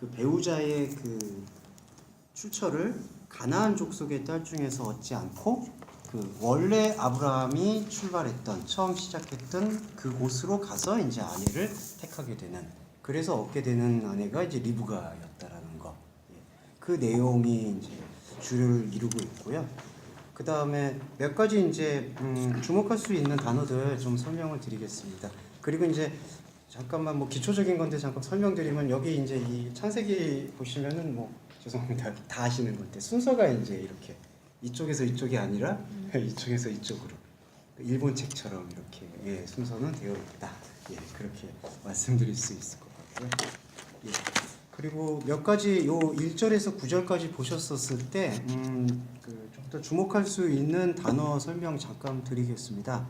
그 배우자의 그 출처를 가나안 족속의 딸 중에서 얻지 않고 그 원래 아브라함이 출발했던 처음 시작했던 그 곳으로 가서 이제 아내를 택하게 되는, 그래서 얻게 되는 아내가 이제 리브가였다라는 거. 그 내용이 이제 주를 이루고 있고요. 그 다음에 몇 가지 이제 주목할 수 있는 단어들 좀 설명을 드리겠습니다. 그리고 이제 잠깐만 뭐 기초적인 건데 잠깐 설명드리면, 여기 이제 이 창세기 보시면은 뭐 죄송합니다, 다 아시는 건데 순서가 이제 이렇게 이쪽에서 이쪽이 아니라 이쪽에서 이쪽으로 일본 책처럼 이렇게 순서는 되어 있다. 그렇게 말씀드릴 수 있을 것 같고요. 그리고 몇 가지 요 1절에서 9절까지 보셨었을 때 좀 더 주목할 수 있는 단어 설명 잠깐 드리겠습니다.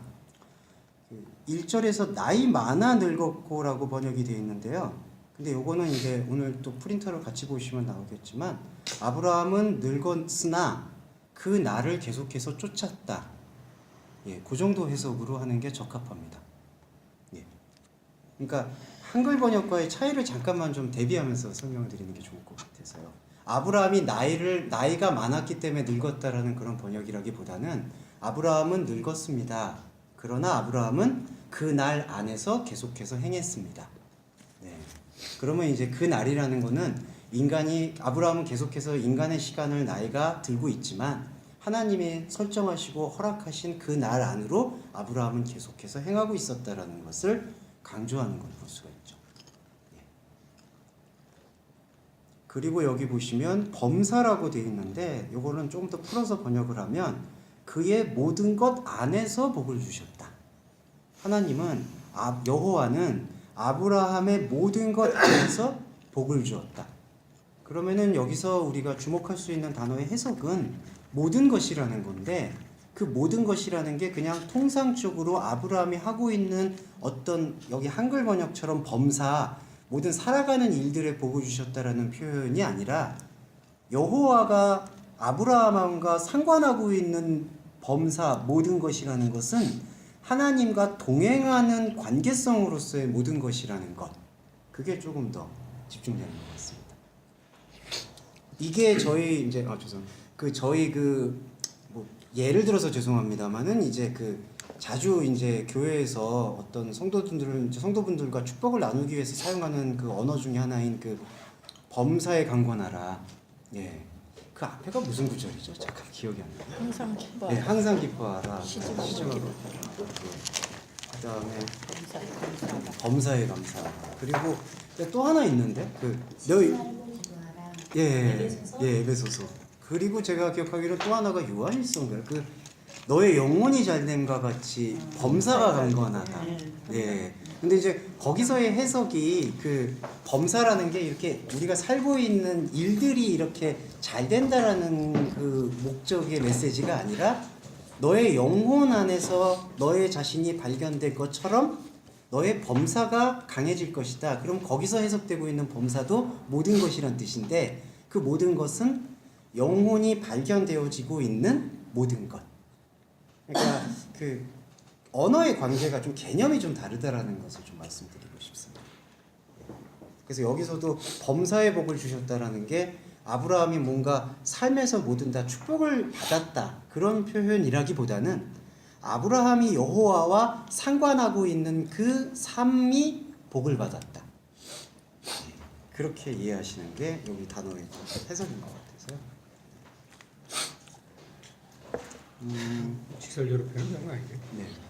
1절에서 나이 많아 늙었고라고 번역이 되어 있는데요. 근데 요거는 이제 오늘 또 프린터를 같이 보시면 나오겠지만, 아브라함은 늙었으나 그 날을 계속해서 쫓았다. 그 정도 해석으로 하는 게 적합합니다. 그러니까 한글 번역과의 차이를 잠깐만 좀 대비하면서 설명을 드리는 게 좋을 것 같아서요. 아브라함이 나이가 많았기 때문에 늙었다라는 그런 번역이라기보다는 아브라함은 늙었습니다. 그러나 아브라함은 그 날 안에서 계속해서 행했습니다. 그러면 이제 그 날이라는 거는 아브라함은 계속해서 인간의 시간을 나이가 들고 있지만 하나님이 설정하시고 허락하신 그 날 안으로 아브라함은 계속해서 행하고 있었다라는 것을 강조하는 걸 볼 수가 있죠. 그리고 여기 보시면 범사라고 되어 있는데, 요거는 조금 더 풀어서 번역을 하면 그의 모든 것 안에서 복을 주셨다. 하나님은 여호와는 아브라함의 모든 것 안에서 복을 주었다. 그러면은 여기서 우리가 주목할 수 있는 단어의 해석은 모든 것이라는 건데, 그 모든 것이라는 게 그냥 통상적으로 아브라함이 하고 있는 어떤 여기 한글 번역처럼 범사, 모든 살아가는 일들에 복을 주셨다라는 표현이 아니라, 여호와가 아브라함과 상관하고 있는 범사 모든 것이라는 것은 하나님과 동행하는 관계성으로서의 모든 것이라는 것, 그게 조금 더 집중되는 것 같습니다. 이게 저희 이제 저희 뭐 예를 들어서 죄송합니다만은 이제 자주 이제 교회에서 어떤 성도분들과 축복을 나누기 위해서 사용하는 그 언어 중에 하나인 범사에 강권하라. 그 앞에가 무슨 구절이죠? 잠깐 기억이 안 나요. 항상 기뻐하라. 항상 기뻐하라. 시중으로. 그다음에 범사에 감사하라. 그리고 또 하나 있는데 에베소서. 그리고 제가 기억하기로 또 하나가 요한일서인가요? 너의 영혼이 잘됨과 같이 범사가 강건하다. 근데 이제 거기서의 해석이 범사라는 게 이렇게 우리가 살고 있는 일들이 이렇게 잘 된다라는 그 목적의 메시지가 아니라, 너의 영혼 안에서 너의 자신이 발견될 것처럼 너의 범사가 강해질 것이다. 그럼 거기서 해석되고 있는 범사도 모든 것이란 뜻인데, 그 모든 것은 영혼이 발견되어지고 있는 모든 것. 그러니까 언어의 관계가 좀 개념이 좀 다르다라는 것을 좀 말씀드리고 싶습니다. 그래서 여기서도 범사의 복을 주셨다라는 게 아브라함이 뭔가 삶에서 뭐든 다 축복을 받았다 그런 표현이라기보다는, 아브라함이 여호와와 상관하고 있는 그 삶이 복을 받았다. 그렇게 이해하시는 게 여기 단어의 해석인 것 같아서요. 직설적으로 표현한 거 아니에요?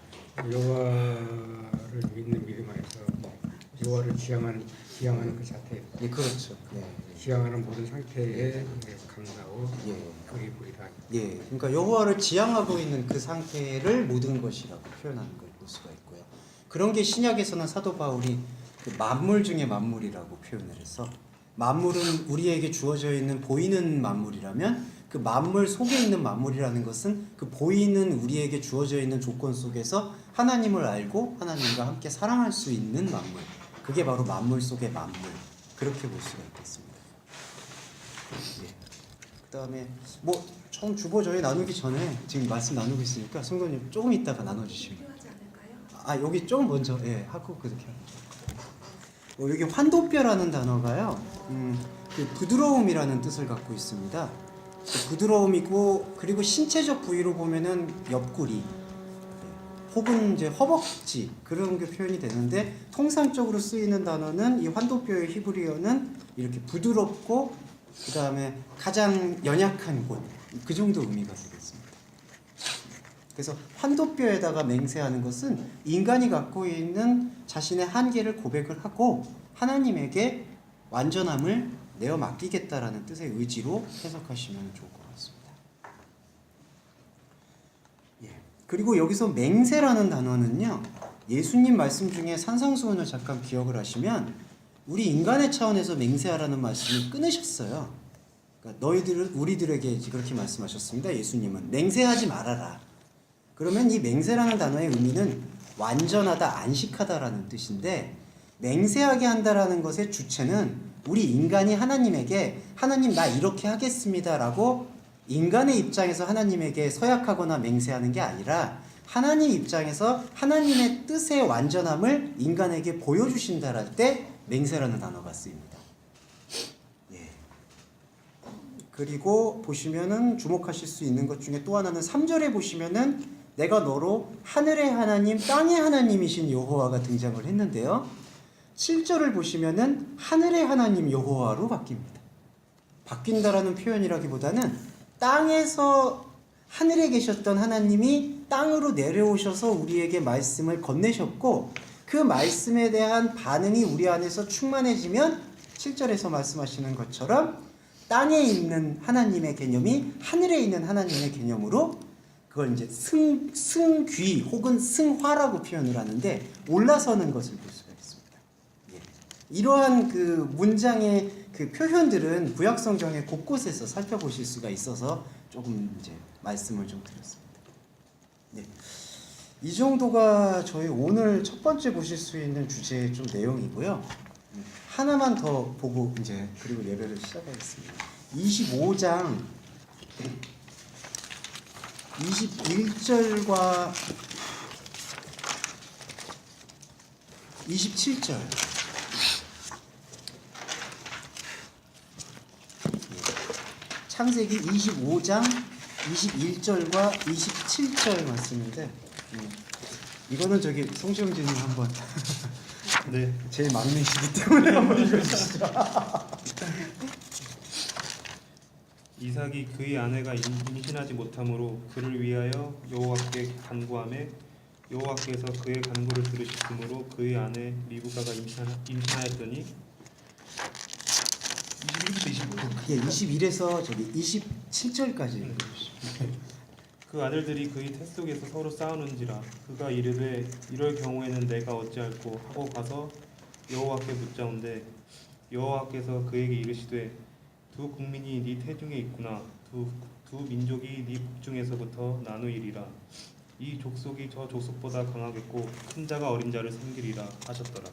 여호와를 믿는 믿음 안에서 여호와를 지향하는 그 자태, 그렇죠. 지향하는 모든 상태에 감사하고 그리부리다. 그러니까 여호와를 지향하고 있는 그 상태를 모든 것이라고 표현하는 걸 볼 수가 있고요. 그런 게 신약에서는 사도 바울이 만물 중에 만물이라고 표현을 해서, 만물은 우리에게 주어져 있는 보이는 만물이라면, 그 만물 속에 있는 만물이라는 것은 그 보이는 우리에게 주어져 있는 조건 속에서 하나님을 알고 하나님과 함께 사랑할 수 있는 만물, 그게 바로 만물 속의 만물, 그렇게 볼 수가 있겠습니다. 그 다음에 뭐 처음 주보 저희 나누기 전에 지금 말씀 나누고 있으니까 성도님 조금 있다가 나눠주시면. 필요하지 않을까요? 여기 조금 먼저 하고 그렇게. 여기 환도뼈라는 단어가요. 그 부드러움이라는 뜻을 갖고 있습니다. 부드러움이고 그리고 신체적 부위로 보면은 옆구리 혹은 이제 허벅지 그런 게 표현이 되는데 통상적으로 쓰이는 단어는 이 환도뼈의 히브리어는 이렇게 부드럽고 그 다음에 가장 연약한 곳 그 정도 의미가 되겠습니다. 그래서 환도뼈에다가 맹세하는 것은 인간이 갖고 있는 자신의 한계를 고백을 하고 하나님에게 완전함을 내어 맡기겠다라는 뜻의 의지로 해석하시면 좋을 것 같습니다. 예. 그리고 여기서 맹세라는 단어는요, 예수님 말씀 중에 산상수훈을 잠깐 기억을 하시면 우리 인간의 차원에서 맹세하라는 말씀을 끊으셨어요. 그러니까 너희들은 우리들에게 그렇게 말씀하셨습니다. 예수님은 맹세하지 말아라. 그러면 이 맹세라는 단어의 의미는 완전하다, 안식하다라는 뜻인데 맹세하게 한다라는 것의 주체는 우리 인간이 하나님에게 하나님 나 이렇게 하겠습니다라고 인간의 입장에서 하나님에게 서약하거나 맹세하는 게 아니라 하나님 입장에서 하나님의 뜻의 완전함을 인간에게 보여주신다 할 때 맹세라는 단어가 쓰입니다. 예. 그리고 보시면은 주목하실 수 있는 것 중에 또 하나는 3절에 보시면은 내가 너로 하늘의 하나님 땅의 하나님이신 여호와가 등장을 했는데요. 7절을 보시면은 하늘의 하나님 여호와로 바뀝니다. 바뀐다라는 표현이라기보다는 땅에서 하늘에 계셨던 하나님이 땅으로 내려오셔서 우리에게 말씀을 건네셨고 그 말씀에 대한 반응이 우리 안에서 충만해지면 7절에서 말씀하시는 것처럼 땅에 있는 하나님의 개념이 하늘에 있는 하나님의 개념으로 그걸 이제 승귀 혹은 승화라고 표현을 하는데 올라서는 것을 볼 수가 있습니다. 예. 이러한 그 문장의 그 표현들은 구약 성경의 곳곳에서 살펴보실 수가 있어서 조금 이제 말씀을 좀 드렸습니다. 네. 이 정도가 저희 오늘 첫 번째 보실 수 있는 주제의 좀 내용이고요. 하나만 더 보고 이제 그리고 예배를 시작하겠습니다. 25장 21절과 27절 창세기 25장 21절과 27절 말씀인데 이거는 저기 송시영진님 한번 네 제일 막내시기 때문에 한번 읽어주시죠. 이삭이 그의 아내가 임신하지 못함으로 그를 위하여 여호와께 간구하매 여호와께서 그의 간구를 들으셨으므로 그의 아내 리브가가 임신하였더니 21부터 29. 예, 21에서 저기 27절까지 읽어주시죠. 그 아들들이 그의 태 속에서 서로 싸우는지라 그가 이르되 이럴 경우에는 내가 어찌할꼬 하고 가서 여호와께 묻자온대 여호와께서 그에게 이르시되 두 국민이 네 태중에 있구나 두 민족이 네 북중에서부터 나누이리라 이 족속이 저 족속보다 강하겠고 큰 자가 어린 자를 섬기리라 하셨더라.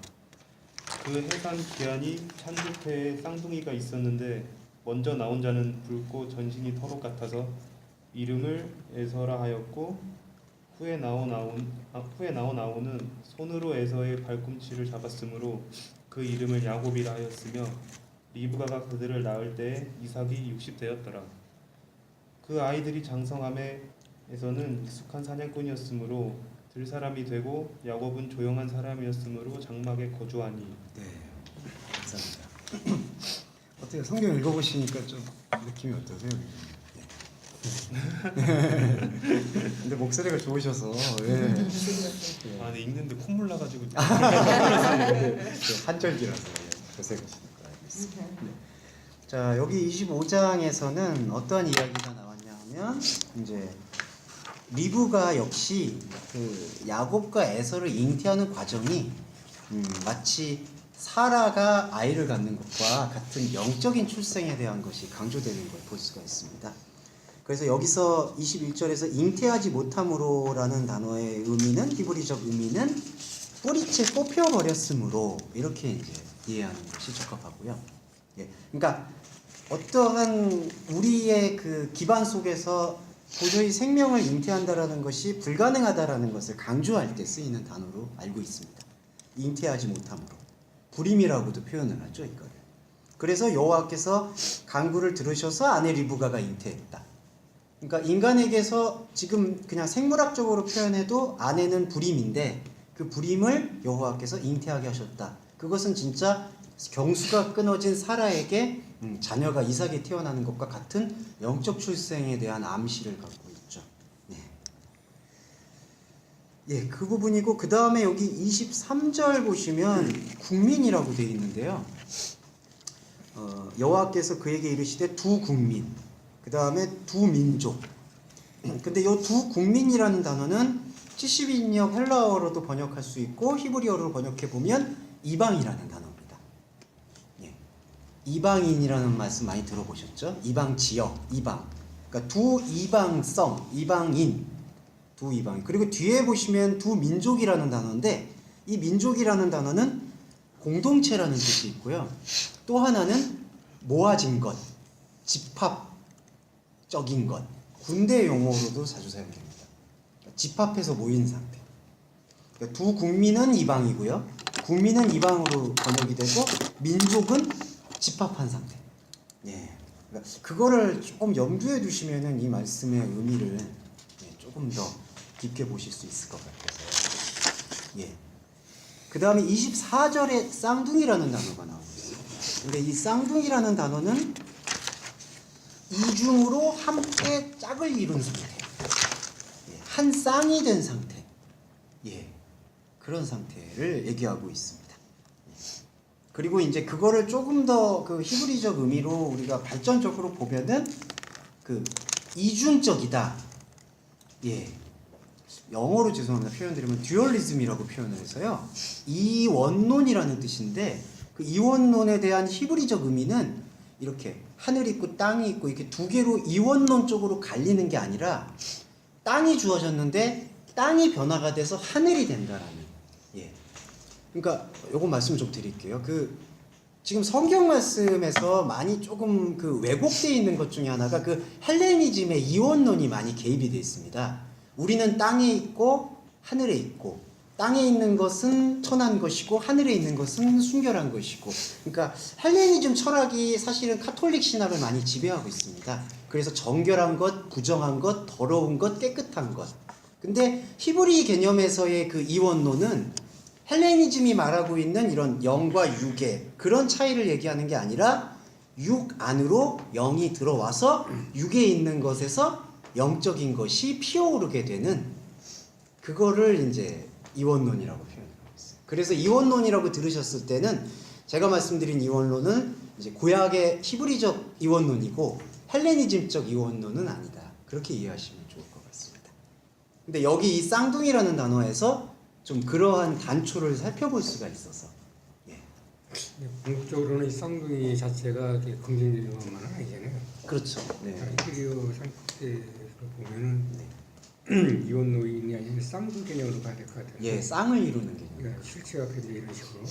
그 해산 기한이 찬두태에 쌍둥이가 있었는데 먼저 나온 자는 붉고 전신이 털옷 같아서 이름을 에서라 하였고 후에 나온 아우는 손으로 에서의 발꿈치를 잡았으므로 그 이름을 야곱이라 하였으며 리브가가 그들을 낳을 때에 이삭이 60대였더라. 그 아이들이 장성함에서는 익숙한 사냥꾼이었으므로 들사람이 되고 야곱은 조용한 사람이었으므로 장막에 거주하니. 네, 감사합니다. 어때요? 성경 읽어보시니까 좀 느낌이 어떠세요? 근데 목소리가 좋으셔서 예. 아, 네, 읽는데 콧물 나가지고. 한절기라서 고생하시는 거 알고 있습니다. 네. 자, 여기 25장에서는 어떠한 이야기가 나왔냐 하면 이제 리브가 역시 그 야곱과 에서를 잉태하는 과정이 마치 사라가 아이를 갖는 것과 같은 영적인 출생에 대한 것이 강조되는 걸 볼 수가 있습니다. 그래서 여기서 21절에서 잉태하지 못함으로라는 단어의 의미는 히브리적 의미는 뿌리채 뽑혀버렸으므로 이렇게 이제 이해하는 것이 적합하고요. 예, 그러니까 어떠한 우리의 그 기반 속에서 도저히 생명을 잉태한다라는 것이 불가능하다라는 것을 강조할 때 쓰이는 단어로 알고 있습니다. 잉태하지 못함으로. 불임이라고도 표현을 하죠, 이거를. 그래서 여호와께서 간구를 들으셔서 아내 리브가가 잉태했다. 그러니까 인간에게서 지금 그냥 생물학적으로 표현해도 아내는 불임인데 그 불임을 여호와께서 잉태하게 하셨다. 그것은 진짜 경수가 끊어진 사라에게 자녀가 이삭이 태어나는 것과 같은 영적 출생에 대한 암시를 갖고 있죠. 네. 예, 그 부분이고 그 다음에 여기 23절 보시면 국민이라고 되어 있는데요. 여호와께서 그에게 이르시되 두 국민, 그 다음에 두 민족. 근데 이 두 국민이라는 단어는 70인역 헬라어로도 번역할 수 있고 히브리어로 번역해 보면 이방이라는 단어입니다. 예. 이방인이라는 말씀 많이 들어보셨죠? 이방 지역, 이방. 그러니까 두 이방성, 이방인, 두 이방. 그리고 뒤에 보시면 두 민족이라는 단어인데 이 민족이라는 단어는 공동체라는 뜻이 있고요. 또 하나는 모아진 것, 집합적인 것, 군대 용어로도 자주 사용됩니다. 집합해서 모인 상태. 그러니까 두 국민은 이방이고요. 국민은 이방으로 번역이 되고 민족은 집합한 상태. 예. 그러니까 그거를 조금 염두에 두시면은 이 말씀의 의미를 조금 더 깊게 보실 수 있을 것 같아서. 예. 그 다음에 24절에 쌍둥이라는 단어가 나오고 있습니다. 근데 이 쌍둥이라는 단어는 이중으로 함께 짝을 이룬 상태. 예, 한 쌍이 된 상태. 예, 그런 상태를 얘기하고 있습니다. 예. 그리고 이제 그거를 조금 더 그 히브리적 의미로 우리가 발전적으로 보면은 그 이중적이다. 예. 영어로 죄송합니다. 표현드리면 듀얼리즘이라고 표현을 해서요. 이원론이라는 뜻인데 그 이원론에 대한 히브리적 의미는 이렇게 하늘이 있고 땅이 있고 이렇게 두 개로 이원론 쪽으로 갈리는 게 아니라 땅이 주어졌는데 땅이 변화가 돼서 하늘이 된다라는. 예. 그러니까 요거 말씀 좀 드릴게요. 그 지금 성경 말씀에서 많이 조금 그 왜곡되어 있는 것 중에 하나가 그 헬레니즘의 이원론이 많이 개입이 되어 있습니다. 우리는 땅에 있고 하늘에 있고 땅에 있는 것은 천한 것이고 하늘에 있는 것은 순결한 것이고, 그러니까 헬레니즘 철학이 사실은 카톨릭 신학을 많이 지배하고 있습니다. 그래서 정결한 것, 부정한 것, 더러운 것, 깨끗한 것. 근데 히브리 개념에서의 그 이원론은 헬레니즘이 말하고 있는 이런 영과 육의 그런 차이를 얘기하는 게 아니라 육 안으로 영이 들어와서 육에 있는 것에서 영적인 것이 피어오르게 되는 그거를 이제 이원론이라고 표현하고 있어요. 그래서 이원론이라고 들으셨을 때는 제가 말씀드린 이원론은 이제 구약의 히브리적 이원론이고 헬레니즘적 이원론은 아니다. 그렇게 이해하시면 좋을 것 같습니다. 근데 여기 이 쌍둥이라는 단어에서 좀 그러한 단초를 살펴볼 수가 있어서. 예. 궁극적으로는 이 쌍둥이 자체가 긍정적인 것만은 아니잖아요. 그렇죠. 네. 히브리어 상태에서 보면은 네. 이원론이 아니면 쌍둥이 개념으로 가야 될 것 같아요. 예, 쌍을 이루는 개념. 그러니까 실체가 그런데 이런 식으로.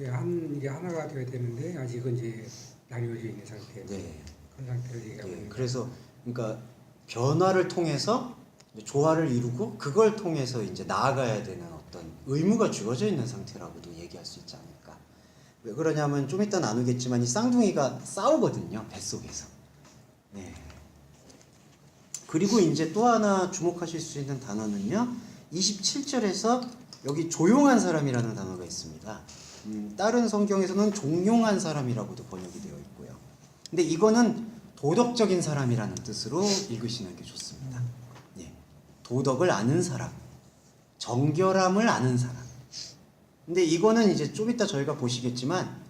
예. 이게 하나가 되어야 되는데 아직은 이제 나뉘어져 있는 상태. 네. 그런 상태를 얘기하고 예, 있는. 그래서 그러니까 변화를 통해서 조화를 이루고 그걸 통해서 이제 나아가야 되는 어떤 의무가 주어져 있는 상태라고도 얘기할 수 있지 않을까. 왜 그러냐면 좀 이따 나누겠지만 이 쌍둥이가 싸우거든요, 뱃속에서. 네. 그리고 이제 또 하나 주목하실 수 있는 단어는요, 27절에서 여기 조용한 사람이라는 단어가 있습니다. 다른 성경에서는 종용한 사람이라고도 번역이 되어 있고요. 근데 이거는 도덕적인 사람이라는 뜻으로 읽으시는 게 좋습니다. 예. 도덕을 아는 사람, 정결함을 아는 사람. 근데 이거는 이제 좀 이따 저희가 보시겠지만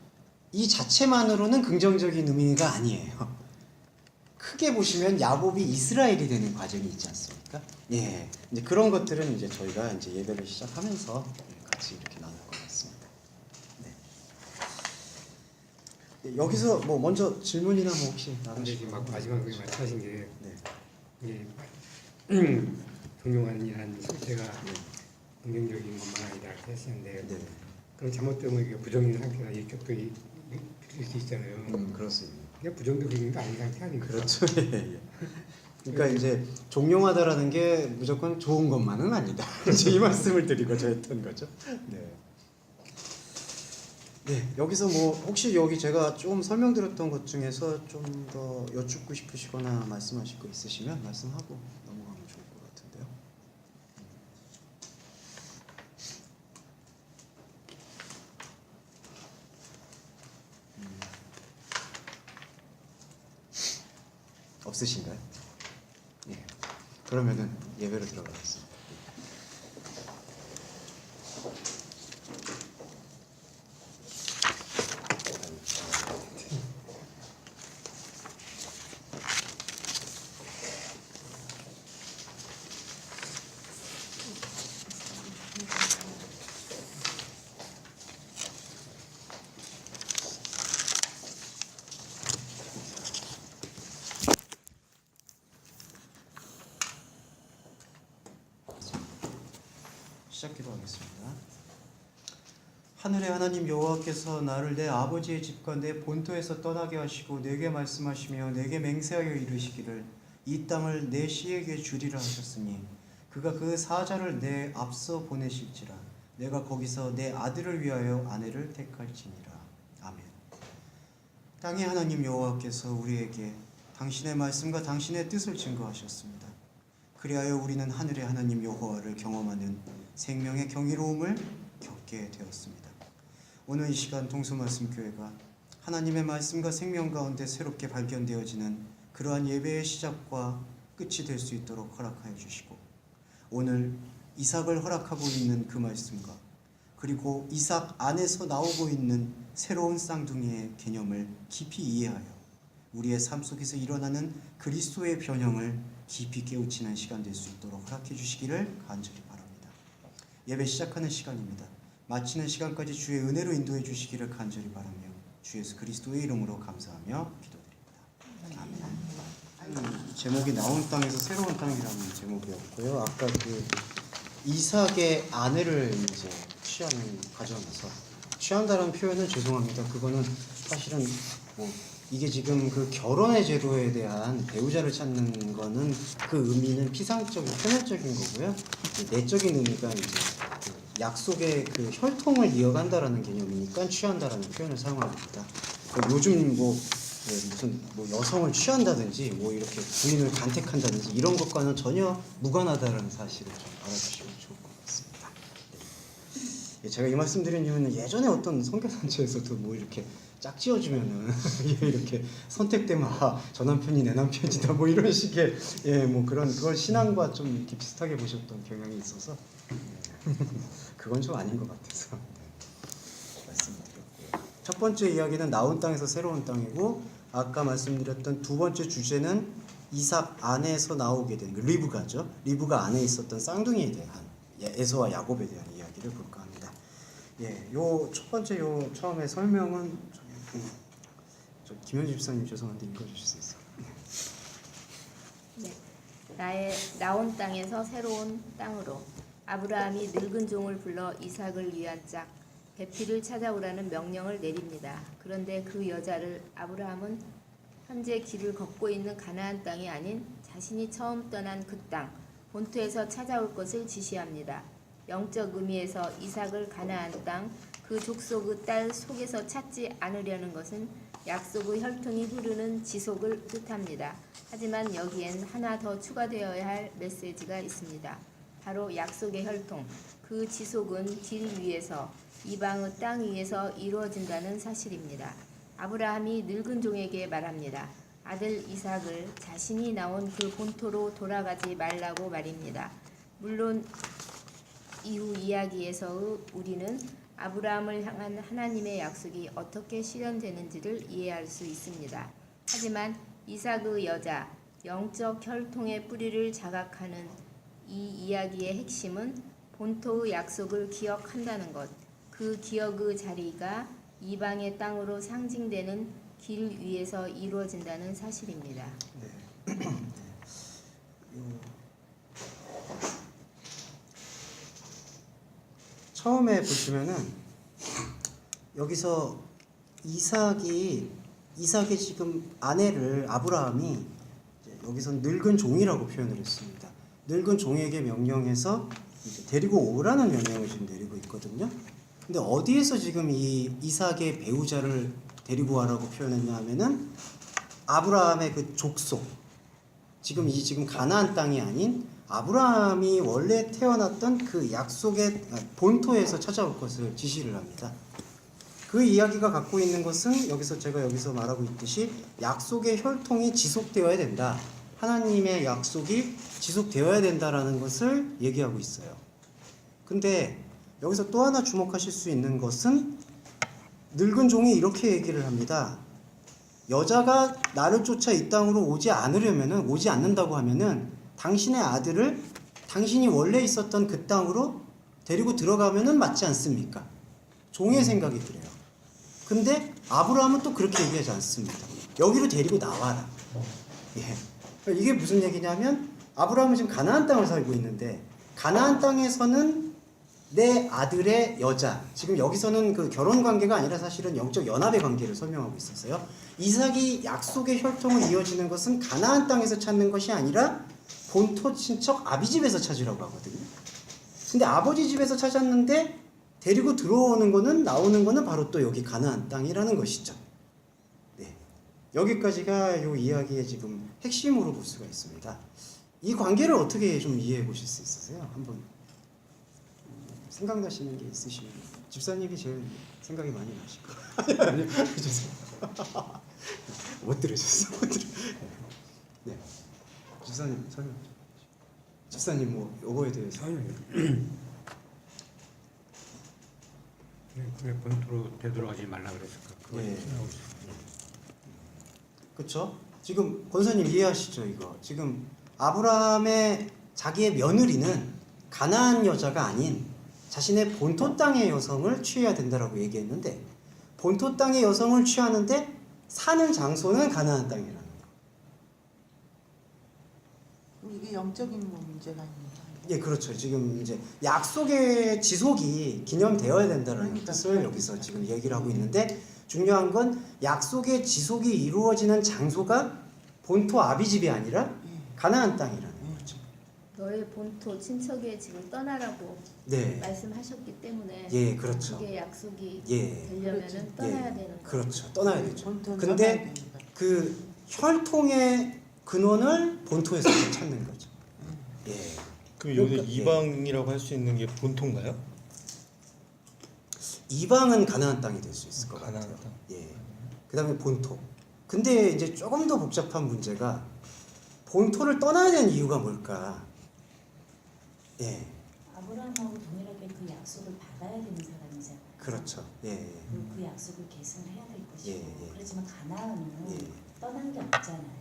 이 자체만으로는 긍정적인 의미가 아니에요. 크게 보시면 야곱이 이스라엘이 되는 과정이 있지 않습니까? 예. 이제 그런 것들은 이제 저희가 이제 예배를 시작하면서 같이 이렇게 나눌 것 같습니다. 네. 여기서 뭐 먼저 질문이나 뭐 혹시 근데 나누시고 지금 마지막에 말씀하신 게 네. 이게 종용한이라는 실체가 긍정적인 것만 아니다 이렇게 했었는데 네. 그럼 잘못되면 이게 부정인 상태가 이쪽도 있을 수 있잖아요. 그렇습니다. 그게 부정적인 게 아닌 상태 아닙니까? 그렇죠. 예. 그러니까 이제 종용하다라는 게 무조건 좋은 것만은 아니다. 이제 이 말씀을 드리고자 했던 거죠. 네. 네, 여기서 뭐 혹시 여기 제가 좀 설명드렸던 것 중에서 좀 더 여쭙고 싶으시거나 말씀하실 거 있으시면 말씀하고 넘어가면 좋을 것 같은데요. 없으신가요? 네. 그러면은 예배로 들어가겠습니다. 시작기도 하겠습니다. 하늘의 하나님 여호와께서 나를 내 아버지의 집과 내 본토에서 떠나게 하시고 내게 말씀하시며 내게 맹세하여 이르시기를 이 땅을 내 씨에게 주리라 하셨으니 그가 그 사자를 내 앞서 보내실지라 내가 거기서 내 아들을 위하여 아내를 택할지니라. 아멘. 땅의 하나님 여호와께서 우리에게 당신의 말씀과 당신의 뜻을 증거하셨습니다. 그리하여 우리는 하늘의 하나님 여호와를 경험하는 생명의 경이로움을 겪게 되었습니다. 오늘 이 시간 동서말씀교회가 하나님의 말씀과 생명 가운데 새롭게 발견되어지는 그러한 예배의 시작과 끝이 될 수 있도록 허락하여 주시고 오늘 이삭을 허락하고 있는 그 말씀과 그리고 이삭 안에서 나오고 있는 새로운 쌍둥이의 개념을 깊이 이해하여 우리의 삶 속에서 일어나는 그리스도의 변형을 깊이 깨우치는 시간 될 수 있도록 허락해 주시기를 간절히 바랍니다. 예배 시작하는 시간입니다. 마치는 시간까지 주의 은혜로 인도해 주시기를 간절히 바라며 주 예수 그리스도의 이름으로 감사하며 기도드립니다. 아멘. 제목이 나온 땅에서 새로운 땅이라는 제목이었고요. 아까 그 이삭의 아내를 이제 취하는 과정에서 취한다는 표현은 죄송합니다. 그거는 사실은 뭐 이게 지금 그 결혼의 제도에 대한 배우자를 찾는 거는 그 의미는 피상적인 표면적인 거고요. 내적인 의미가 이제 그 약속의 그 혈통을 이어간다라는 개념이니까 취한다라는 표현을 사용합니다. 요즘 뭐 무슨 뭐 여성을 취한다든지 뭐 이렇게 부인을 간택한다든지 이런 것과는 전혀 무관하다라는 사실을 좀 알아주시면 좋을 것 같습니다. 네. 제가 이 말씀드린 이유는 예전에 어떤 선교단체에서도 뭐 이렇게 짝지어주면은 이렇게 선택되면 저 남편이 내 남편이다 뭐 이런 식의 뭐 그걸 신앙과 좀 이렇게 비슷하게 보셨던 경향이 있어서 그건 좀 아닌 것 같아서 말씀드렸고요. 첫 번째 이야기는 나온 땅에서 새로운 땅이고 아까 말씀드렸던 두 번째 주제는 이삭 안에서 나오게 된 리브가죠. 리브가 안에 있었던 쌍둥이에 대한 에서와 야곱에 대한 이야기를 볼까 합니다. 요 첫 번째 요 처음에 설명은 김현주 집사님 죄송한데 읽어주실 수 있어요? 네. 나의 나온 땅에서 새로운 땅으로 아브라함이 늙은 종을 불러 이삭을 위한 짝 배필을 찾아오라는 명령을 내립니다. 그런데 그 여자를 아브라함은 현재 길을 걷고 있는 가나안 땅이 아닌 자신이 처음 떠난 그 땅 본토에서 찾아올 것을 지시합니다. 영적 의미에서 이삭을 가나안 땅 그 족속의 딸 속에서 찾지 않으려는 것은 약속의 혈통이 흐르는 지속을 뜻합니다. 하지만 여기엔 하나 더 추가되어야 할 메시지가 있습니다. 바로 약속의 혈통, 그 지속은 길 위에서 이방의 땅 위에서 이루어진다는 사실입니다. 아브라함이 늙은 종에게 말합니다. 아들 이삭을 자신이 나온 그 본토로 돌아가지 말라고 말입니다. 물론 이후 이야기에서 우리는 아브라함을 향한 하나님의 약속이 어떻게 실현되는지를 이해할 수 있습니다. 하지만 이삭의 여자, 영적 혈통의 뿌리를 자각하는 이 이야기의 핵심은 본토의 약속을 기억한다는 것, 그 기억의 자리가 이방의 땅으로 상징되는 길 위에서 이루어진다는 사실입니다. 네. 처음에 보시면은 여기서 이삭이 지금 아내를 아브라함이 여기서 늙은 종이라고 표현을 했습니다. 늙은 종에게 명령해서 이제 데리고 오라는 명령을 지금 내리고 있거든요. 근데 어디에서 지금 이 이삭의 배우자를 데리고 와라고 표현했냐 하면은 아브라함의 그 족속, 지금 가나안 땅이 아닌 아브라함이 원래 태어났던 그 약속의 본토에서 찾아올 것을 지시를 합니다. 그 이야기가 갖고 있는 것은 제가 여기서 말하고 있듯이 약속의 혈통이 지속되어야 된다. 하나님의 약속이 지속되어야 된다라는 것을 얘기하고 있어요. 근데 여기서 또 하나 주목하실 수 있는 것은 늙은 종이 이렇게 얘기를 합니다. 여자가 나를 쫓아 이 땅으로 오지 않는다고 하면은 당신의 아들을 당신이 원래 있었던 그 땅으로 데리고 들어가면은 맞지 않습니까? 종의 생각이 그래요. 근데 아브라함은 또 그렇게 얘기하지 않습니다. 여기로 데리고 나와라. 예. 이게 무슨 얘기냐면 아브라함은 지금 가나안 땅을 살고 있는데 가나안 땅에서는 내 아들의 여자, 지금 여기서는 그 결혼 관계가 아니라 사실은 영적 연합의 관계를 설명하고 있었어요. 이삭이 약속의 혈통을 이어지는 것은 가나안 땅에서 찾는 것이 아니라 본토 친척 아비 집에서 찾으라고 하거든요. 근데 아버지 집에서 찾았는데 데리고 나오는 거는 바로 또 여기 가나안 땅이라는 것이죠. 네. 여기까지가 이 이야기의 지금 핵심으로 볼 수가 있습니다. 이 관계를 어떻게 좀 이해해 보실 수 있으세요? 한번 생각나시는 게 있으시면 집사님이 제일 생각이 많이 나실 거예요. 아니요, 죄송합니다. 못 들으셨어. 네, 집사님 설명. 집사님 뭐 요거에 대해서. 왜 본토로 되돌아가지 말라 그랬을까? 그거 네. 생각하고 있어요. 그렇죠? 지금 권사님 이해하시죠? 이거 지금 아브라함의 자기의 며느리는 가나안 여자가 아닌 자신의 본토 땅의 여성을 취해야 된다라고 얘기했는데 본토 땅의 여성을 취하는데 사는 장소는 가나안 땅이라는 거. 그럼 이게 영적인 뭐 문제가 있는 거예요? 예, 그렇죠. 지금 이제 약속의 지속이 기념되어야 된다는 그러니까 뜻을 여기서 지금 얘기를 하고 있는데 중요한 건 약속의 지속이 이루어지는 장소가 본토 아비집이 아니라 가나안 땅이라는 거죠. 너의 본토 친척에 지금 떠나라고 네. 말씀하셨기 때문에 예, 그렇죠. 그게 약속이 예. 되려면은 그렇지. 떠나야 예. 되는 거예요. 그렇죠. 떠나야 되죠. 본토는 근데 떠나야 되니까. 그 혈통의 근원을 본토에서 찾는 거죠. 예. 그럼 여기 그러니까, 이방이라고 할 수 있는 게 본토인가요? 이방은 가나안 땅이 될 수 있을 것 가나안 같아요. 땅. 예. 그다음에 본토. 근데 이제 조금 더 복잡한 문제가 본토를 떠나야 되는 이유가 뭘까? 예. 아브라함하고 동일하게 그 약속을 받아야 되는 사람이잖아요. 그렇죠. 예. 그리고 그 약속을 계승해야 될 것이고 예, 예. 그렇지만 가나안은 예. 떠난 게 없잖아요.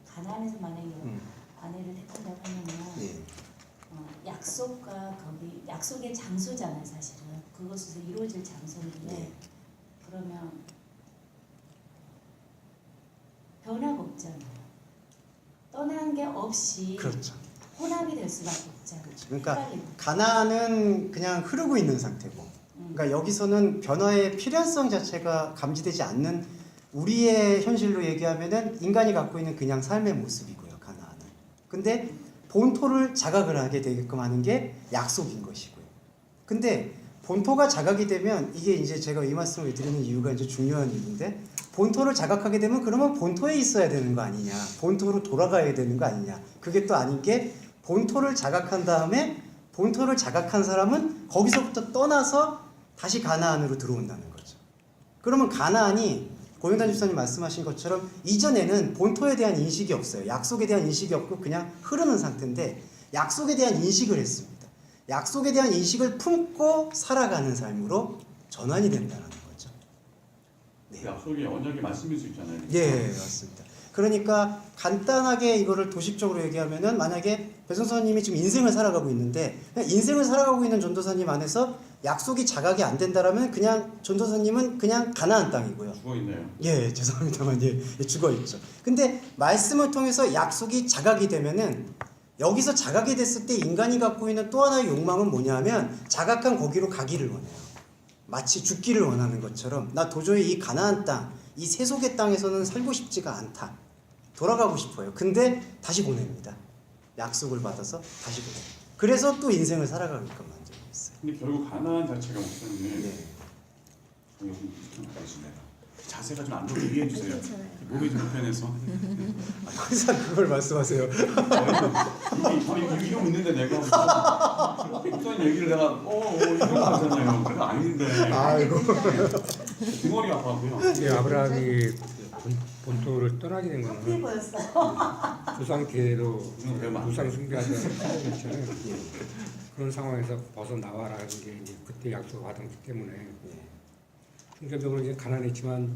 가나안에서 만약에 음. 아내를 택한다고 하면은 예. 약속과 거기 약속의 장소잖아요. 사실은 그것에서 이루어질 장소인데 네. 그러면 변화가 없잖아요. 떠난 게 없이 그렇죠. 혼합이 될 수밖에 없잖아요. 그러니까 헷갈리고. 가나안은 그냥 흐르고 있는 상태고, 그러니까 여기서는 변화의 필연성 자체가 감지되지 않는 우리의 현실로 얘기하면은 인간이 갖고 있는 그냥 삶의 모습이고요, 가나안은. 근데 본토를 자각을 하게 되게끔 하는 게 약속인 것이고요. 근데 본토가 자각이 되면 이게 이제 제가 이 말씀을 드리는 이유가 이제 중요한 이유인데 본토를 자각하게 되면 그러면 본토에 있어야 되는 거 아니냐, 본토로 돌아가야 되는 거 아니냐. 그게 또 아닌 게 본토를 자각한 다음에 본토를 자각한 사람은 거기서부터 떠나서 다시 가나안으로 들어온다는 거죠. 그러면 가나안이 고영단 집사님 말씀하신 것처럼 이전에는 본토에 대한 인식이 없어요. 약속에 대한 인식이 없고 그냥 흐르는 상태인데 약속에 대한 인식을 했습니다. 약속에 대한 인식을 품고 살아가는 삶으로 전환이 된다는 거죠. 네. 약속이 언약의 말씀일 수 있잖아요. 예, 맞습니다. 그러니까 간단하게 이거를 도식적으로 얘기하면은 만약에 배선서님이 지금 인생을 살아가고 있는데 인생을 살아가고 있는 전도사님 안에서 약속이 자각이 안 된다라면 그냥 전도사님은 그냥 가나안 땅이고요. 죽어 있네요. 예, 죄송합니다만 예, 죽어 있죠. 근데 말씀을 통해서 약속이 자각이 되면은 여기서 자각이 됐을 때 인간이 갖고 있는 또 하나의 욕망은 뭐냐면 자각한 거기로 가기를 원해요. 마치 죽기를 원하는 것처럼 나 도저히 이 가나안 땅, 이 세속의 땅에서는 살고 싶지가 않다. 돌아가고 싶어요. 근데 다시 보냅니다. 약속을 받아서 다시 보냅니다. 그래서 또 인생을 살아가게끔 만들고 있어요. 근데 결국 가나안 자체가 목사님 네. 여기 좀 가겠습니다. 자세가 좀 안 좋게 얘기해 주세요. 괜찮아요. 몸이 좀 불편해서. 항상 그걸 말씀하세요. 이러고 있는데 내가 목사님 얘기를 내가 이러고 하잖아요. 그건 아닌데 아이고. 등허리 아파고요. 이게 아브라함이 본토를 떠나게 된 커피 거는 보였어요. 조상계로 배우면 안 우상 숭배하던 상황이었잖아요. 예. 그런 상황에서 벗어나와라는 게 이제 그때 약속을 받았기 때문에 순간적으로 이제 가난했지만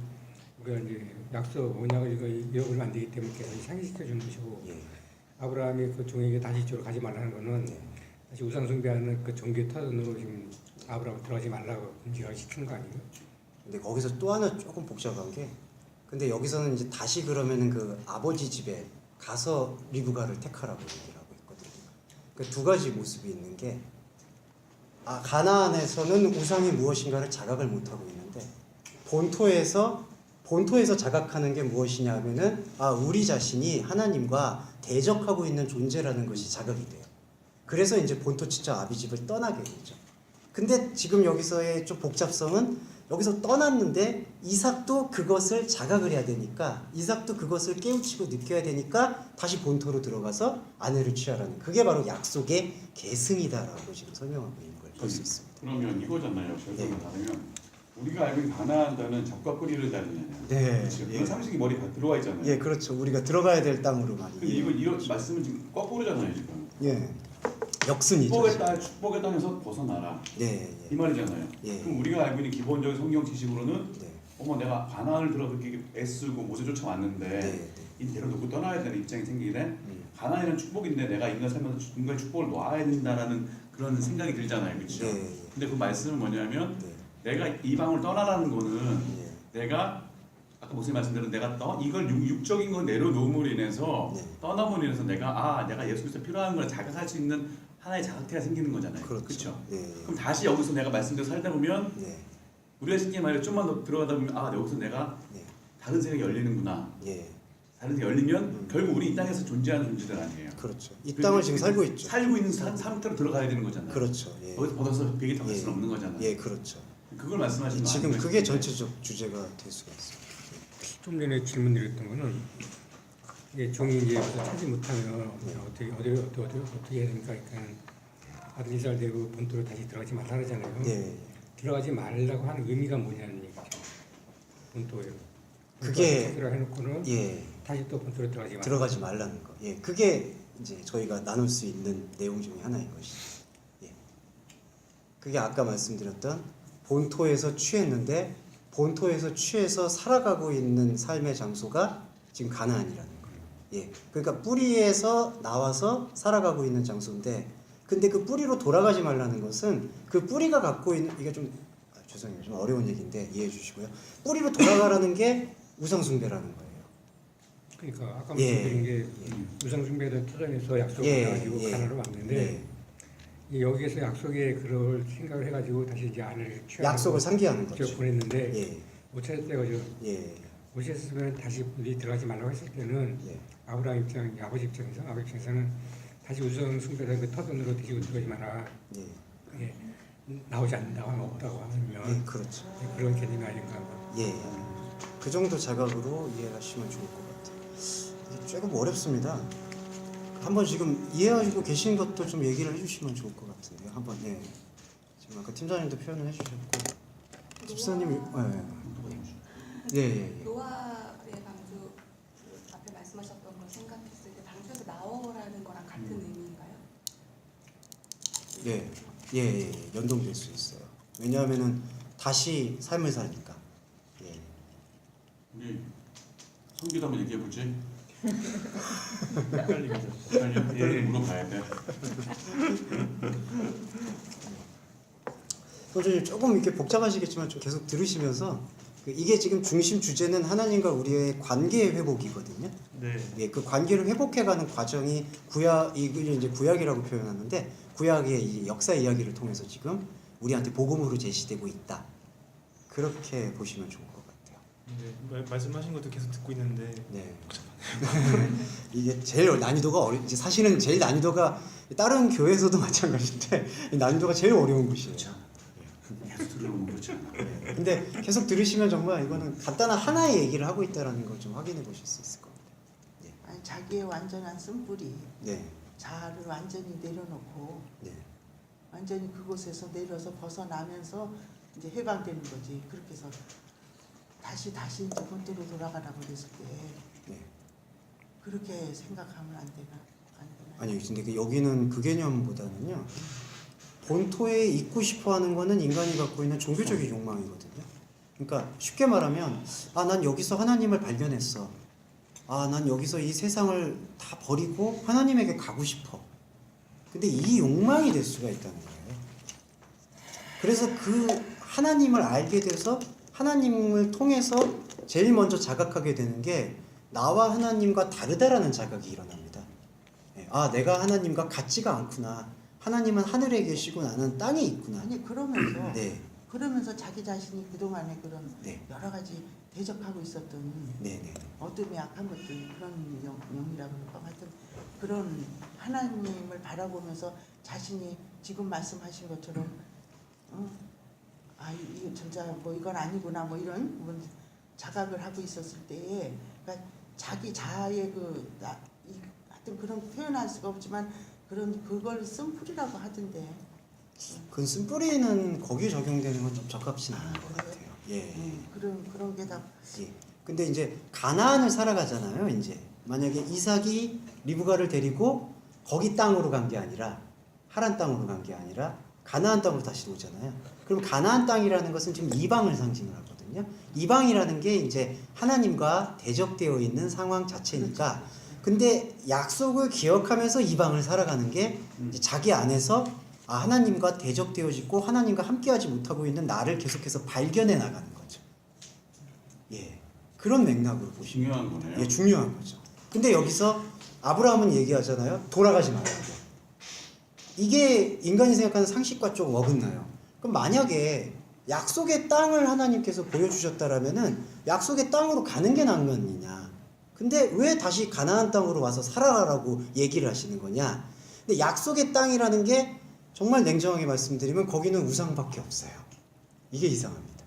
우리가 이제 약속 언약을 이거 잃어버리면 안 되기 때문에 계속 상기시켜 주는 것이고 예. 아브라함이 그 종에게 다시 이쪽으로 가지 말라는 거는 네. 다시 우상 숭배하는 그 종교 터전으로 지금 아브라함 들어가지 말라고 금지를 시키는 거 아니에요? 근데 거기서 또 하나 조금 복잡한 게, 근데 여기서는 이제 다시 그러면은 그 아버지 집에 가서 리브가를 택하라고 얘기를 하고 있거든요. 그 두 가지 모습이 있는 게, 가나안에서는 우상이 무엇인가를 자각을 못 하고 있는데 본토에서 자각하는 게 무엇이냐면은 우리 자신이 하나님과 대적하고 있는 존재라는 것이 자각이 돼요. 그래서 이제 본토 친척 아비집을 떠나게 되죠. 근데 지금 여기서의 좀 복잡성은, 여기서 떠났는데 이삭도 그것을 자각을 해야 되니까, 이삭도 그것을 깨우치고 느껴야 되니까 다시 본토로 들어가서 아내를 취하라는, 그게 바로 약속의 계승이다라고 지금 설명하고 있는 걸 볼 수 있습니다. 그러면 이거잖아요. 절대로 네. 다르면 우리가 알고 있는 가나안다는 적과 뿌리를 다르잖아요. 네. 그렇죠. 예. 이건 상식이 머리 다 들어와 있잖아요. 예, 그렇죠. 우리가 들어가야 될 땅으로 많이. 근데 이거 이런 말씀은 지금 거꾸로잖아요 지금. 예, 역순이죠. 축복의 땅에서 벗어나라 예, 이 말이잖아요. 예. 그럼 우리가 알고 있는 기본적인 성경 지식으로는 네, 내가 가나안을 들어 그렇게 애쓰고 모세 쫓아왔는데 네, 이 데려놓고 떠나야 되는 입장이 생기네. 네. 가나안이라는 축복인데 내가 인간 살면서 인간의 축복을 놓아야 된다라는 그런 생각이 들잖아요, 그렇죠? 네, 근데 그 말씀은 뭐냐면 네, 내가 이방을 떠나라는 거는 예, 내가 아까 목사님 말씀대로 내가 이걸 육적인 건 내려놓음으로 인해서 네. 떠남으로 인해서 내가 예수 그리스도 필요한 걸 자각할 수 있는 하나의 자각태가 생기는 거잖아요. 그렇죠. 그렇죠? 예, 그럼 다시 여기서 내가 말씀대로 살다 보면 네, 우리가 쉽게 말해 좀만 더 들어가다 보면 여기서 내가 네, 다른 생각이 열리는구나. 예, 다른 생각이 열리면 결국 우리 이 땅에서 존재하는 존재들 아니에요. 그렇죠. 이 땅을 지금 살고 있죠. 살고 있는 상태로 들어가야 되는 거잖아요. 그렇죠. 예, 여기서 벗어서 비행기 타고 갈 예. 수는 없는 거잖아요. 예, 그렇죠. 그걸 말씀하시는 거 지금 아닌가요? 그게 전체적 주제가 될 수가 있어요. 좀 전에 질문드렸던 거는 이게 종이 이제 찾지 못하면 어떻게 해야 됩니까? 그러니까 아들 이스라엘 데리고 본토로 다시 들어가지 말라 그러잖아요. 네, 들어가지 말라고 하는 의미가 뭐냐는 얘기죠. 본토에. 그게- 들어 해놓고는 예, 다시 또 본토로 들어가지 말라. 들어가지 말라는 거. 예, 그게 이제 저희가 나눌 수 있는 내용 중에 하나인 것이죠. 예, 그게 아까 말씀드렸던 본토에서 취했는데 본토에서 취해서 살아가고 있는 삶의 장소가 지금 가나안이라는 거예요. 예, 그러니까 뿌리에서 나와서 살아가고 있는 장소인데, 근데 그 뿌리로 돌아가지 말라는 것은 그 뿌리가 갖고 있는, 이게 좀 죄송해요, 좀 어려운 얘기인데 이해해 주시고요. 뿌리로 돌아가라는 게 우상숭배라는 거예요. 그러니까 아까 예, 말씀드린 게 예. 우상숭배를 터전에서 약속을 예, 해가지고 예. 가나로 왔는데 네. 이 여기에서 약속에 그걸 생각을 해가지고 다시 이제 아내를 취하고 약속을 상기하는 거죠. 보냈는데 예, 못 찾았대가지고 예, 오셨으면 다시 우리 들어가지 말라고 했을 때는 예, 아브라함 입장, 아버지 입장에서는 다시 우상 숭배를 그 터전으로 뒤지고 들어가지 마라. 예, 그게 나오지 않는다고 하면 없다고 예, 하면 그렇죠. 그런 개념이 아닌가. 예, 그 정도 자각으로 이해하시면 좋을 것 같아요. 이게 조금 어렵습니다. 한번 지금 이해하시고 계신 것도 좀 얘기를 해주시면 좋을 것 같은데요. 한번 예, 지금 아까 팀장님도 표현을 해주셨고 집사님이 예, 예, 예. 노아의 방주 그 앞에 말씀하셨던 걸 생각했을 때 방주에서 나오라는 거랑 같은 의미인가요? 예, 예, 예, 예, 연동될 수 있어요. 왜냐하면은 다시 삶을 사니까. 예. 우리 성기도 한번 얘기해 보지. 헷갈리죠. 빨리 물어봐야 돼. 선생님 조금 이렇게 복잡하시겠지만 좀 계속 들으시면서 이게 지금 중심 주제는 하나님과 우리의 관계의 회복이거든요. 네. 예, 그 관계를 회복해가는 과정이 이걸 이제 구약이라고 표현하는데 구약의 이 역사 이야기를 통해서 지금 우리한테 복음으로 제시되고 있다. 그렇게 보시면 좋을 것 같아요. 네, 말씀하신 것도 계속 듣고 있는데 네. 이게 제일 난이도가 이제 사실은 제일 난이도가 다른 교회에서도 마찬가지인데 이 난이도가 제일 어려운 곳이에요. 계속 들어보면 그렇지 않아. 근데 계속 들으시면 정말 이거는 간단한 하나의 얘기를 하고 있다라는 걸 좀 확인해 보실 수 있을 겁니다. 아니, 자기의 완전한 쓴뿌리 네, 자아를 완전히 내려놓고 네, 완전히 그곳에서 내려서 벗어나면서 이제 해방되는 거지. 그렇게 해서 다시 이제 본토로 돌아가라고 그랬을 때 네. 그렇게 생각하면 안 되나? 안 되나? 아니 근데 여기는 그 개념보다는요. 본토에 있고 싶어하는 거는 인간이 갖고 있는 종교적인 욕망이거든요. 그러니까 쉽게 말하면 난 여기서 하나님을 발견했어. 난 여기서 이 세상을 다 버리고 하나님에게 가고 싶어. 근데 이 욕망이 될 수가 있다는 거예요. 그래서 그 하나님을 알게 돼서 하나님을 통해서 제일 먼저 자각하게 되는 게 나와 하나님과 다르다라는 자각이 일어납니다. 내가 하나님과 같지가 않구나. 하나님은 하늘에 계시고 나는 땅에 있구나. 아니 그러면서 네, 그러면서 자기 자신이 그동안에 그런 네, 여러 가지 대적하고 있었던 네, 네. 어둠의 악한 것들 그런 영이라고 그럴까 하여튼 그런 하나님을 바라보면서 자신이 지금 말씀하신 것처럼 이 진짜 뭐 이건 아니구나 뭐 이런 자각을 하고 있었을 때에 그러니까 자기 자아의 하여튼 그런 표현할 수가 없지만 그걸 쓴뿌리라고 하던데. 그 쓴뿌리는 거기에 적용되는 건 좀 적합치는 않은 것 그래요? 같아요. 예. 그런 게 다. 예. 근데 이제 가나안을 살아가잖아요. 이제 만약에 이삭이 리브가를 데리고 거기 땅으로 간 게 아니라 하란 땅으로 간 게 아니라 가나안 땅으로 다시 오잖아요. 그럼 가나안 땅이라는 것은 지금 이방을 상징을 하거든요. 이방이라는 게 이제 하나님과 대적되어 있는 상황 자체니까. 근데 약속을 기억하면서 이방을 살아가는 게 이제 자기 안에서 하나님과 대적되어지고 하나님과 함께하지 못하고 있는 나를 계속해서 발견해 나가는 거죠. 예, 그런 맥락으로 보시면 중요한 거네요. 예, 중요한 거죠. 근데 여기서 아브라함은 얘기하잖아요. 돌아가지 말라고. 이게 인간이 생각하는 상식과 좀 어긋나요. 그럼 만약에 약속의 땅을 하나님께서 보여주셨다라면은 약속의 땅으로 가는 게 나은 거 아니냐. 근데 왜 다시 가나안 땅으로 와서 살아라라고 얘기를 하시는 거냐? 근데 약속의 땅이라는 게 정말 냉정하게 말씀드리면 거기는 우상밖에 없어요. 이게 이상합니다.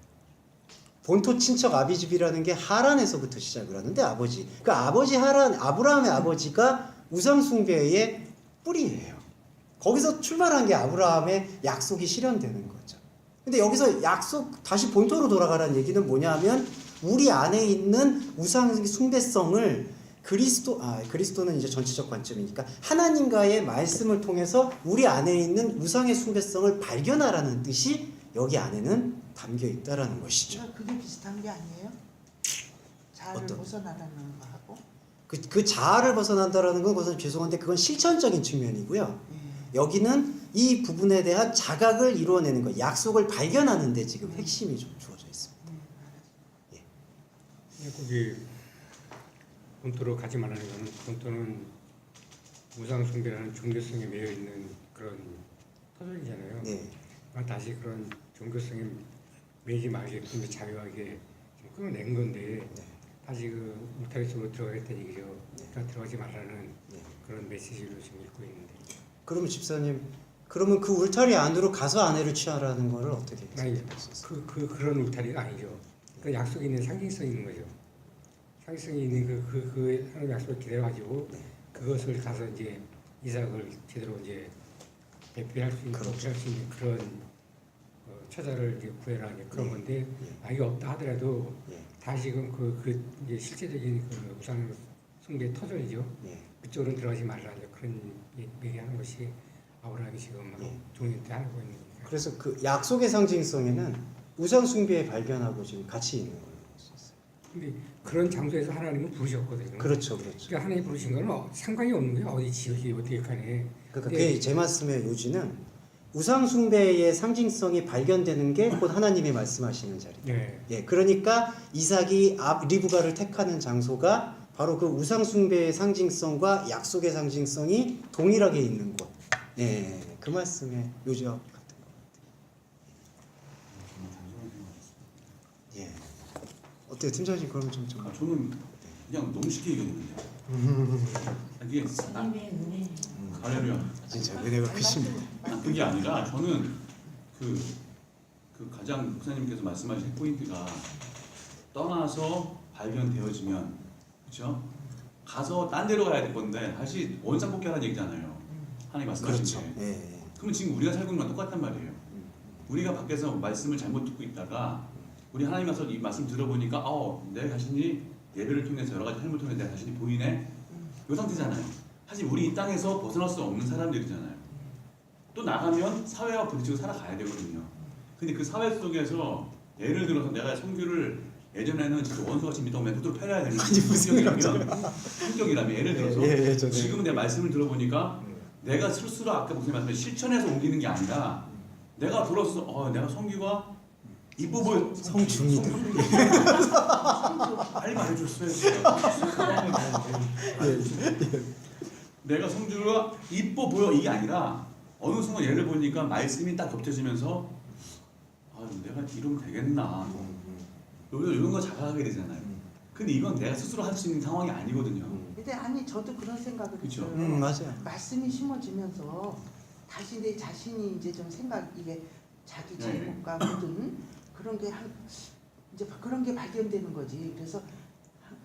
본토 친척 아비집이라는 게 하란에서부터 시작을 하는데 아버지. 그 아버지 하란, 아브라함의 아버지가 우상 숭배의 뿌리예요. 거기서 출발한 게 아브라함의 약속이 실현되는 거죠. 근데 여기서 약속 다시 본토로 돌아가라는 얘기는 뭐냐면 우리 안에 있는 우상 숭배성을 그리스도는 이제 전체적 관점이니까 하나님과의 말씀을 통해서 우리 안에 있는 우상의 숭배성을 발견하라는 뜻이 여기 안에는 담겨 있다라는 것이죠. 그게 비슷한 게 아니에요? 자아를 어떤? 벗어나라는 거하고. 그 자아를 벗어난다라는 건 그것은 죄송한데 그건 실천적인 측면이고요. 여기는 이 부분에 대한 자각을 이루어내는 것, 약속을 발견하는 데 지금 핵심이 좀 주어져 있습니다. 거기 본토로 가지 말라는 거는 본토는 우상 숭배라는 종교성에 매여 있는 그런 터전이잖아요. 네. 다시 그런 종교성에 매지 말게끔 자유하게 좀 끌어낸 건데 네. 다시 그 울타리 속으로 들어가겠다는 얘기죠. 네. 그러니까 들어가지 말라는 네. 그런 메시지로 지금 읽고 있는데. 그러면 집사님, 그러면 그 울타리 안으로 가서 아내를 취하라는 거를 어떻게 아니, 해석하셨어요? 그런 울타리가 아니죠. 그 약속이 있는 상징성이 있는 거죠. 상징성이 있는 그 하나님 약속을 기대가지고 네. 그것을 가서 이제 이삭을 제대로 이제 배필할 수 있는, 그렇죠. 배필할 수 있는 그런 처자를 이제 구해라 이제 그런 네. 건데 네. 이게 없다 하더라도 예, 다시금 그 이제 실제적인 그 우상 숭배 터전이죠. 예, 그쪽으로 들어가지 말라 이제 그런 얘기하는 것이 아브라함이 지금 예. 종일 때 하고 있는 거니까. 그래서 그 약속의 상징성에는 우상 숭배에 발견하고 지금 같이 있는 거예요. 근데 그런 장소에서 하나님은 부르셨거든요. 그렇죠, 그렇죠. 그러니까 하나님 부르신 거는 상관이 없는 거예요. 어디 지역이 어떻게 가네. 그러니까 네. 그게 제 말씀의 요지는 우상 숭배의 상징성이 발견되는 게 곧 하나님이 말씀하시는 자리. 네. 예, 그러니까 이삭이 리브가를 택하는 장소가 바로 그 우상 숭배의 상징성과 약속의 상징성이 동일하게 있는 곳. 예, 그 말씀의 요지와 같은 것 같아요. 예, 어때요, 팀장님? 그러면 좀 저는 그냥 너무 쉽게 얘기했는데 이게 주님의 은혜. 할렐루야. 진짜 은혜가 크십니다. 그게 아니라 저는 그 가장 목사님께서 말씀하신 포인트가 떠나서 발견되어지면 그렇죠? 가서 딴 데로 가야 될 건데 다시 원상복귀하라는 얘기잖아요. 하나님 말씀하신 그렇죠. 게. 예. 그러면 지금 우리가 살고 있는 건 똑같단 말이에요. 우리가 밖에서 말씀을 잘못 듣고 있다가 우리 하나님 와서 이 말씀 들어보니까 내 자신이 예배를 통해서 여러 가지 삶을 통해서 내 자신이 보이네. 이 상태잖아요. 사실 우리 이 땅에서 벗어날 수 없는 사람들이잖아요. 또 나가면 사회와 부딪히고 살아가야 되거든요. 근데 그 사회 속에서 예를 들어서 내가 선교를 예전에는 진짜 원수같이 믿던 멘트로 패려야 되는 성격이라면 예를 들어서 지금은 내 말씀을 들어보니까 내가 스스로 아까 무슨 말씀에 실천해서 옮기는 게 아니라 내가 들어서 내가 성규가 이뻐 보여 성중이다. 빨리 말해줬어요. 내가 성주가 이뻐 보여 이게 아니라 어느 순간 얘를 보니까 말씀이 딱 겹쳐지면서 내가 이러면 되겠나 이런 거 자각하게 되잖아요. 근데 이건 내가 스스로 할 수 있는 상황이 아니거든요. 근데 아니 저도 그런 생각을 그쵸. 했어요. 맞아요. 말씀이 심어지면서 다시 내 자신이 이제 좀 이게 자기 잘못과 모든 그런 게 이제 그런 게 발견되는 거지. 그래서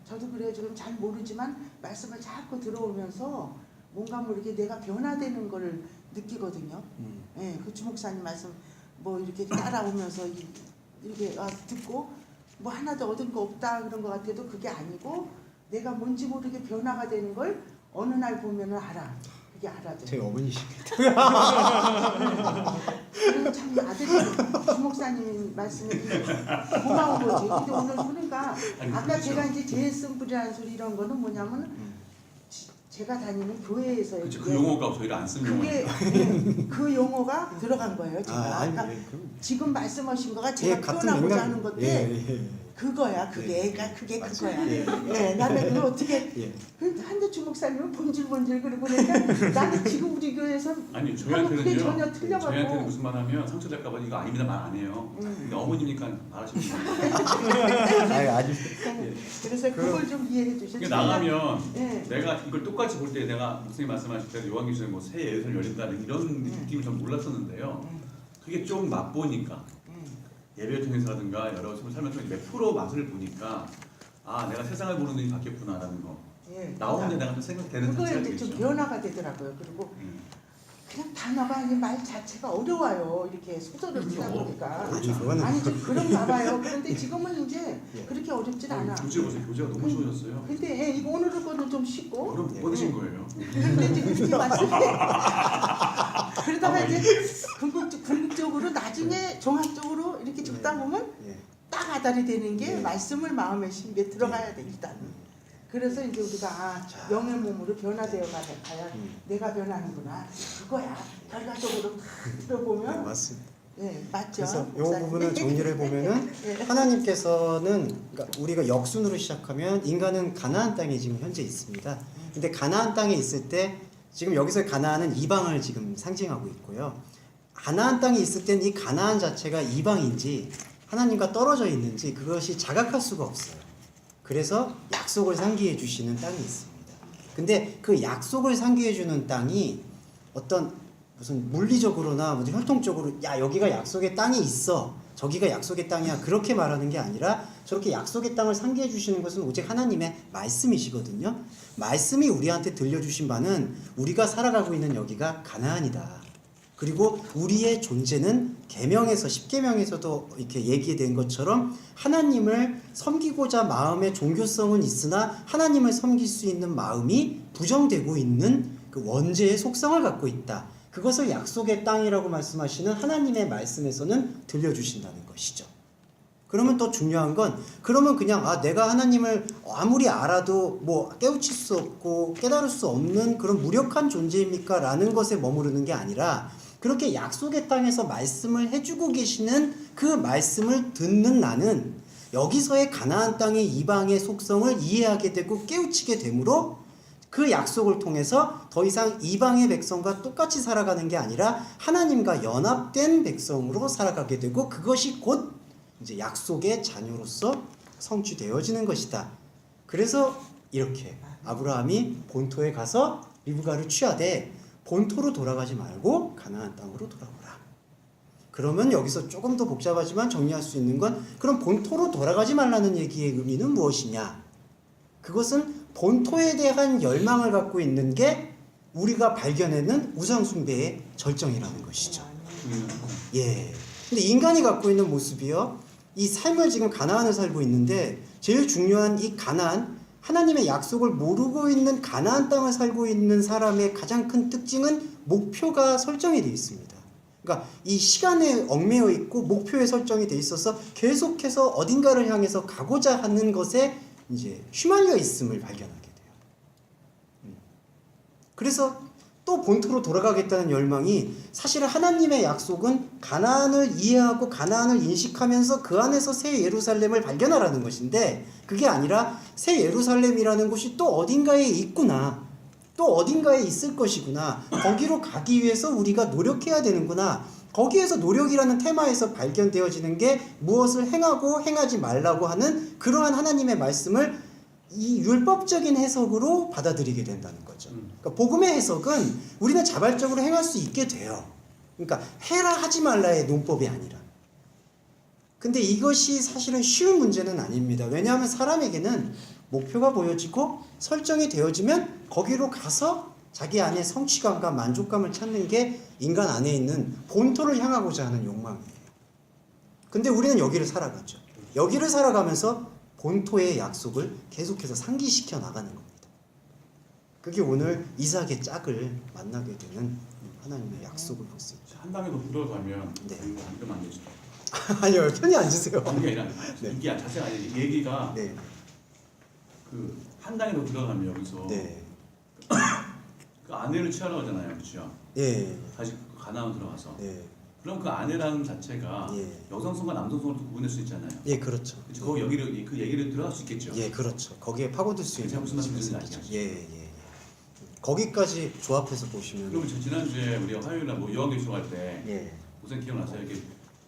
저도 그래요. 지금 잘 모르지만 말씀을 자꾸 들어오면서 뭔가 모르게 내가 변화되는 걸 느끼거든요. 예, 그 주목사님 말씀 뭐 이렇게 따라오면서 이렇게 듣고 뭐 하나도 얻은 거 없다 그런 거 같아도 그게 아니고 내가 뭔지 모르게 변화가 되는 걸 어느 날 보면은 알아. 그게 알아져. 제 어머니십니다. 그리고 참 아들이 주목사님 말씀이 고마운 거지. 근데 오늘 보니까 아까 그렇죠. 제가 이제 재승불이라는 소리 이런 거는 뭐냐면 제가 다니는 교회에서 그쵸, 그 용어가 저희가 안 쓰는 그게 용어예요. 그 용어가 들어간 거예요. 제가 아까 지금 말씀하신 거가 제가 표현하고자 하는 건데 그거야. 그게 그거야. 예, 나는 그걸 어떻게 한대 주목사님은 본질본질 그러고 그러니까 나는 지금 우리 교회에서 아니 그게 저희한테는요. 전혀 틀려가고 저희한테는 무슨 말 하면 상처될까 봐 이거 아닙니다 말 안 해요. 근데 어머니니까 말하시는 거예요. 아니. 그래서 그걸 좀 이해해 주셔서 그러니까 나가면 예. 내가 이걸 똑같이 볼 때 내가 목사님 말씀하실 때 요한계시록에 뭐새 예수를 열린다는 이런 느낌을 좀 몰랐었는데요. 그게 좀 맛보니까 예배를 통해서라든가 여러 삶을 통해서 몇 프로 맛을 보니까 내가 세상을 보는 눈이 바뀌었구나라는 거. 예, 나오는데 내가 좀 생각되는 그거에 자체가 이제 좀 되겠죠. 변화가 되더라고요. 그리고 그냥 단어가 아니 말 자체가 어려워요. 이렇게 소설을 쓰다 보니까 아니 좀 그런가 봐요. 그런데 지금은 이제 그렇게 어렵진 않아. 교재 보세요. 교재가 너무 쉬워졌어요. 근데 이거 오늘 거는 좀 쉽고 그럼 못 받으신 거예요. 근데 이제 그렇게 말씀해 그러다가 이제 궁극적으로 나중에 종합적으로 이렇게 적다 보면 딱 아달이 되는 게 말씀을 마음의 심기에 들어가야 돼 일단. 그래서 이제 우리가 영의 몸으로 변화되어 가야 내가 변하는구나 그거야. 결과적으로 들어보면 맞습니다. 네 맞죠. 그래서 이 부분을 정리를 해보면은 하나님께서는 그러니까 우리가 역순으로 시작하면 인간은 가나안 땅에 지금 현재 있습니다. 근데 가나안 땅에 있을 때 지금 여기서 가나안은 이방을 지금 상징하고 있고요. 가나안 땅에 있을 때는 이 가나안 자체가 이방인지 하나님과 떨어져 있는지 그것이 자각할 수가 없어요. 그래서 약속을 상기해 주시는 땅이 있습니다. 근데 그 약속을 상기해 주는 땅이 어떤 무슨 물리적으로나 무슨 혈통적으로 여기가 약속의 땅이 있어 저기가 약속의 땅이야 그렇게 말하는 게 아니라 저렇게 약속의 땅을 상기해 주시는 것은 오직 하나님의 말씀이시거든요. 말씀이 우리한테 들려주신 바는 우리가 살아가고 있는 여기가 가나안이다. 그리고 우리의 존재는 계명에서 10계명에서도 이렇게 얘기된 것처럼 하나님을 섬기고자 마음의 종교성은 있으나 하나님을 섬길 수 있는 마음이 부정되고 있는 그 원죄의 속성을 갖고 있다. 그것을 약속의 땅이라고 말씀하시는 하나님의 말씀에서는 들려주신다는 것이죠. 그러면 또 중요한 건 그러면 그냥 내가 하나님을 아무리 알아도 뭐 깨우칠 수 없고 깨달을 수 없는 그런 무력한 존재입니까? 라는 것에 머무르는 게 아니라 그렇게 약속의 땅에서 말씀을 해주고 계시는 그 말씀을 듣는 나는 여기서의 가나안 땅의 이방의 속성을 이해하게 되고 깨우치게 되므로 그 약속을 통해서 더 이상 이방의 백성과 똑같이 살아가는 게 아니라 하나님과 연합된 백성으로 살아가게 되고 그것이 곧 이제 약속의 자녀로서 성취되어지는 것이다. 그래서 이렇게 아브라함이 본토에 가서 리브가를 취하되 본토로 돌아가지 말고 가나안 땅으로 돌아오라. 그러면 여기서 조금 더 복잡하지만 정리할 수 있는 건 그럼 본토로 돌아가지 말라는 얘기의 의미는 무엇이냐? 그것은 본토에 대한 열망을 갖고 있는 게 우리가 발견하는 우상 숭배의 절정이라는 것이죠. 예. 근데 인간이 갖고 있는 모습이요. 이 삶을 지금 가나안을 살고 있는데 제일 중요한 이 가나안, 하나님의 약속을 모르고 있는 가나안 땅을 살고 있는 사람의 가장 큰 특징은 목표가 설정이 되어 있습니다. 그러니까 이 시간에 얽매여 있고 목표에 설정이 되어 있어서 계속해서 어딘가를 향해서 가고자 하는 것에 이제 휘말려 있음을 발견하게 돼요. 그래서 또 본토로 돌아가겠다는 열망이 사실은 하나님의 약속은 가나안을 이해하고 가나안을 인식하면서 그 안에서 새 예루살렘을 발견하라는 것인데 그게 아니라 새 예루살렘이라는 곳이 또 어딘가에 있구나. 또 어딘가에 있을 것이구나. 거기로 가기 위해서 우리가 노력해야 되는구나. 거기에서 노력이라는 테마에서 발견되어지는 게 무엇을 행하고 행하지 말라고 하는 그러한 하나님의 말씀을 이 율법적인 해석으로 받아들이게 된다는 거죠. 그러니까 복음의 해석은 우리는 자발적으로 행할 수 있게 돼요. 그러니까 해라 하지 말라의 논법이 아니라. 근데 이것이 사실은 쉬운 문제는 아닙니다. 왜냐하면 사람에게는 목표가 보여지고 설정이 되어지면 거기로 가서 자기 안에 성취감과 만족감을 찾는 게 인간 안에 있는 본토를 향하고자 하는 욕망이에요. 근데 우리는 여기를 살아가죠. 여기를 살아가면서 본토의 약속을 계속해서 상기시켜 나가는 겁니다. 그게 오늘 이삭의 짝을 만나게 되는 하나님의 약속을 볼 수 있죠. 한 단계 더 들어가면 네. 이거 앉으면 안 되죠. 아니요, 편히 앉으세요. 이게 아니라 네. 이게 자세가 아니라 얘기가 네, 그 한 단계 더 들어가면 여기서 네, 그 아내를 취하러 가잖아요, 그렇죠? 예, 다시 가나안 들어가서. 예, 그럼 그 아내라는 자체가 예. 여성성과 남성성을 또 구분할 수 있잖아요. 예, 그렇죠. 그렇죠? 거기 여기를 그 얘기를 들어갈 수 있겠죠. 예, 그렇죠. 거기에 파고들 수 있는 제가 무슨 말씀인지 말씀이죠. 알죠. 예, 예, 예. 거기까지 조합해서 보시면 그럼 지난주에 우리가 화요일날 뭐 요한계시록 할 때 예, 무슨 기억나세요? 이렇게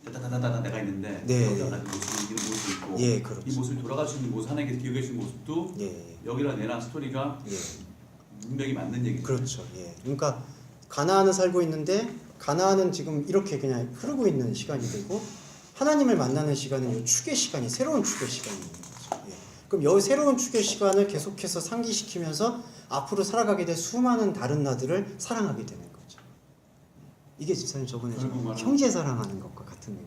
다다다다다 내가 있는데 네. 여기가 가진 모습이 이런 모습이 있고 예, 그렇죠. 이 모습이 돌아갈 수 있는 모습 하나님께 기억해 주신 모습도 예, 여기랑 내랑 스토리가 예. 문맥이 맞는 얘기죠. 그렇죠. 예. 그러니까 가나안은 살고 있는데 가나안은 지금 이렇게 그냥 흐르고 있는 시간이 되고 하나님을 만나는 시간은 이 축의 시간이 새로운 축의 시간이 있는 거죠. 예. 그럼 이 새로운 축의 시간을 계속해서 상기시키면서 앞으로 살아가게 될 수많은 다른 나들을 사랑하게 되는 거죠. 이게 집사님 저번에 결국 형제 사랑하는 것과 같은 의미.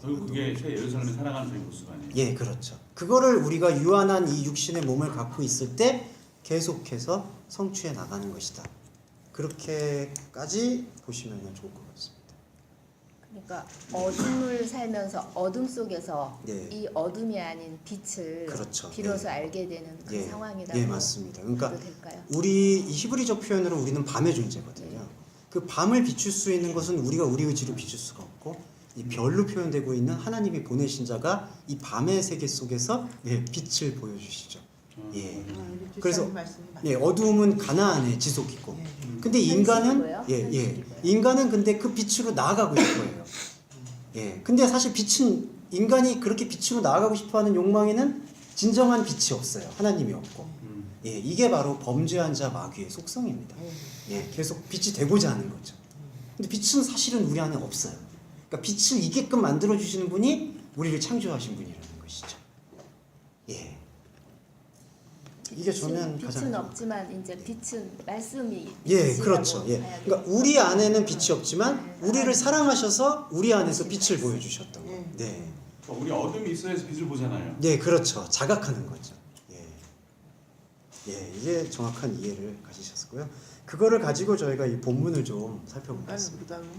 결국 그게 새 예루살렘을 살아가는 저희 모습 아니에요? 예, 그렇죠. 그거를 우리가 유한한 이 육신의 몸을 갖고 있을 때 계속해서 성취해 나가는 것이다. 그렇게까지 보시면 좋을 것 같습니다. 그러니까 어둠을 살면서 어둠 속에서 네. 이 어둠이 아닌 빛을 그렇죠. 비로소 네. 알게 되는 그 예, 상황이라고 예, 맞습니다. 그러니까 봐도 될까요? 우리 이 히브리적 표현으로 우리는 밤의 존재거든요. 그 밤을 비출 수 있는 것은 우리가 우리 의지로 비출 수가 없고 이 별로 표현되고 있는 하나님이 보내신 자가 이 밤의 세계 속에서 예, 빛을 보여주시죠. 예. 그래서 예, 어두움은 가나안의 지속이고, 근데 인간은 현실이고요. 예, 예, 현실이고요. 인간은 근데 그 빛으로 나아가고 싶어요. 예, 근데 사실 빛은 인간이 그렇게 빛으로 나아가고 싶어하는 욕망에는 진정한 빛이 없어요. 하나님이 없고, 예, 이게 바로 범죄한 자 마귀의 속성입니다. 예, 계속 빛이 되고자 하는 거죠. 근데 빛은 사실은 우리 안에 없어요. 그러니까 빛을 이게끔 만들어 주시는 분이 우리를 창조하신 분이라는 것이죠. 예. 이게 저는 빛은 가장 없지만 이제 빛은 말씀이 예, 빛이라고 그렇죠. 예. 봐야겠죠. 그러니까 우리 안에는 빛이 없지만 네, 우리를 하나님. 사랑하셔서 우리 안에서 빛을 보여주셨던 거. 예. 네, 우리 어둠이 있어야 빛을 보잖아요. 네, 그렇죠. 자각하는 거죠. 예, 예, 이게 정확한 이해를 가지셨고요. 그거를 가지고 저희가 이 본문을 좀 살펴보겠습니다. 우리가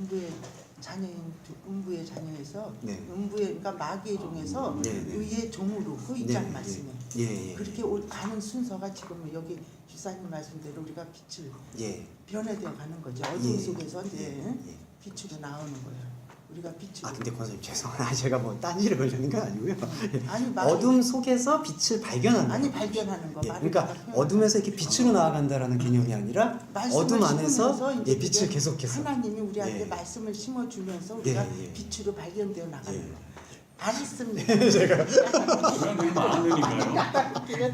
음부의 자녀에서 네. 음부의 그러니까 마귀의 종에서 네, 네. 의의 종으로 그 입장 말씀에 예, 예, 그렇게 가는 순서가 지금 여기 주사님 말씀대로 우리가 빛을 예, 변해되어 가는 거죠. 어둠 예, 속에서 이제 예. 빛으로 나오는 거예요. 우리가 빛으로. 아, 근데 권사님 죄송해요. 제가 뭐 딴지를 걸려는 건 아니고요. 아니 어둠 속에서 빛을 발견하는 아니 거예요. 발견하는 거. 예, 말을 그러니까 내가 어둠에서 이렇게 빛으로 나아간다라는 개념이 아니라 말씀을 어둠 안에서 심으면서 예, 이제 빛을 계속해서 하나님이 우리한테 예. 말씀을 심어주면서 우리가 예. 빛으로 발견되어 나가는 예. 거. 알았습니다. 그냥 되게 많은 얘기인가요? 그냥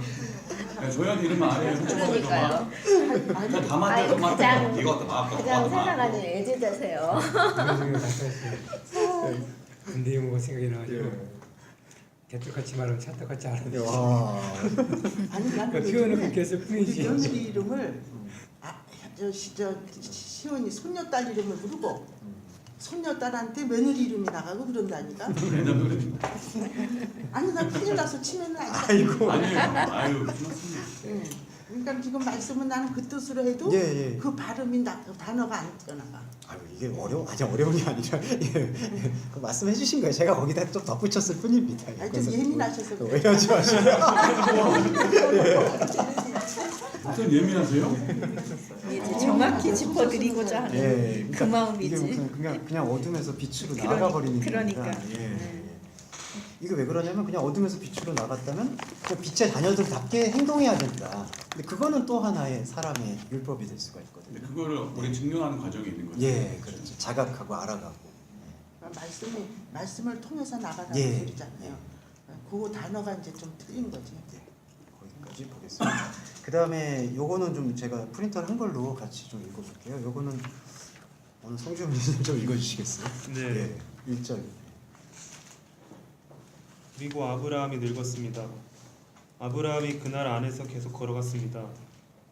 야, 저희한테 이런 말 안 해요. 그러니까요. 그냥 다 만들 것만 가장- 이거 갖다 막 가장 사랑하는 애제자세요. 이런 생각이 갔었어요. 근데 뭐 생각이 나가지고 개떡같이 말하면 찰떡같이 알아듣지. 와. 아니 나는 그 표현을 그렇게 했을 뿐이지. 며느리 이름을 시원이 손녀딸 이름을 부르고 손녀딸한테 며느리 이름이 나가고 그런다니까. 옛날도 그랬는데. 아니 나 큰일 나서 치면은 아니다. 아이고. 아니에요. 아유 고맙습니다. 응. 그러니까 지금 말씀은 나는 그 뜻으로 해도 예, 예. 그 발음이 단어가 안 튀어나가. 아유, 이게 어려운 게 아니라 예. 그 말씀해 주신 거예요. 제가 거기다 좀 덧붙였을 뿐입니다. 아니 좀 예민하셔서 그래. 오해하지 마시고. 어떤 예민하세요? 이제 정확히 짚어드리고자 하는 예, 그 마음이지. 이게 그냥 어둠에서 빛으로 나아가 버리는 그러니까. 겁니다. 예. 이게 왜 그러냐면 그냥 어둠에서 빛으로 나갔다면 그냥 빛의 자녀들답게 행동해야 된다. 근데 그거는 또 하나의 사람의 율법이 될 수가 있거든요. 근데 그거를 우리 증명하는 과정이 있는 거죠. 예, 그렇죠. 자각하고 알아가고. 그러니까 말씀을 통해서 나가라는 예. 소리잖아요. 그 단어가 이제 좀 틀린 거지. 예, 거기까지 보겠습니다. 그 다음에 요거는 좀 제가 프린터를 한 걸로 같이 좀 읽어볼게요. 요거는 오늘 성주님 좀 읽어주시겠어요? 네. 예, 1절. 그리고 아브라함이 늙었습니다. 아브라함이 그날 안에서 계속 걸어갔습니다.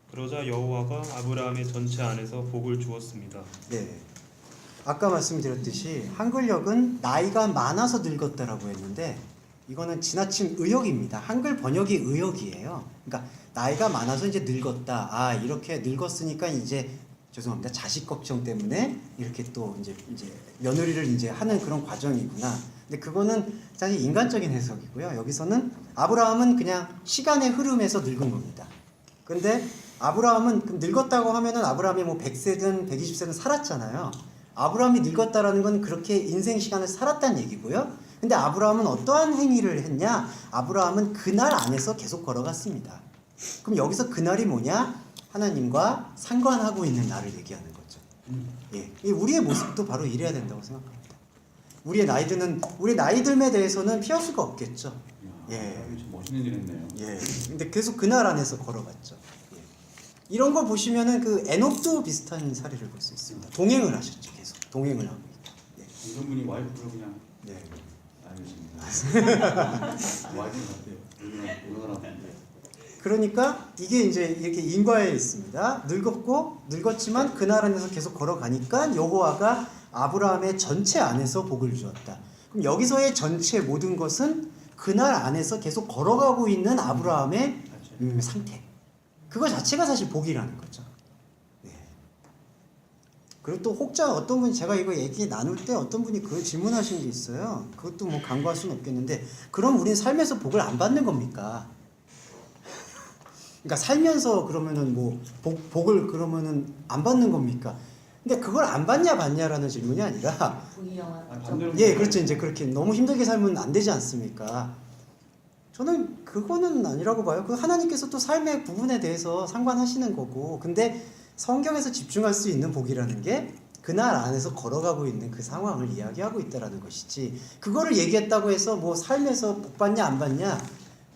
그러자 여호와가 아브라함의 전체 안에서 복을 주었습니다. 네. 아까 말씀드렸듯이 한글역은 나이가 많아서 늙었다라고 했는데 이거는 지나친 의역입니다. 한글 번역이 의역이에요. 그러니까 나이가 많아서 이제 늙었다. 아, 이렇게 늙었으니까 이제 죄송합니다. 자식 걱정 때문에 이렇게 또 이제 며느리를 이제 하는 그런 과정이구나. 근데 그거는 사실 인간적인 해석이고요. 여기서는 아브라함은 그냥 시간의 흐름에서 늙은 겁니다. 근데 아브라함은 늙었다고 하면은 아브라함이 뭐 100세든 120세든 살았잖아요. 아브라함이 늙었다라는 건 그렇게 인생 시간을 살았다는 얘기고요. 근데 아브라함은 어떠한 행위를 했냐? 아브라함은 그날 안에서 계속 걸어갔습니다. 그럼 여기서 그날이 뭐냐? 하나님과 상관하고 있는 날을 얘기하는 거죠. 예, 우리의 모습도 바로 이래야 된다고 생각합니다. 우리 나이듦에 대해서는 피할 수가 없겠죠. 예, 참 멋있는 일 했네요. 예. 근데 계속 그날 안에서 걸어갔죠. 예. 이런 거 보시면은 그 에녹도 비슷한 사례를 볼 수 있습니다. 동행을 하셨죠. 계속 동행을 하고 있다. 예. 이성분이 와이프로 그냥 네. 알겠습니다. 와이프 같아요. 누나랑 그러니까 이게 이제 이렇게 인과에 있습니다. 늙었지만 그날 안에서 계속 걸어가니까 여호와가 아브라함의 전체 안에서 복을 주었다. 그럼 여기서의 전체 모든 것은 그날 안에서 계속 걸어가고 있는 아브라함의 상태. 그거 자체가 사실 복이라는 거죠. 네. 그리고 또 혹자 어떤 분이 제가 이거 얘기 나눌 때 어떤 분이 그 질문하신 게 있어요. 그것도 뭐 간과할 수는 없겠는데 그럼 우리는 삶에서 복을 안 받는 겁니까? 그러니까 살면서 그러면은 뭐 복을 그러면은 안 받는 겁니까? 근데 그걸 안 받냐라는 질문이 아니라 반대로 예, 그렇죠. 이제 그렇게 너무 힘들게 살면 안 되지 않습니까? 저는 그거는 아니라고 봐요. 그 하나님께서 또 삶의 부분에 대해서 상관하시는 거고. 근데 성경에서 집중할 수 있는 복이라는 게 그날 안에서 걸어가고 있는 그 상황을 이야기하고 있다라는 것이지. 그거를 얘기했다고 해서 뭐 삶에서 복 받냐 안 받냐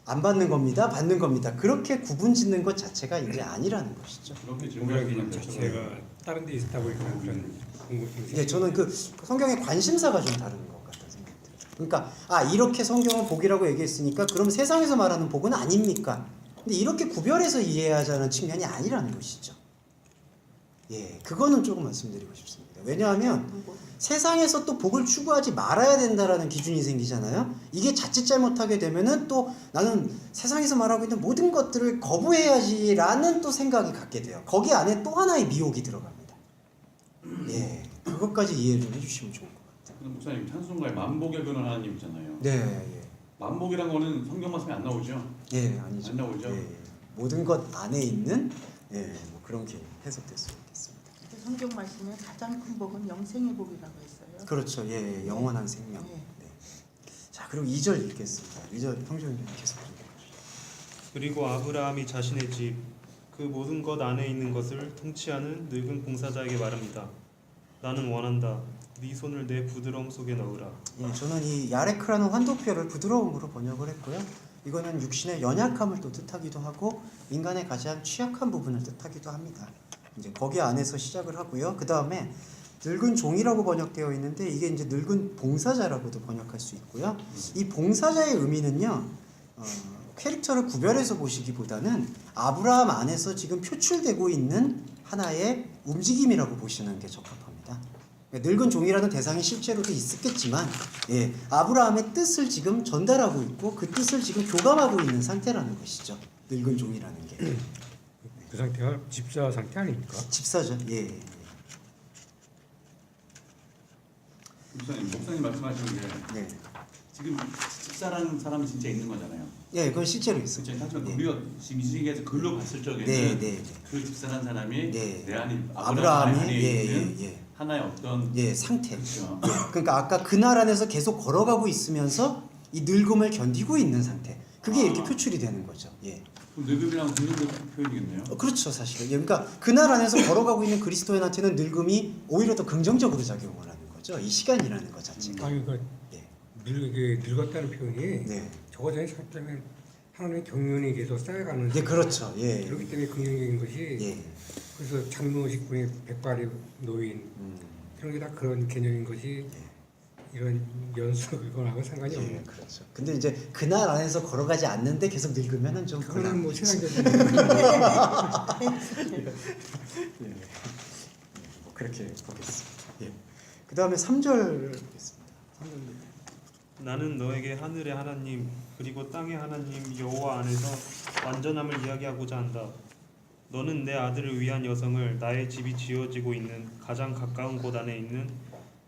안 받는 겁니다. 받는 겁니다. 그렇게 구분 짓는 것 자체가 이제 아니라는 것이죠. 그렇게 공부하기 질문하시면 자체가 다른 데 있다 보니까 그런 궁금증이 예, 저는 그 성경의 관심사가 좀 다른 것 같다는 생각이 들어요. 그러니까 이렇게 성경은 복이라고 얘기했으니까 그럼 세상에서 말하는 복은 아닙니까? 근데 이렇게 구별해서 이해하자는 측면이 아니라는 것이죠. 예, 그거는 조금 말씀드리고 싶습니다. 왜냐하면 세상에서 또 복을 추구하지 말아야 된다라는 기준이 생기잖아요. 이게 자칫 잘못하게 되면은 또 나는 세상에서 말하고 있는 모든 것들을 거부해야지라는 또 생각이 갖게 돼요. 거기 안에 또 하나의 미혹이 들어갑니다. 예, 그것까지 이해 좀 해주시면 좋을 것 같아요. 목사님 찬송가에 만복의 근원 하나님 있잖아요. 네, 예. 만복이란 거는 성경 말씀에 안 나오죠? 예, 아니죠. 안 나오죠? 예, 모든 것 안에 있는 뭐 그런 게 해석될 수 있겠습니다. 성경 말씀에 가장 큰 복은 영생의 복이라고 했어요. 그렇죠. 예, 영원한 생명. 네. 네. 자, 그리고 2절 읽겠습니다. 2절 형제님 계속 좀 읽어주시죠. 그리고 아브라함이 자신의 집, 그 모든 것 안에 있는 것을 통치하는 늙은 봉사자에게 말합니다. 나는 원한다. 네 손을 내 부드러움 속에 넣으라. 예, 저는 이 야레크라는 환도표를 부드러움으로 번역을 했고요. 이거는 육신의 연약함을 또 뜻하기도 하고 인간의 가장 취약한 부분을 뜻하기도 합니다. 이제 거기 안에서 시작을 하고요. 그 다음에 늙은 종이라고 번역되어 있는데 이게 이제 늙은 봉사자라고도 번역할 수 있고요. 이 봉사자의 의미는요, 캐릭터를 구별해서 보시기보다는 아브라함 안에서 지금 표출되고 있는 하나의 움직임이라고 보시는 게 적합합니다. 늙은 종이라는 대상이 실제로도 있었겠지만, 예, 아브라함의 뜻을 지금 전달하고 있고 그 뜻을 지금 교감하고 있는 상태라는 것이죠. 늙은 종이라는 게. 그 상태가 집사 상태 아닙니까? 집사죠. 예. 목사님 말씀하시는 게 네. 지금 집사라는 사람이 진짜 있는 거잖아요. 예, 그건 실제로 있어요. 그렇죠. 하지만 예. 우리가 지금 이 세계에서 글로 봤을 적에는 네. 그 집사라는 사람이 네. 내 안에 아브라함이 안에 있는 예. 하나의 어떤 상태. 그렇죠. 그러니까 아까 그날 안에서 계속 걸어가고 있으면서 이 늙음을 견디고 있는 상태. 그게 이렇게 표출이 되는 거죠. 예. 그럼 늙음이랑 늙는 표현이겠네요. 그렇죠, 사실은. 예, 그러니까 그날 안에서 걸어가고 있는 그리스도인한테는 늙음이 오히려 더 긍정적으로 작용을 하는 거죠. 이 시간이라는 것 자체가. 아니 그 예. 늙었다는 표현이 네. 저거 전에 살펴면 하나님의 경륜이 계속 쌓여가는. 예, 그렇죠. 예. 그렇기 때문에 긍정적인 것이. 예. 그래서 장로식군의 백발의 노인 이런 게 다 그런 개념인 것이 이런 연수하고 상관이 없는. 예, 그렇죠. 근데 이제 그날 안에서 걸어가지 않는데 계속 늙으면은 좀 그거는 뭐 세상적인. 예. 뭐 그렇게 보겠습니다. 예. 그 다음에 3절 보겠습니다. 3절. 나는 너에게 하늘의 하나님 그리고 땅의 하나님 여호와 안에서 완전함을 이야기하고자 한다. 너는 내 아들을 위한 여성을 나의 집이 지어지고 있는 가장 가까운 곳 안에 있는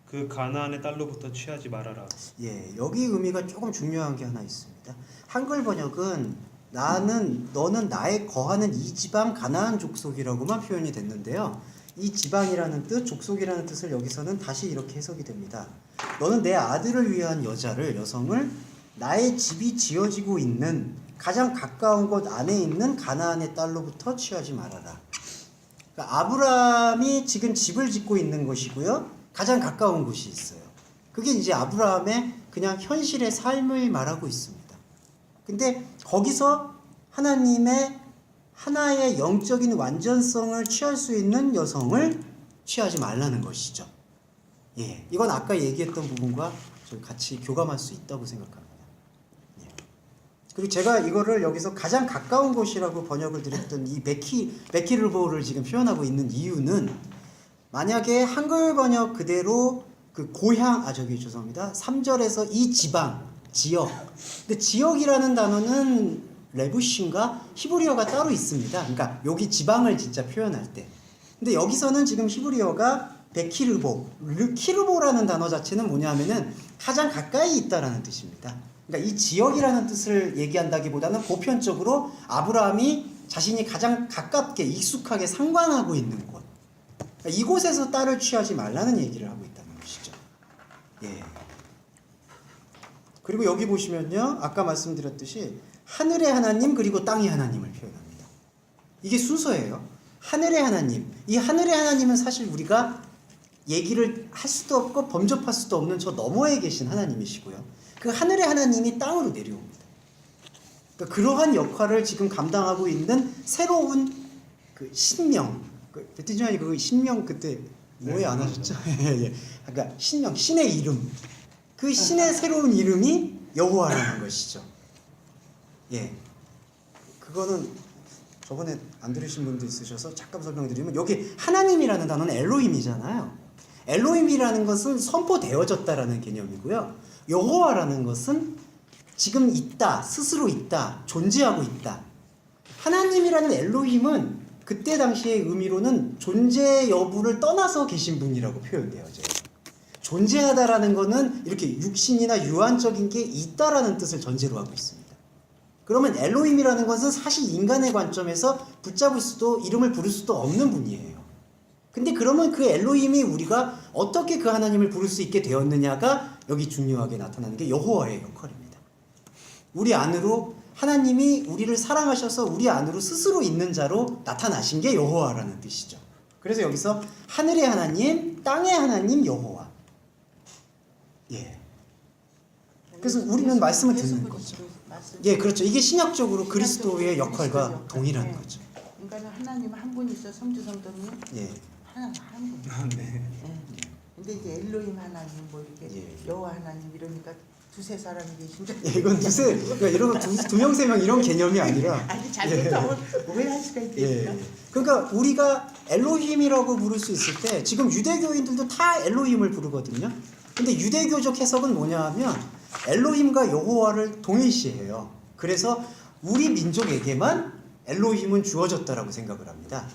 그 가나안의 딸로부터 취하지 말아라. 예, 여기 의미가 조금 중요한 게 하나 있습니다. 한글 번역은 너는 나의 거하는 이 지방 가나안 족속이라고만 표현이 됐는데요. 이 지방이라는 뜻, 족속이라는 뜻을 여기서는 다시 이렇게 해석이 됩니다. 너는 내 아들을 위한 여성을 나의 집이 지어지고 있는 가장 가까운 곳 안에 있는 가나안의 딸로부터 취하지 말아라. 그러니까 아브라함이 지금 집을 짓고 있는 것이고요. 가장 가까운 곳이 있어요. 그게 이제 아브라함의 그냥 현실의 삶을 말하고 있습니다. 근데 거기서 하나님의 하나의 영적인 완전성을 취할 수 있는 여성을 취하지 말라는 것이죠. 예, 이건 아까 얘기했던 부분과 좀 같이 교감할 수 있다고 생각합니다. 예. 그리고 제가 이거를 여기서 가장 가까운 곳이라고 번역을 드렸던 이 베키르보를 지금 표현하고 있는 이유는 만약에 한글 번역 그대로 그 고향, 죄송합니다. 3절에서 이 지방, 지역. 근데 지역이라는 단어는 레부신과 히브리어가 따로 있습니다. 그러니까 여기 지방을 진짜 표현할 때. 근데 여기서는 지금 히브리어가 베키르보, 키르보라는 단어 자체는 뭐냐면은 가장 가까이 있다라는 뜻입니다. 그러니까 이 지역이라는 뜻을 얘기한다기보다는 보편적으로 아브라함이 자신이 가장 가깝게 익숙하게 상관하고 있는 곳. 그러니까 이곳에서 딸을 취하지 말라는 얘기를 하고 있다는 것이죠. 예. 그리고 여기 보시면요, 아까 말씀드렸듯이 하늘의 하나님 그리고 땅의 하나님을 표현합니다. 이게 순서예요. 하늘의 하나님. 이 하늘의 하나님은 사실 우리가 얘기를 할 수도 없고 범접할 수도 없는 저 너머에 계신 하나님이시고요. 그 하늘의 하나님이 땅으로 내려옵니다. 그러니까 그러한 역할을 지금 감당하고 있는 새로운 그 신명. 베티즌이 그 신명 그때 뭐에 안 하셨죠? 예. 그러니까 신명, 신의 이름. 그 신의 새로운 이름이 여호와라는 것이죠. 예. 그거는 저번에 안 들으신 분도 있으셔서 잠깐 설명드리면 여기 하나님이라는 단어는 엘로힘이잖아요. 엘로힘이라는 것은 선포되어졌다라는 개념이고요. 여호와라는 것은 지금 있다, 스스로 있다, 존재하고 있다. 하나님이라는 엘로힘은 그때 당시의 의미로는 존재 여부를 떠나서 계신 분이라고 표현되어져요. 존재하다라는 것은 이렇게 육신이나 유한적인 게 있다라는 뜻을 전제로 하고 있습니다. 그러면 엘로힘이라는 것은 사실 인간의 관점에서 붙잡을 수도 이름을 부를 수도 없는 분이에요. 근데 그러면 그 엘로힘이 우리가 어떻게 그 하나님을 부를 수 있게 되었느냐가 여기 중요하게 나타나는 게 여호와의 역할입니다. 우리 안으로 하나님이 우리를 사랑하셔서 우리 안으로 스스로 있는 자로 나타나신 게 여호와라는 뜻이죠. 그래서 여기서 하늘의 하나님, 땅의 하나님 여호와. 예. 그래서 우리는 말씀을 듣는 거죠. 말씀. 예, 그렇죠. 이게 신약적으로 그리스도의 신약적으로 역할과 그리스도의 동일한 역할. 거죠. 그러니까 하나님 한 분이서 성주 성도님 예. 하나님 한 분. 네. 예. 근데 이제 엘로힘 하나님 뭐 이렇게 예. 여호와 하나님 이러니까 두세 사람이 계신데. 예, 이건 그러니까 이런 두 명, 세 명 이런 개념이 아니라 아니 잘못하면 오해할 수가 있다니까. 예. 그러니까 우리가 엘로힘이라고 부를 수 있을 때 지금 유대교인들도 다 엘로힘을 부르거든요. 근데 유대교적 해석은 뭐냐 하면 엘로힘과 여호와를 동일시해요. 그래서 우리 민족에게만 엘로힘은 주어졌다라고 생각을 합니다.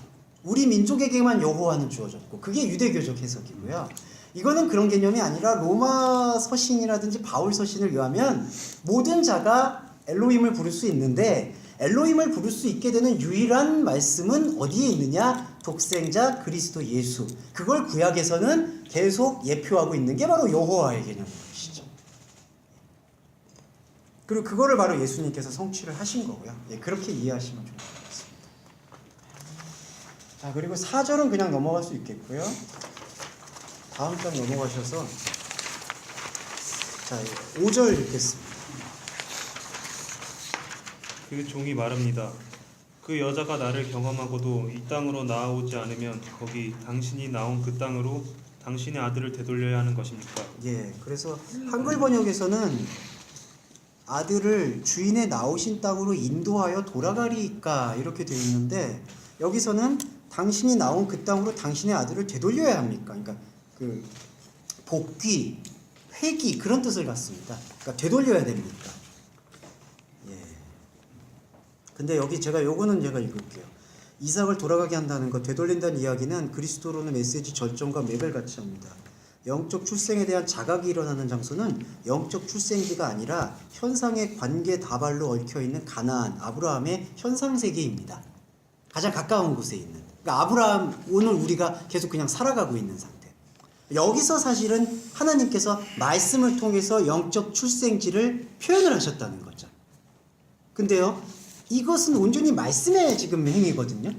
우리 민족에게만 여호와는 주어졌고 그게 유대교적 해석이고요. 이거는 그런 개념이 아니라 로마 서신이라든지 바울 서신을 의하면 모든 자가 엘로힘을 부를 수 있는데 엘로힘을 부를 수 있게 되는 유일한 말씀은 어디에 있느냐? 독생자 그리스도 예수. 그걸 구약에서는 계속 예표하고 있는 게 바로 여호와의 개념인 것이죠. 그리고 그거를 바로 예수님께서 성취를 하신 거고요. 예, 그렇게 이해하시면 좋을 것 같습니다. 자, 그리고 4절은 그냥 넘어갈 수 있겠고요. 다음 장 넘어가셔서 자, 5절 읽겠습니다. 그 종이 말합니다. 그 여자가 나를 경험하고도 이 땅으로 나아오지 않으면 거기 당신이 나온 그 땅으로 당신의 아들을 되돌려야 하는 것입니까? 예, 그래서 한글 번역에서는 아들을 주인의 나오신 땅으로 인도하여 돌아가리까 이렇게 되어 있는데 여기서는 당신이 나온 그 땅으로 당신의 아들을 되돌려야 합니까? 그러니까 그 복귀, 회귀 그런 뜻을 갖습니다. 그러니까 되돌려야 됩니까? 예. 근데 여기 요거는 제가 읽을게요. 이삭을 돌아가게 한다는 것, 되돌린다는 이야기는 그리스도로는 메시지 절정과 맥을 같이 합니다. 영적 출생에 대한 자각이 일어나는 장소는 영적 출생지가 아니라 현상의 관계 다발로 얽혀있는 가나안, 아브라함의 현상세계입니다. 가장 가까운 곳에 있는. 그러니까 아브라함, 오늘 우리가 계속 그냥 살아가고 있는 상태. 여기서 사실은 하나님께서 말씀을 통해서 영적 출생지를 표현을 하셨다는 거죠. 근데요, 이것은 온전히 말씀의 지금 행위거든요.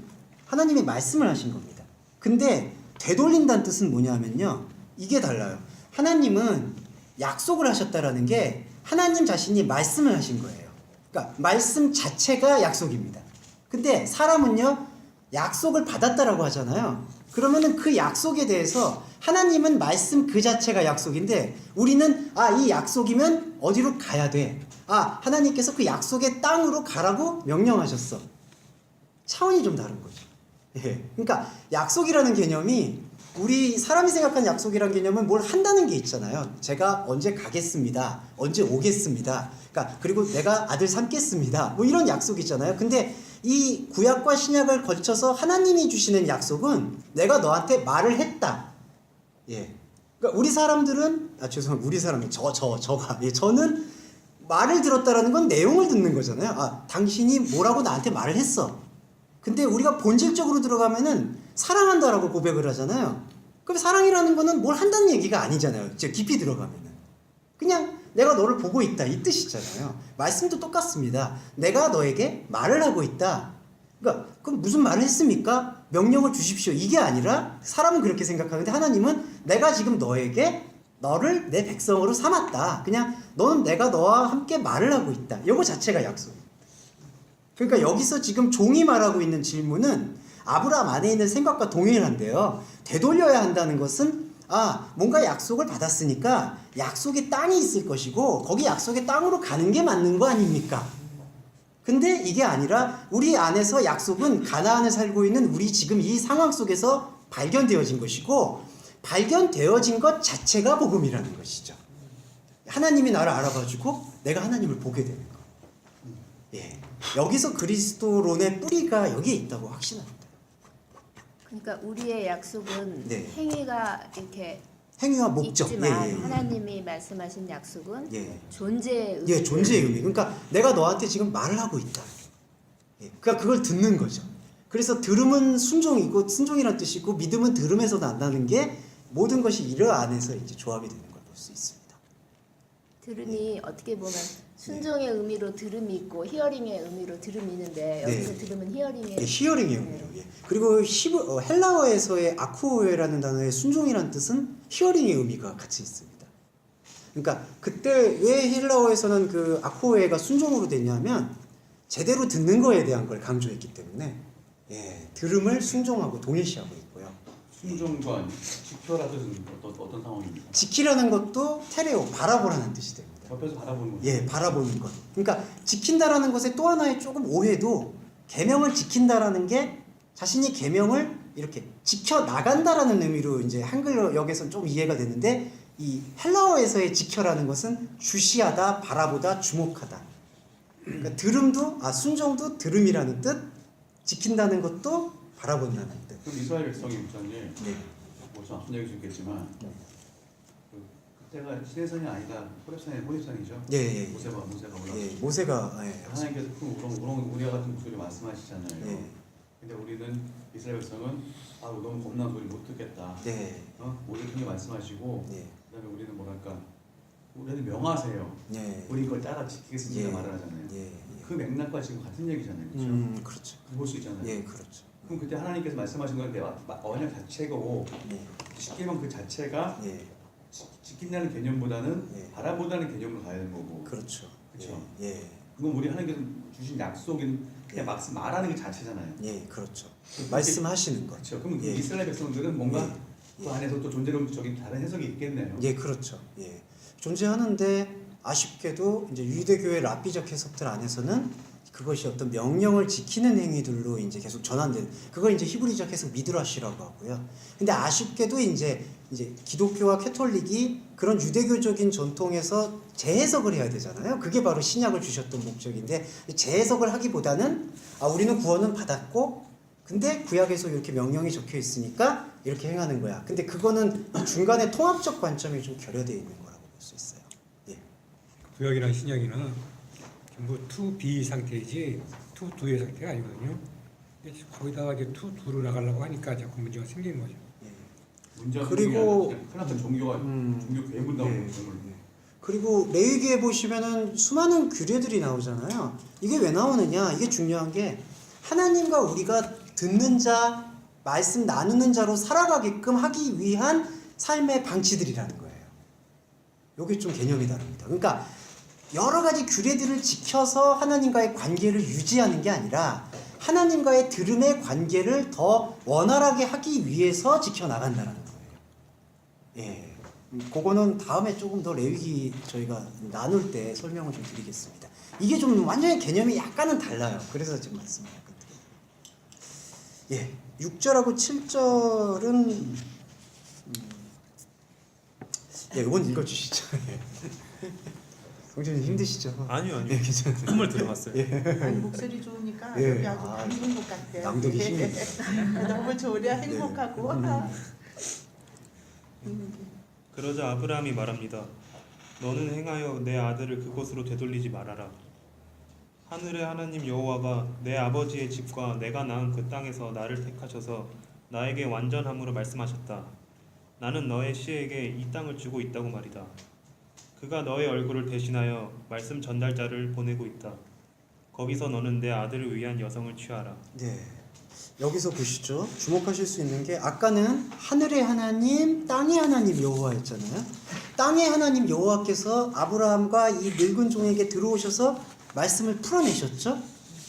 하나님이 말씀을 하신 겁니다. 근데 되돌린다는 뜻은 뭐냐면요, 이게 달라요. 하나님은 약속을 하셨다라는 게 하나님 자신이 말씀을 하신 거예요. 그러니까 말씀 자체가 약속입니다. 근데 사람은요, 약속을 받았다라고 하잖아요. 그러면은 그 약속에 대해서 하나님은 말씀 그 자체가 약속인데 우리는 이 약속이면 어디로 가야 돼. 하나님께서 그 약속의 땅으로 가라고 명령하셨어. 차원이 좀 다른 거죠. 예. 그러니까 약속이라는 개념이 우리 사람이 생각하는 약속이라는 개념은 뭘 한다는 게 있잖아요. 제가 언제 가겠습니다. 언제 오겠습니다. 그러니까 그리고 내가 아들 삼겠습니다. 뭐 이런 약속이 있잖아요. 근데 이 구약과 신약을 거쳐서 하나님이 주시는 약속은 내가 너한테 말을 했다. 예. 그러니까 우리 사람들은 죄송합니다. 우리 사람이 저가 저는 말을 들었다라는 건 내용을 듣는 거잖아요. 당신이 뭐라고 나한테 말을 했어. 근데 우리가 본질적으로 들어가면은 사랑한다라고 고백을 하잖아요. 그럼 사랑이라는 거는 뭘 한다는 얘기가 아니잖아요. 깊이 들어가면은 그냥 내가 너를 보고 있다 이 뜻이잖아요. 말씀도 똑같습니다. 내가 너에게 말을 하고 있다. 그러니까 그럼 무슨 말을 했습니까? 명령을 주십시오. 이게 아니라 사람은 그렇게 생각하는데 하나님은 내가 지금 너를 내 백성으로 삼았다. 그냥 너는 내가 너와 함께 말을 하고 있다. 이거 자체가 약속입니다. 그러니까 여기서 지금 종이 말하고 있는 질문은 아브라함 안에 있는 생각과 동일한데요. 되돌려야 한다는 것은 뭔가 약속을 받았으니까 약속의 땅이 있을 것이고 거기 약속의 땅으로 가는 게 맞는 거 아닙니까? 근데 이게 아니라 우리 안에서 약속은 가나안에 살고 있는 우리 지금 이 상황 속에서 발견되어진 것이고 발견되어진 것 자체가 복음이라는 것이죠. 하나님이 나를 알아봐주고 내가 하나님을 보게 되는 거. 예. 여기서 그리스도론의 뿌리가 여기에 있다고 확신합니다. 그러니까 우리의 약속은 네. 행위가 이렇게 행위와 목적. 있지만 하나님이 말씀하신 약속은 존재의 의미. 예, 존재의 의미. 그러니까 내가 너한테 지금 말을 하고 있다. 예, 그러니까 그걸 듣는 거죠. 그래서 들음은 순종이고 순종이란 뜻이고 믿음은 들음에서 난다는 게 모든 것이 이러 안에서 이제 조합이 되는 걸 볼 수 있습니다. 들음이 어떻게 보면 순종의 의미로 들음이 있고 히어링의 의미로 들음이 있는데 여기서 들음은 히어링의 히어링의 의미로. 예. 그리고 헬라어에서의 아쿠오에라는 단어의 순종이라는 뜻은 히어링의 의미가 같이 있습니다. 그러니까 그때 왜 헬라어에서는 그 아코에가 순종으로 됐냐면 제대로 듣는 거에 대한 걸 강조했기 때문에 들음을 순종하고 동일시하고 있고요. 순종과 지켜라도 어떤 상황입니까? 지키라는 것도 테레오, 바라보라는 뜻이 됩니다. 옆에서 바라보는 거죠. 바라보는 것. 그러니까 지킨다라는 것의 또 하나의 조금 오해도 계명을 지킨다라는 게 자신이 계명을 이렇게 지켜 나간다라는 의미로 이제 한글역에서는 좀 이해가 되는데 이 헬라어에서의 지켜라는 것은 주시하다, 바라보다, 주목하다. 그러니까 들음도 순종도 들음이라는 뜻, 지킨다는 것도 바라본다는 뜻. 그럼 이스라엘 백성의 입장에 네. 뭐좀 앞선 얘기일 수 있겠지만 그때가 시내산이 아니다 호렙산이죠. 모세가 올라. 모세가 하나님께서 큰 우리와 같은 목소리 말씀하시잖아요. 근데 우리는 이스라엘 백성은 너무 겁난 소리 못 듣겠다. 모세 통해 말씀하시고 그다음에 우리는 뭐랄까 우리는 명하세요. 우리 그걸 따라 지키겠습니다 말을 하잖아요. 그 맥락과 지금 같은 얘기잖아요. 그렇죠? 그렇죠. 볼 수 있잖아요. 그렇죠. 그럼 그때 하나님께서 말씀하신 건 언약 자체고 십계명 그 자체가 지킨다는 개념보다는 바라보다는 개념으로 가야 되는 거고. 그렇죠. 그렇죠. 그건 우리 하나님께서 주신 약속인 그냥 말하는 게 자체잖아요. 그렇죠. 말씀하시는 것. 그렇죠. 그럼 이스라엘 백성들은 뭔가 그 안에서 또 존재론적인 다른 해석이 있겠네요. 그렇죠. 존재하는데 아쉽게도 이제 유대교의 랍비적 해석들 안에서는 그것이 어떤 명령을 지키는 행위들로 이제 계속 전환되는 그걸 이제 히브리적 해석 미드라시라고 하고요. 근데 아쉽게도 이제 기독교와 캐톨릭이 그런 유대교적인 전통에서 재해석을 해야 되잖아요. 그게 바로 신약을 주셨던 목적인데 재해석을 하기보다는 우리는 구원은 받았고 근데 구약에서 이렇게 명령이 적혀 있으니까 이렇게 행하는 거야. 근데 그거는 중간에 통합적 관점이 좀 결여되어 있는 거라고 볼 수 있어요. 구약이나 신약이나 전부 to be 상태이지 to do의 상태가 아니거든요. 근데 거기다가 이제 to do로 나가려고 하니까 자꾸 문제가 생기는 거죠. 그리고 흔한 종교 괴물다고 그리고 레위기에 보시면은 수많은 규례들이 나오잖아요. 이게 왜 나오느냐? 이게 중요한 게 하나님과 우리가 듣는 자, 말씀 나누는 자로 살아가게끔 하기 위한 삶의 방치들이라는 거예요. 이게 좀 개념이 다릅니다. 그러니까 여러 가지 규례들을 지켜서 하나님과의 관계를 유지하는 게 아니라 하나님과의 들음의 관계를 더 원활하게 하기 위해서 지켜나간다는 거예요. 그거는 다음에 조금 더 레위기 저희가 나눌 때 설명을 좀 드리겠습니다. 이게 좀 완전히 개념이 약간은 달라요. 그래서 지금 말씀을 약간 드려요. 6절하고 7절은 이건 읽어주시죠. 성준이 힘드시죠? 아니요. 괜찮아요. 선물 들어갔어요. 아니, 목소리 좋으니까 여기 아주 감동 것 같아요. 낭독이 힘이 너무 좋으려 행복하고. 그러자 아브라함이 말합니다. 너는 행하여 내 아들을 그곳으로 되돌리지 말아라. 하늘의 하나님 여호와가 내 아버지의 집과 내가 낳은 그 땅에서 나를 택하셔서 나에게 완전함으로 말씀하셨다. 나는 너의 씨에게 이 땅을 주고 있다고 말이다. 그가 너의 얼굴을 대신하여 말씀 전달자를 보내고 있다. 거기서 너는 내 아들을 위한 여성을 취하라. 여기서 보시죠. 주목하실 수 있는 게 아까는 하늘의 하나님, 땅의 하나님 여호와였잖아요. 땅의 하나님 여호와께서 아브라함과 이 늙은 종에게 들어오셔서 말씀을 풀어내셨죠.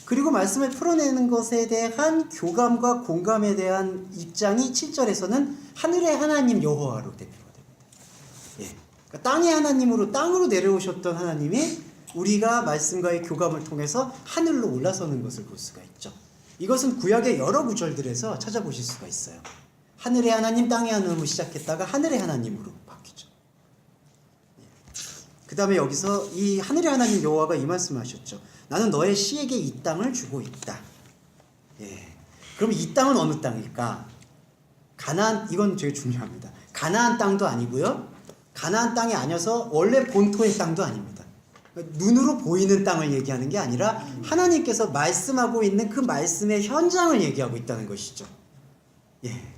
그리고 말씀을 풀어내는 것에 대한 교감과 공감에 대한 입장이 7절에서는 하늘의 하나님 여호와로 대표가 됩니다. 그러니까 땅의 하나님으로 땅으로 내려오셨던 하나님이 우리가 말씀과의 교감을 통해서 하늘로 올라서는 것을 볼 수가 있죠. 이것은 구약의 여러 구절들에서 찾아보실 수가 있어요. 하늘의 하나님, 땅의 하나님으로 시작했다가 하늘의 하나님으로 바뀌죠. 그 다음에 여기서 이 하늘의 하나님 여호와가 이 말씀을 하셨죠. 나는 너의 씨에게 이 땅을 주고 있다. 그럼 이 땅은 어느 땅일까? 가나안, 이건 되게 중요합니다. 가나안 땅도 아니고요. 가나안 땅이 아니어서 원래 본토의 땅도 아닙니다. 눈으로 보이는 땅을 얘기하는 게 아니라 하나님께서 말씀하고 있는 그 말씀의 현장을 얘기하고 있다는 것이죠.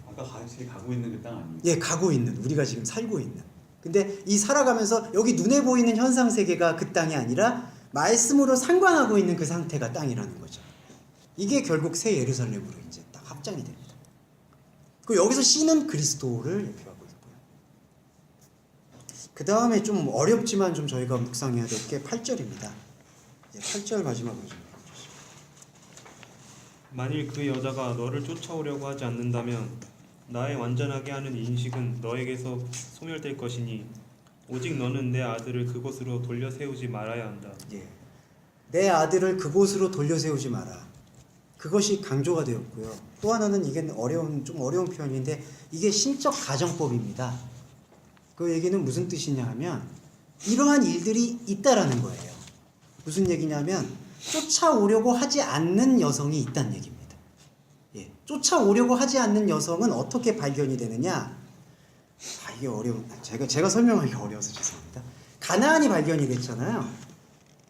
아까 같이 가고 있는 그 땅 아닙니까? 가고 있는, 우리가 지금 살고 있는. 근데 이 살아가면서 여기 눈에 보이는 현상 세계가 그 땅이 아니라 말씀으로 상관하고 있는 그 상태가 땅이라는 거죠. 이게 결국 새 예루살렘으로 이제 딱 합장이 됩니다. 그 여기서 씨는 그리스도를 대표하고 있고요. 그 그 다음에 좀 어렵지만 좀 저희가 묵상해야 될 게 8절입니다. 8절 마지막으로 좀 읽어주시죠. 만일 그 여자가 너를 쫓아오려고 하지 않는다면 나의 완전하게 하는 인식은 너에게서 소멸될 것이니 오직 너는 내 아들을 그곳으로 돌려 세우지 말아야 한다. 예. 내 아들을 그곳으로 돌려 세우지 마라. 그것이 강조가 되었고요. 또 하나는 이게 좀 어려운 표현인데 이게 신적 가정법입니다. 그 얘기는 무슨 뜻이냐 하면 이러한 일들이 있다라는 거예요. 무슨 얘기냐면 쫓아오려고 하지 않는 여성이 있다는 얘기입니다. 예. 쫓아오려고 하지 않는 여성은 어떻게 발견이 되느냐? 이게 어려운. 제가 설명하기 어려워서 죄송합니다. 가나안이 발견이 됐잖아요.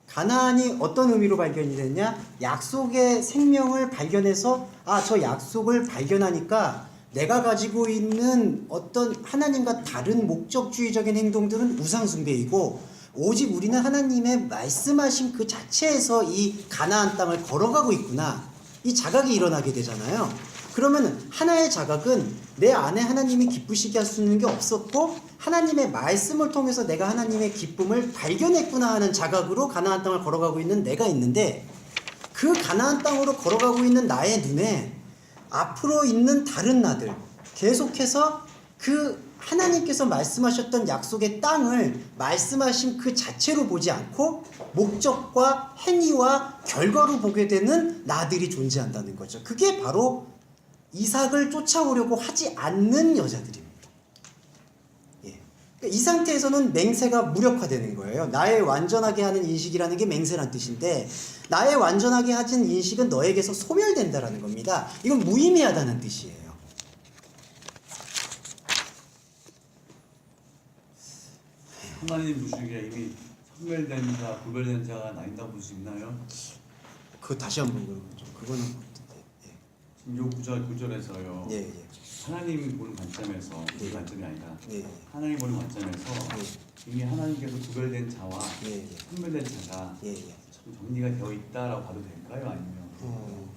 가나안이 어떤 의미로 발견이 됐냐? 약속의 생명을 발견해서 저 약속을 발견하니까 내가 가지고 있는 어떤 하나님과 다른 목적주의적인 행동들은 우상숭배이고 오직 우리는 하나님의 말씀하신 그 자체에서 이 가나안 땅을 걸어가고 있구나. 이 자각이 일어나게 되잖아요. 그러면 하나의 자각은 내 안에 하나님이 기쁘시게 할 수 있는 게 없었고 하나님의 말씀을 통해서 내가 하나님의 기쁨을 발견했구나 하는 자각으로 가나안 땅을 걸어가고 있는 내가 있는데 그 가나안 땅으로 걸어가고 있는 나의 눈에 앞으로 있는 다른 나들 계속해서 그 하나님께서 말씀하셨던 약속의 땅을 말씀하신 그 자체로 보지 않고 목적과 행위와 결과로 보게 되는 나들이 존재한다는 거죠. 그게 바로 이삭을 쫓아오려고 하지 않는 여자들입니다. 예. 그러니까 이 상태에서는 맹세가 무력화되는 거예요. 나의 완전하게 하는 인식이라는 게 맹세란 뜻인데 나의 완전하게 하는 인식은 너에게서 소멸된다라는 겁니다. 이건 무의미하다는 뜻이에요. 하나님 보시기에 이미 소멸된 자, 구별된 자가 나뉜다고 볼 수 있나요? 그거 다시 한번 그거는 지금 요 구절에서요. 예. 하나님이 보는 관점에서 예. 그 관점이 아니라 예. 하나님 보는 관점에서 이미 하나님께서 구별된 자와 예. 소멸된 자가 예. 좀 정리가 되어 있다라고 봐도 될까요? 아니면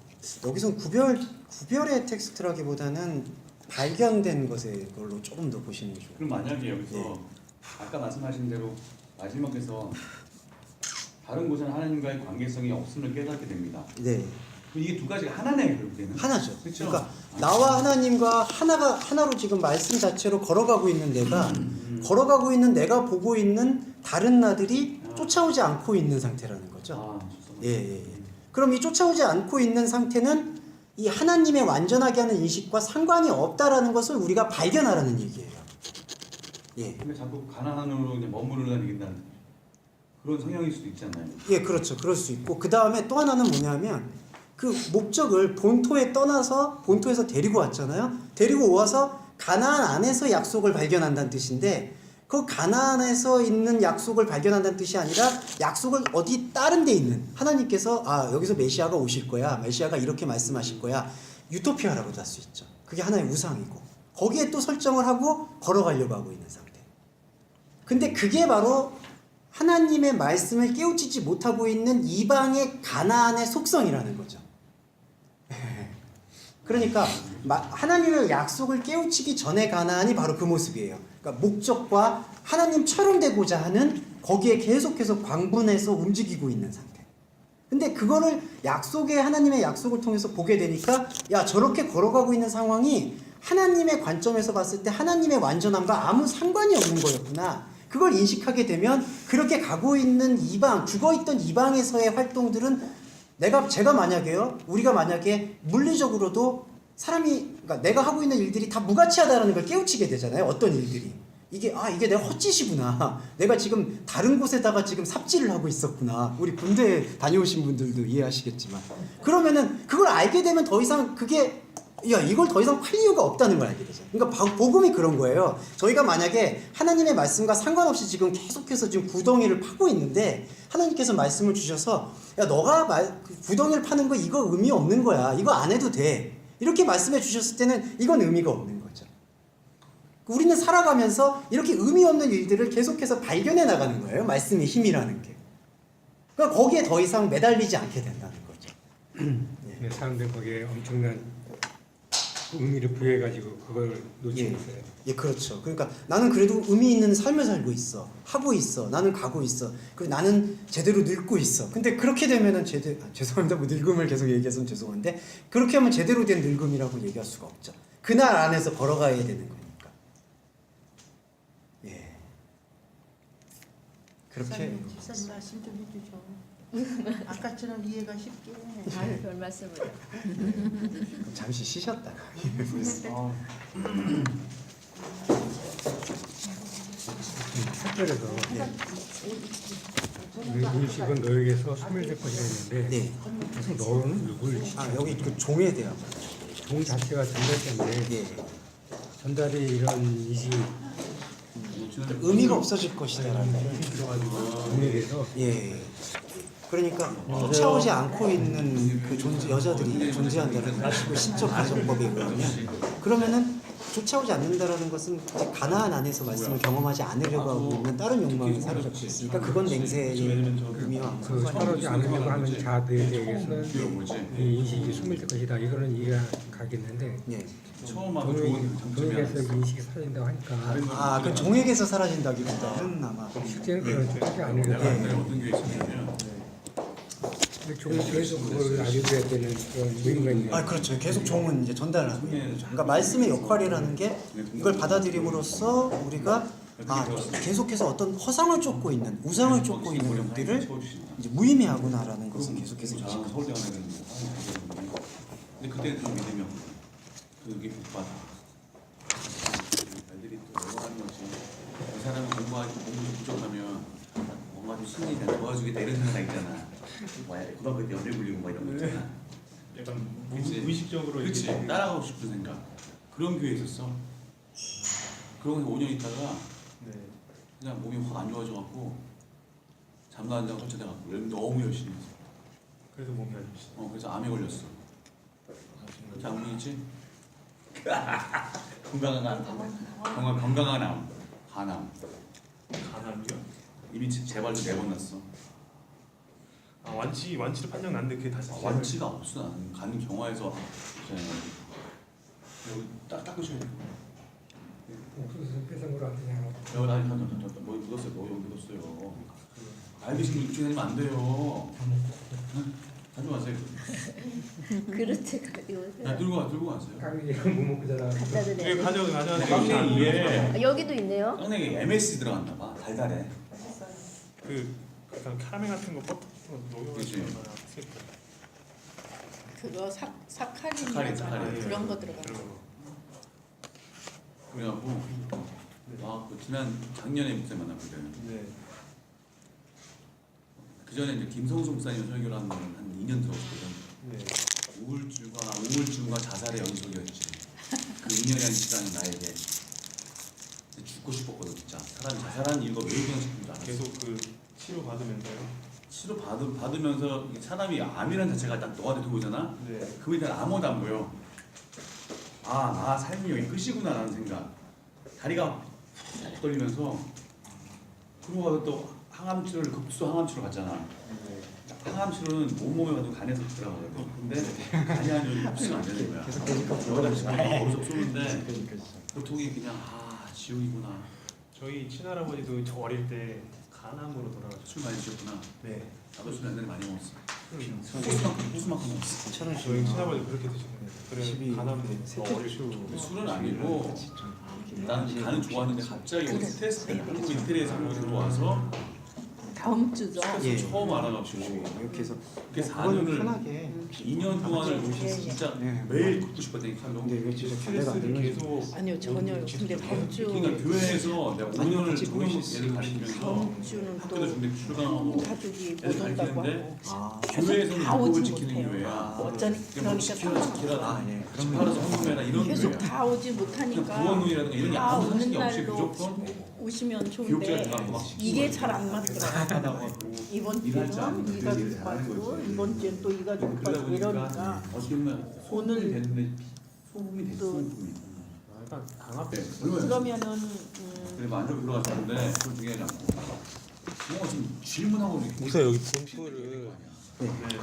여기선 구별의 텍스트라기보다는 발견된 것의 걸로 조금 더 보시는 게 좋아요. 그럼 만약에 여기서 예. 아까 말씀하신 대로 마지막에서 다른 곳은 하나님과의 관계성이 없음을 깨닫게 됩니다. 네. 이게 두 가지가 하나네요, 결국에는. 하나죠. 그렇죠? 그러니까 나와 하나님과 하나로 지금 말씀 자체로 걸어가고 있는 걸어가고 있는 내가 보고 있는 다른 나들이 쫓아오지 않고 있는 상태라는 거죠. 예. 그럼 이 쫓아오지 않고 있는 상태는 이 하나님의 완전하게 하는 인식과 상관이 없다라는 것을 우리가 발견하라는 얘기예요. 예. 근데 자꾸 가난함으로 이제 머무르다는 그런 성향일 수도 있잖아요. 예, 그렇죠. 그럴 수 있고 그 다음에 또 하나는 뭐냐면 그 목적을 본토에 떠나서 본토에서 데리고 왔잖아요. 데리고 와서 가나안 안에서 약속을 발견한다는 뜻인데 그 가나안에서 있는 약속을 발견한다는 뜻이 아니라 약속을 어디 다른 데 있는 하나님께서 여기서 메시아가 오실 거야. 메시아가 이렇게 말씀하실 거야. 유토피아라고도 할 수 있죠. 그게 하나의 우상이고 거기에 또 설정을 하고 걸어가려고 하고 있는 상태. 근데 그게 바로 하나님의 말씀을 깨우치지 못하고 있는 이방의 가나안의 속성이라는 거죠. 그러니까 하나님의 약속을 깨우치기 전에 가나안이 바로 그 모습이에요. 그러니까 목적과 하나님처럼 되고자 하는 거기에 계속해서 광분해서 움직이고 있는 상태. 근데 그거를 하나님의 약속을 통해서 보게 되니까 저렇게 걸어가고 있는 상황이 하나님의 관점에서 봤을 때 하나님의 완전함과 아무 상관이 없는 거였구나. 그걸 인식하게 되면 그렇게 가고 있는 죽어있던 이방에서의 활동들은 우리가 만약에 물리적으로도 그러니까 내가 하고 있는 일들이 다 무가치하다라는 걸 깨우치게 되잖아요. 어떤 일들이. 이게 내가 헛짓이구나. 내가 지금 다른 곳에다가 지금 삽질을 하고 있었구나. 우리 군대 다녀오신 분들도 이해하시겠지만. 그러면은 그걸 알게 되면 더 이상 이걸 더 이상 팔 이유가 없다는 걸 알게 되죠. 그러니까 복음이 그런 거예요. 저희가 만약에 하나님의 말씀과 상관없이 지금 계속해서 지금 구덩이를 파고 있는데 하나님께서 말씀을 주셔서 너가 구덩이를 파는 거 이거 의미 없는 거야. 이거 안 해도 돼. 이렇게 말씀해 주셨을 때는 이건 의미가 없는 거죠. 우리는 살아가면서 이렇게 의미 없는 일들을 계속해서 발견해 나가는 거예요. 말씀의 힘이라는 게. 그러니까 거기에 더 이상 매달리지 않게 된다는 거죠. 사람들 거기에 엄청난 의미를 부여해가지고 그걸 놓치고 있어요. 예, 그렇죠. 그러니까 나는 그래도 의미 있는 삶을 살고 있어. 하고 있어. 나는 가고 있어. 그리고 나는 제대로 늙고 있어. 근데 그렇게 되면은 죄송합니다. 뭐 늙음을 계속 얘기해서 죄송한데 그렇게 하면 제대로 된 늙음이라고 얘기할 수가 없죠. 그날 안에서 걸어가야 되는 거니까. 예. 그렇게 집사님 말씀 좀 해주죠. 아까처럼 이해가 쉽게. 아유, 별 말씀을. 잠시 쉬셨다가 특별해서 음식은 너에게서 소멸될 것이라 했는데 네. 그래서 너는 누굴 여기 그 종에 대한 종 자체가 전달자인데 예. 전달이 이런 인식이 의미가 없어질 것이다라는 종에 대해서 예. 그러니까 쫓아오지 않고 있는 그 여자들이 존재한다는 것이고 신적 가정법이거든요. 그러면은 쫓아오지 않는다라는 것은 이제 가나안 안에서 말씀을 경험하지 않으려고 하고 있는 다른 욕망이 사로잡혀 있으니까 그건 맹세의 의미와 그 서로지 않으려고 하는 자들에 대해서는 이 인식이 소멸될 것이다. 이거는 이해가 가겠는데 예. 처음 와서 좋은 장점이 종에게서 이 인식이 사라진다고 하니까 그 종에게서 사라진다기보다는 아마 실제는 그렇지 않으려고 하는 어떤 게 있었냐면 종에서 그걸 알려줘야 되는 그런 의미가 있는 그렇죠. 계속 종은 이제 전달을 하고 있는 거죠. 그러니까 말씀의 역할이라는 게 이걸 받아들임으로써 우리가 계속해서 어떤 허상을 쫓고 있는 우상을 쫓고 있는 영들을 이제 무의미하구나라는 것을 계속해서 저는 인식하고 서울대 가야 되는데 근데 그때 좀 믿으면 그게 복받아 애들이 또 외워하는 거지 이 사람은 공부 부족하면 뭔가 좀 승리 내가 도와주겠다 이런 생각 있잖아 고등학교 때 연애 불리고 막 이런 거 있잖아 약간 그치? 무의식적으로 그치 이렇게 따라가고 싶은 생각 그런 교회 있었어 그러고 5년 있다가 네. 그냥 몸이 확 안 좋아져갖고 잠도 안 자고 설쳐돼갖고 너무 열심히 했어 그래서 몸이 안 좋으시다. 그래서 암에 걸렸어 그렇게 암이 있지? 건강한 암 간암 간암이요? 이미 재발도 4번 났어 완치를 판정 났는데 그게 다시 완치가 없어 나는 가는 경화에서 여기 딱 닦으셔야 돼 옥수수 뺏은 거로 안 되냐 여기 아니 뭐 묻었어요 뭐 여기 묻었어요 알겠으면 이렇게 다니면 안 돼요 하지 마세요 그렇지, 가지고 오세요. 야 들고 가세요 깡이랑 못 먹고 자라 갖다 이게 드려요. 가져가야 깡냉이 돼. 위에 여기도 있네요. 깡냉이 MSG 들어갔나 봐 달달해 약간 카라멜 같은 거 그치. 녹여가지고 그거 사카린 사카린. 그런 거 들어가. 그래갖고 그 지난 작년에 목사님 만났거든 네. 그 전에 이제 김성수 목사님 설교를 한 2년 들었거든 네. 우울증과 자살의 연속이었지 그 2년이라는 시간이 나에게 죽고 싶었거든 진짜 사람이 자살하는 이유가 왜 그냥 싶은 줄 알았어 계속 그 치료 받으면서요. 치료 받으면서 사람이 암이라는 자체가 딱 너한테 들어오잖아 네. 그거에 대한 아무것도 안 보여 나 삶이 여기 끝이구나 라는 생각 다리가 푹 떨리면서 그러고 와서 또 항암 치료를 급수 항암 치료 받잖아 항암 치료는 온몸에 가도 간에서 들어가거든 근데 간이 아니라 흡수가 안 되는 거야 여기다 지금 거기서 쏘는데 보통이 그냥 지옥이구나 저희 친할아버지도 저 어릴 때 간암으로 돌아가셨어요. 술 많이 드셨구나 네. 나도 술 옛날에 많이 먹었어 음. 호수만큼 먹었어 저희 친할아버지 그렇게 드시거든요. 그래 간암 어릴 때. 근데 술은 아니고 나는 간은 좋아하는데 갑자기 스트레스 때문에 한국 이태리에서 한국에 들어와서 다음 주죠. 스트레스 처음 알아가지고 이렇게 해서 그 그거는 4년을 편하게 2년 동안을 진짜 매일 걷고 싶었다니까 근데 이게 진짜 반대가 안 스트레스를 되는 계속 아니요 전혀요. 근데 다음 주 그러니까 교회에서 내가 5년을 같이 청년 모이실 얘를 수 가르치면서 다음 주는 또 학교도 준비 출강하고 가족이 못 애들 온다고 가르치는데 하고 교회에서는 다 율법을 오지 지키는 못해요. 교회야 어쩌니 뭐 그러니까 지키라 예. 집 팔아서 헌금해라 이런 계속 교회야 다 오지 그냥 못하니까 부원론이라든가 이런 게 다 아무 오는 상식이 없이 날로 무조건 오시면 교육제가 좋은데 들어가고 막 이게 잘 안 맞더라고요. 이번 일할 줄 주는 아는 이 가족 그들이 잘하는 빠지고 거지. 이번 주엔 또 이 가족 그러다 빠지고 보니까 이러니까 어떻게 보면 오늘 소금이 되는데 소금이 됐어 또 소금이 약간 강압. 네, 얼마나 그러면은 그래 만족 들어갔었는데 그걸 중요하지 않고 뭔가 좀 질문하고 이렇게 목사 여기 본토를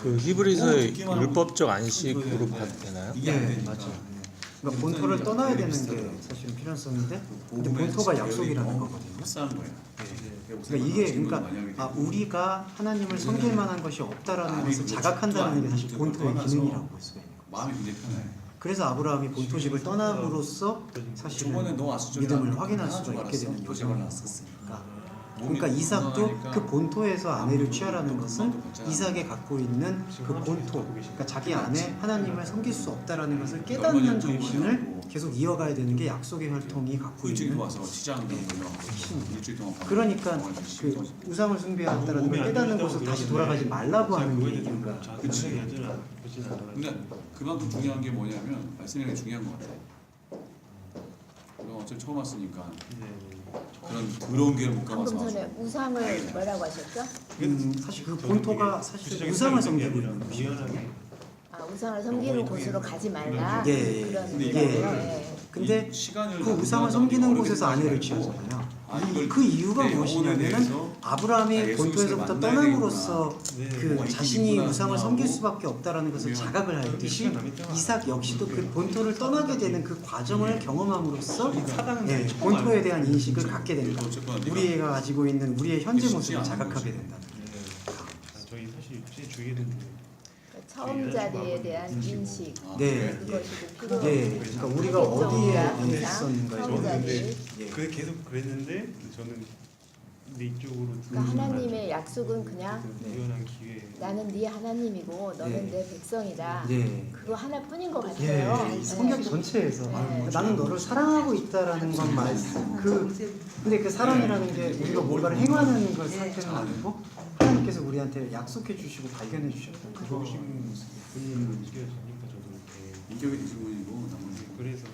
그 히브리서의 율법적 안식으로 봐도 되나요? 이게 안 네, 되니까 맞죠. 그러니까 본토를 떠나야 되는 게 사실은 필연성인데 근데 본토가 약속이라는 거거든요. 흡사한 거예요. 그러니까 이게 그러니까 우리가 하나님을 섬길 만한 것이 없다라는 것을 자각한다는 게 사실 본토의 기능이라고 볼 수가 있는 거예요. 마음이 굉장히 편해. 그래서 아브라함이 본토집을 떠남으로써 사실은 믿음을 확인할 수가 있게 되는 여정을 했었으니까. 그러니까 이삭도 그 본토에서 아내를 취하라는 것은 이삭이 갖고 있는 그 본토, 그러니까 자기 안에 하나님을 섬길 수 없다라는 것을 깨닫는 정신을 계속 이어가야 되는 게 약속의 혈통이 갖고 일주일 있는 와서 시장 일주일 동안 그러니까 그 우상을 숭배한다는 걸 깨닫는 곳으로 다시 돌아가지 말라고 하는 게 얘기인가. 그치. 근데 그만큼 중요한 게 뭐냐면 말씀이 되게 중요한 것 같아. 너 어차피 처음 왔으니까 그런 더러운 게를 못 방금 가봐서 전에 우상을 뭐라고 하셨죠? 사실 그 본토가 사실 우상을 섬기고 있는 곳이에요. 아, 우상을 섬기는 곳으로 가지 말라. 예, 그런 예. 예. 근데 시간을 그 우상을 섬기는 곳에서 아내를 취하잖아요. 그 이유가 무엇이냐면은 아브라함이 본토에서부터 떠남으로써 그 자신이 우상을 섬길 수밖에 없다라는 것을 자각을 하였듯이 이삭 역시도 그 본토를 떠나게 되는 그 과정을 경험함으로써 본토에 대한 인식을 갖게 된다. 우리가 가지고 있는 우리의 현재 모습을 자각하게 된다. 저희 사실 주의해야 되는 게 처음 자리에 대한 인식 네. 그것이 필요. 네, 그러니까 우리가 어디에 있었는가에 처음 자리. 근데 그게 계속 그랬는데 저는 근데 이쪽으로 그러니까 하나님의 약속은 그냥 우연한 기회 나는 네 하나님이고 너는 내 백성이다. 예. 그거 하나뿐인 것 같아요. 예, 이 성경 전체에서 네. 나는 너를 사랑하고 있다라는 것만 근데 그 사랑이라는 게 우리가 뭔가를 행하는 것 상태는 아니고 하나님께서 우리한테 약속해 주시고 발견해 주셨던 그 좋으신 모습이 느껴지니까 저도 인격이 기분이고 나머지 그래서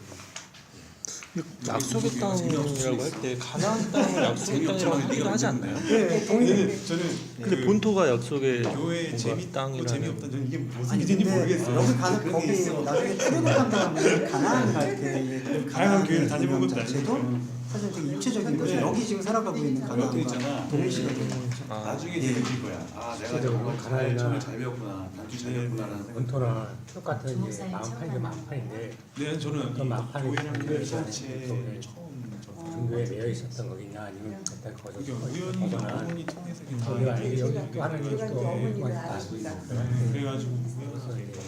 약속의 땅이라고 할 때 가나안 땅을 약속의 땅이라고 하기도 하지 않나요? 네, 동의. 저는 근데 본토가 약속의 교회 뭔가 땅이라는 재미없다 저는 이게 무슨 아니 일인지 근데 모르겠어요. 여기 가는 거기 나중에 출애굽한 다음에 가나안 갈 때의 그 다양한 교회를 가나안 다녀본 것도 자체도 아니고 사실 되게 입체적인 거죠. 여기 지금 살아가고 있는 그것도 가나안과 있잖아. 동일시가 되는 거죠. 나중에 예. 느낄 거야. 아 내가 실제로 정말 가나안이나 처음에 잘 배웠구나. 단지 잘 배웠구나라는 생각. 본토나 똑같은 이제 마음판이 마음판인데 네, 저는 어떤 마음판이 교회랑 교회 교회 전체 속에 처음 종교에 매여 있었던 거겠냐 아니면 그때 거기서 이게 우연히 벗어난 어머니 통해서 우리가 알게 여기 또 하나님이 우리가 또 이제 어머니를 많이 알고 아시니까. 있는 그래가지고 그래서 우연하게 이제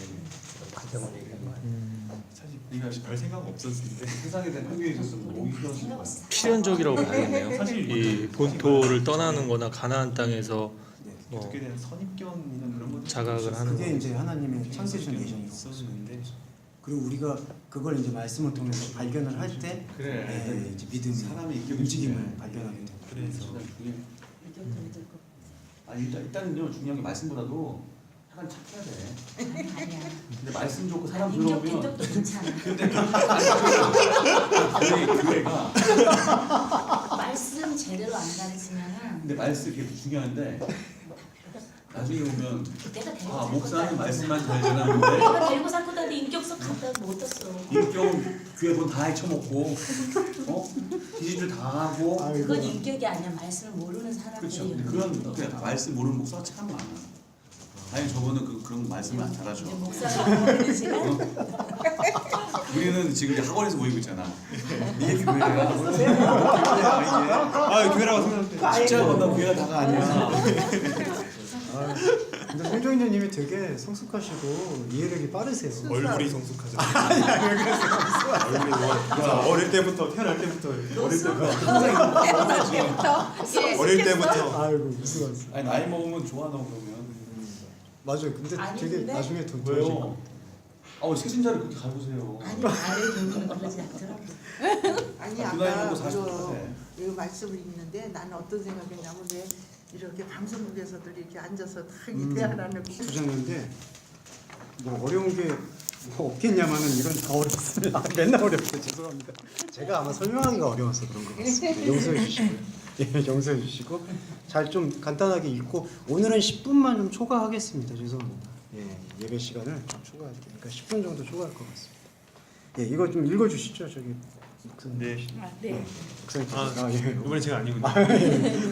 과정을 얘기하는 거예요. 사실 네가 별 생각 없었는데 세상에 대한 한계에 있었으면 뭐 이런 거야. 필연적이라고 봐야겠네요. 사실 이 본토를 떠나는 거나 가나안 땅에서 뭐 어떻게 된 선입견이나 그런 것들 자각을 하는 그게 이제 하나님의 창세전 예정이 있었는데 그리고 우리가 그걸 이제 말씀을 통해서 발견을 할 때 그래. 이제 믿음이 사람의 인격이 움직임을 중요해. 발견하게 됩니다. 그래서 아 일단은요 중요한 게 말씀보다도 약간 착해야 돼. 아니야. 근데 말씀 좋고 사람 인격 들어오면 인격도 괜찮아. 근데 교회가 말씀 제대로 안 가르치면은 근데 말씀 이게 중요한데 나중에 보면 내가 데리고 아 살 목사는 거다. 말씀만 잘 전하는데 내가 데리고 살 거다는데 인격성 갖다 못 떴어. 인격은 교회 돈 다 헤쳐먹고 기질들 다 하고 그건 인격이 아니야. 말씀을 모르는 그렇죠. 사람들이. 그런 그냥 말씀 모르는 목사가 참 많아. 아니 저거는 그런 말씀을 안 잘하죠. 이제 목사가 모르지만 우리는 지금 이제 학원에서 모이고 있잖아. 이게 교회야. 아 교회라고 생각해 진짜 만나 교회가 다가 아니야. 근데 송정현님이 되게 성숙하시고 이해력이 빠르세요. 얼굴이 성숙하죠. 얼굴이 어릴 때부터 태어날 때부터 어릴 때부터 아이고 무슨 말씀? 아니 나이 먹으면 좋아 너 그러면. 맞아요. 근데 아니, 되게 근데 나중에 돈 왜요? 세신자를 그렇게 가보세요. 아니 나를 보는 그러지 않더라고. 아니 그 나이 아까 먹고 40%. 이 말씀을 읽는데 나는 어떤 생각했냐면 왜 이렇게 방송국에서들 이렇게 앉아서 다 대화를 하는 부장인데 뭐 어려운 게 뭐 없겠냐마는 이건 더 어렵습니다. 맨날 어렵죠. 죄송합니다. 제가 아마 설명하기가 어려워서 그런 것 같습니다. 용서해 주시고 예, 용서해 주시고 잘 좀 간단하게 읽고 오늘은 10분만 좀 초과하겠습니다. 죄송합니다. 예, 예배 시간을 좀 초과할 테니까 10분 정도 초과할 것 같습니다. 예, 이거 좀 읽어주시죠. 저기 목사님. 네. 네. 목사님. 예. 이번에 제가 아니군요.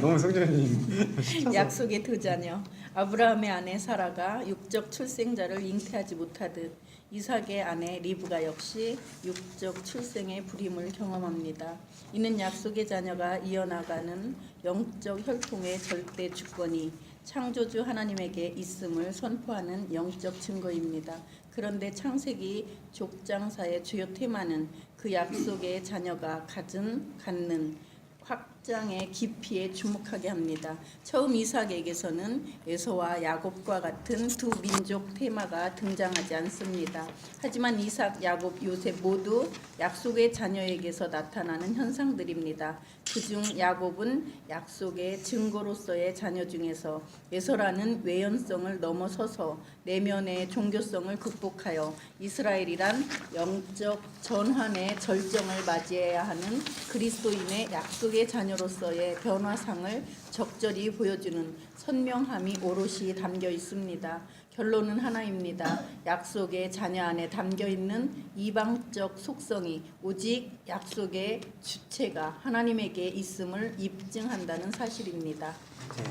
너무 성전님. 약속의 두 자녀 아브라함의 아내 사라가 육적 출생자를 잉태하지 못하듯 이삭의 아내 리브가 역시 육적 출생의 불임을 경험합니다. 이는 약속의 자녀가 이어나가는 영적 혈통의 절대 주권이 창조주 하나님에게 있음을 선포하는 영적 증거입니다. 그런데 창세기 족장사의 주요 테마는 그 약속의 자녀가 갖는 확장의 깊이에 주목하게 합니다. 처음 이삭에게서는 에서와 야곱과 같은 두 민족 테마가 등장하지 않습니다. 하지만 이삭, 야곱, 요셉 모두 약속의 자녀에게서 나타나는 현상들입니다. 그중 야곱은 약속의 증거로서의 자녀 중에서 에서라는 외연성을 넘어서서 내면의 종교성을 극복하여 이스라엘이란 영적 전환의 절정을 맞이해야 하는 그리스도인의 약속의 자녀로서의 변화상을 적절히 보여주는 선명함이 오롯이 담겨 있습니다. 결론은 하나입니다. 약속의 자녀 안에 담겨 있는 이방적 속성이 오직 약속의 주체가 하나님에게 있음을 입증한다는 사실입니다. 네.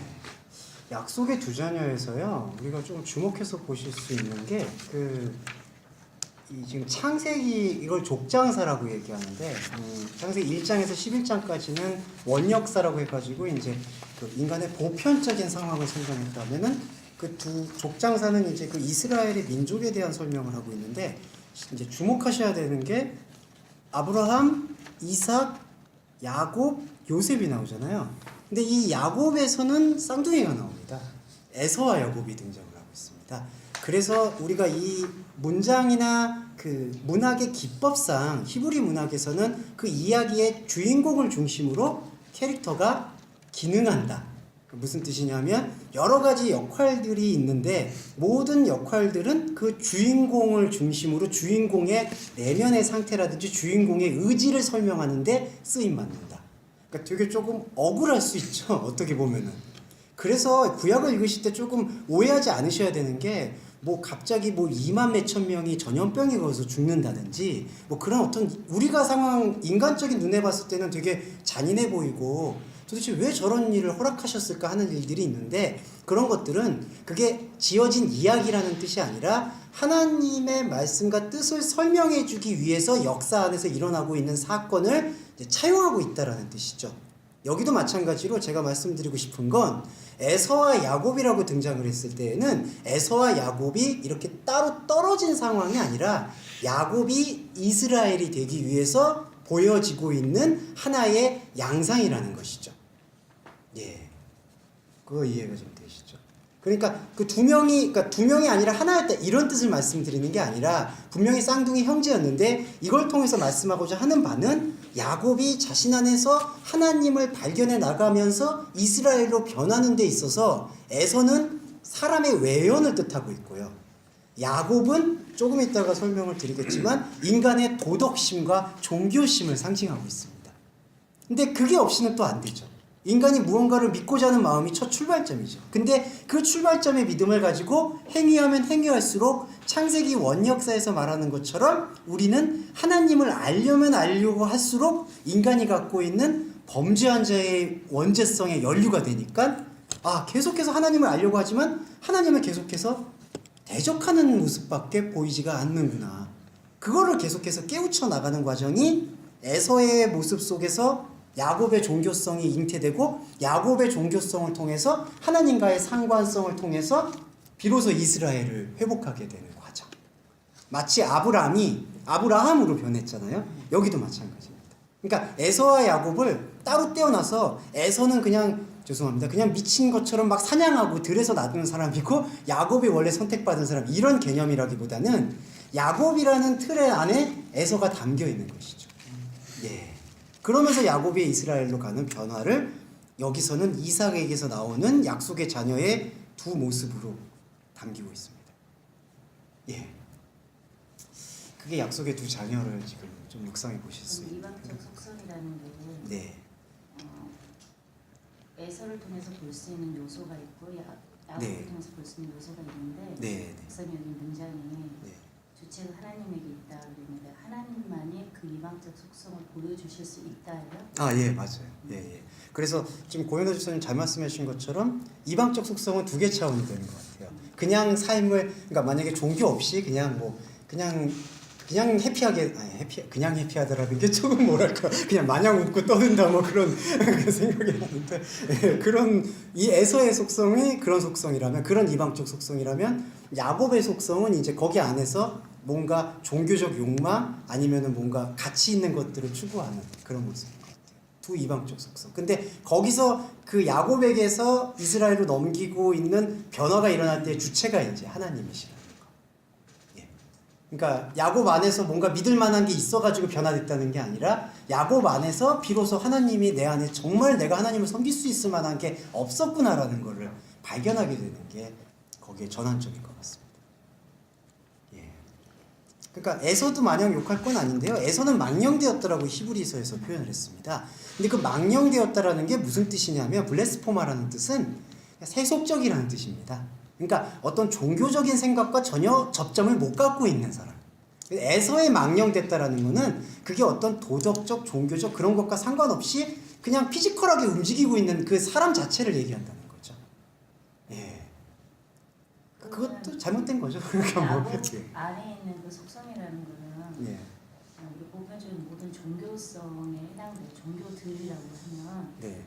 약속의 두 자녀에서요, 우리가 좀 주목해서 보실 수 있는 게 이 지금 창세기 이걸 족장사라고 얘기하는데 창세기 1장에서 11장까지는 원역사라고 해가지고 이제 그 인간의 보편적인 상황을 설명했다면은 그 두 족장사는 이제 그 이스라엘의 민족에 대한 설명을 하고 있는데 이제 주목하셔야 되는 게 아브라함, 이삭, 야곱, 요셉이 나오잖아요. 근데 이 야곱에서는 쌍둥이가 나옵니다. 에서와 야곱이 등장을 하고 있습니다. 그래서 우리가 이 문장이나 그 문학의 기법상 히브리 문학에서는 그 이야기의 주인공을 중심으로 캐릭터가 기능한다. 무슨 뜻이냐면 여러 가지 역할들이 있는데 모든 역할들은 그 주인공을 중심으로 주인공의 내면의 상태라든지 주인공의 의지를 설명하는 데 쓰임받는다. 그러니까 되게 조금 억울할 수 있죠. 어떻게 보면은. 그래서 구약을 읽으실 때 조금 오해하지 않으셔야 되는 게 뭐 갑자기 뭐 2만 몇천 명이 전염병에 걸려서 죽는다든지 뭐 그런 어떤 우리가 상황 인간적인 눈에 봤을 때는 되게 잔인해 보이고 도대체 왜 저런 일을 허락하셨을까 하는 일들이 있는데 그런 것들은 그게 지어진 이야기라는 뜻이 아니라 하나님의 말씀과 뜻을 설명해 주기 위해서 역사 안에서 일어나고 있는 사건을 이제 차용하고 있다라는 뜻이죠. 여기도 마찬가지로 제가 말씀드리고 싶은 건 에서와 야곱이라고 등장을 했을 때에는 에서와 야곱이 이렇게 따로 떨어진 상황이 아니라 야곱이 이스라엘이 되기 위해서 보여지고 있는 하나의 양상이라는 것이죠. 예, 그거 이해가 좀 되시죠? 그러니까 그 두 명이 아니라 하나였다 이런 뜻을 말씀드리는 게 아니라 분명히 쌍둥이 형제였는데 이걸 통해서 말씀하고자 하는 바는 야곱이 자신 안에서 하나님을 발견해 나가면서 이스라엘로 변하는 데 있어서 에서는 사람의 외연을 뜻하고 있고요. 야곱은 조금 이따가 설명을 드리겠지만 인간의 도덕심과 종교심을 상징하고 있습니다. 근데 그게 없이는 또 안 되죠. 인간이 무언가를 믿고자 하는 마음이 첫 출발점이죠. 근데 그 출발점의 믿음을 가지고 행위하면 행위할수록 창세기 원역사에서 말하는 것처럼 우리는 하나님을 알려면 알려고 할수록 인간이 갖고 있는 범죄한 자의 원죄성에 연루가 되니까 계속해서 하나님을 알려고 하지만 하나님을 계속해서 대적하는 모습밖에 보이지가 않는구나. 그거를 계속해서 깨우쳐 나가는 과정이 에서의 모습 속에서 야곱의 종교성이 잉태되고 야곱의 종교성을 통해서 하나님과의 상관성을 통해서 비로소 이스라엘을 회복하게 되는 과정. 마치 아브라함으로 변했잖아요. 여기도 마찬가지입니다. 그러니까 에서와 야곱을 따로 떼어놔서 에서는 그냥 미친 것처럼 막 사냥하고 들에서 놔두는 사람이고 야곱이 원래 선택받은 사람 이런 개념이라기보다는 야곱이라는 틀의 안에 에서가 담겨 있는 것이죠. 예. 그러면서 야곱이 이스라엘로 가는 변화를 여기서는 이삭에게서 나오는 약속의 자녀의 두 모습으로 담기고 있습니다. 예. 그게 약속의 두 자녀를 지금 좀 묵상해 보실 수 있는. 이방적 속성이라는 게 네. 에서를 통해서 볼 수 있는 요소가 있고 야곱을 네. 통해서 볼 수 있는 요소가 있는데 네. 목사님 여기 문장에 네. 주체가 하나님에게 있다 그러는데 하나님만이 그 이방적 속성을 보여주실 수 있다요? 예, 맞아요. 예. 그래서 지금 고현호 집사님 잘 말씀해 주신 것처럼 이방적 속성은 두 개 차원이 되는 것 같아요. 그냥 삶을, 그러니까 만약에 종교 없이 그냥 뭐 그냥 해피하게 그냥 해피하더라는 게 조금 뭐랄까 그냥 마냥 웃고 떠든다 뭐 그런 생각이 나는데 그런 이 에서의 속성이 그런 속성이라면 그런 이방적 속성이라면 야곱의 속성은 이제 거기 안에서 뭔가 종교적 욕망 아니면은 뭔가 가치 있는 것들을 추구하는 그런 모습인 것 같아요. 두 이방적 속성. 근데 거기서 그 야곱에게서 이스라엘로 넘기고 있는 변화가 일어날 때 주체가 이제 하나님이시라는 거. 예. 그러니까 야곱 안에서 뭔가 믿을 만한 게 있어가지고 변화됐다는 게 아니라 야곱 안에서 비로소 하나님이 내 안에 정말 내가 하나님을 섬길 수 있을 만한 게 없었구나라는 것을 발견하게 되는 게 거기에 전환점인 것 같습니다. 그러니까 에서도 마냥 욕할 건 아닌데요. 에서는 망령되었다라고 히브리서에서 표현을 했습니다. 근데 그 망령되었다라는 게 무슨 뜻이냐면 블레스포마라는 뜻은 세속적이라는 뜻입니다. 그러니까 어떤 종교적인 생각과 전혀 접점을 못 갖고 있는 사람. 에서의 망령됐다라는 거는 그게 어떤 도덕적, 종교적 그런 것과 상관없이 그냥 피지컬하게 움직이고 있는 그 사람 자체를 얘기한다는 거죠. 예. 그것도 잘못된 거죠. 그러니까 뭐 안에 있는 그 속성이라는 거는 예. 우리 보편적인 모든 종교성에 해당되는 종교들이라고 하면 네.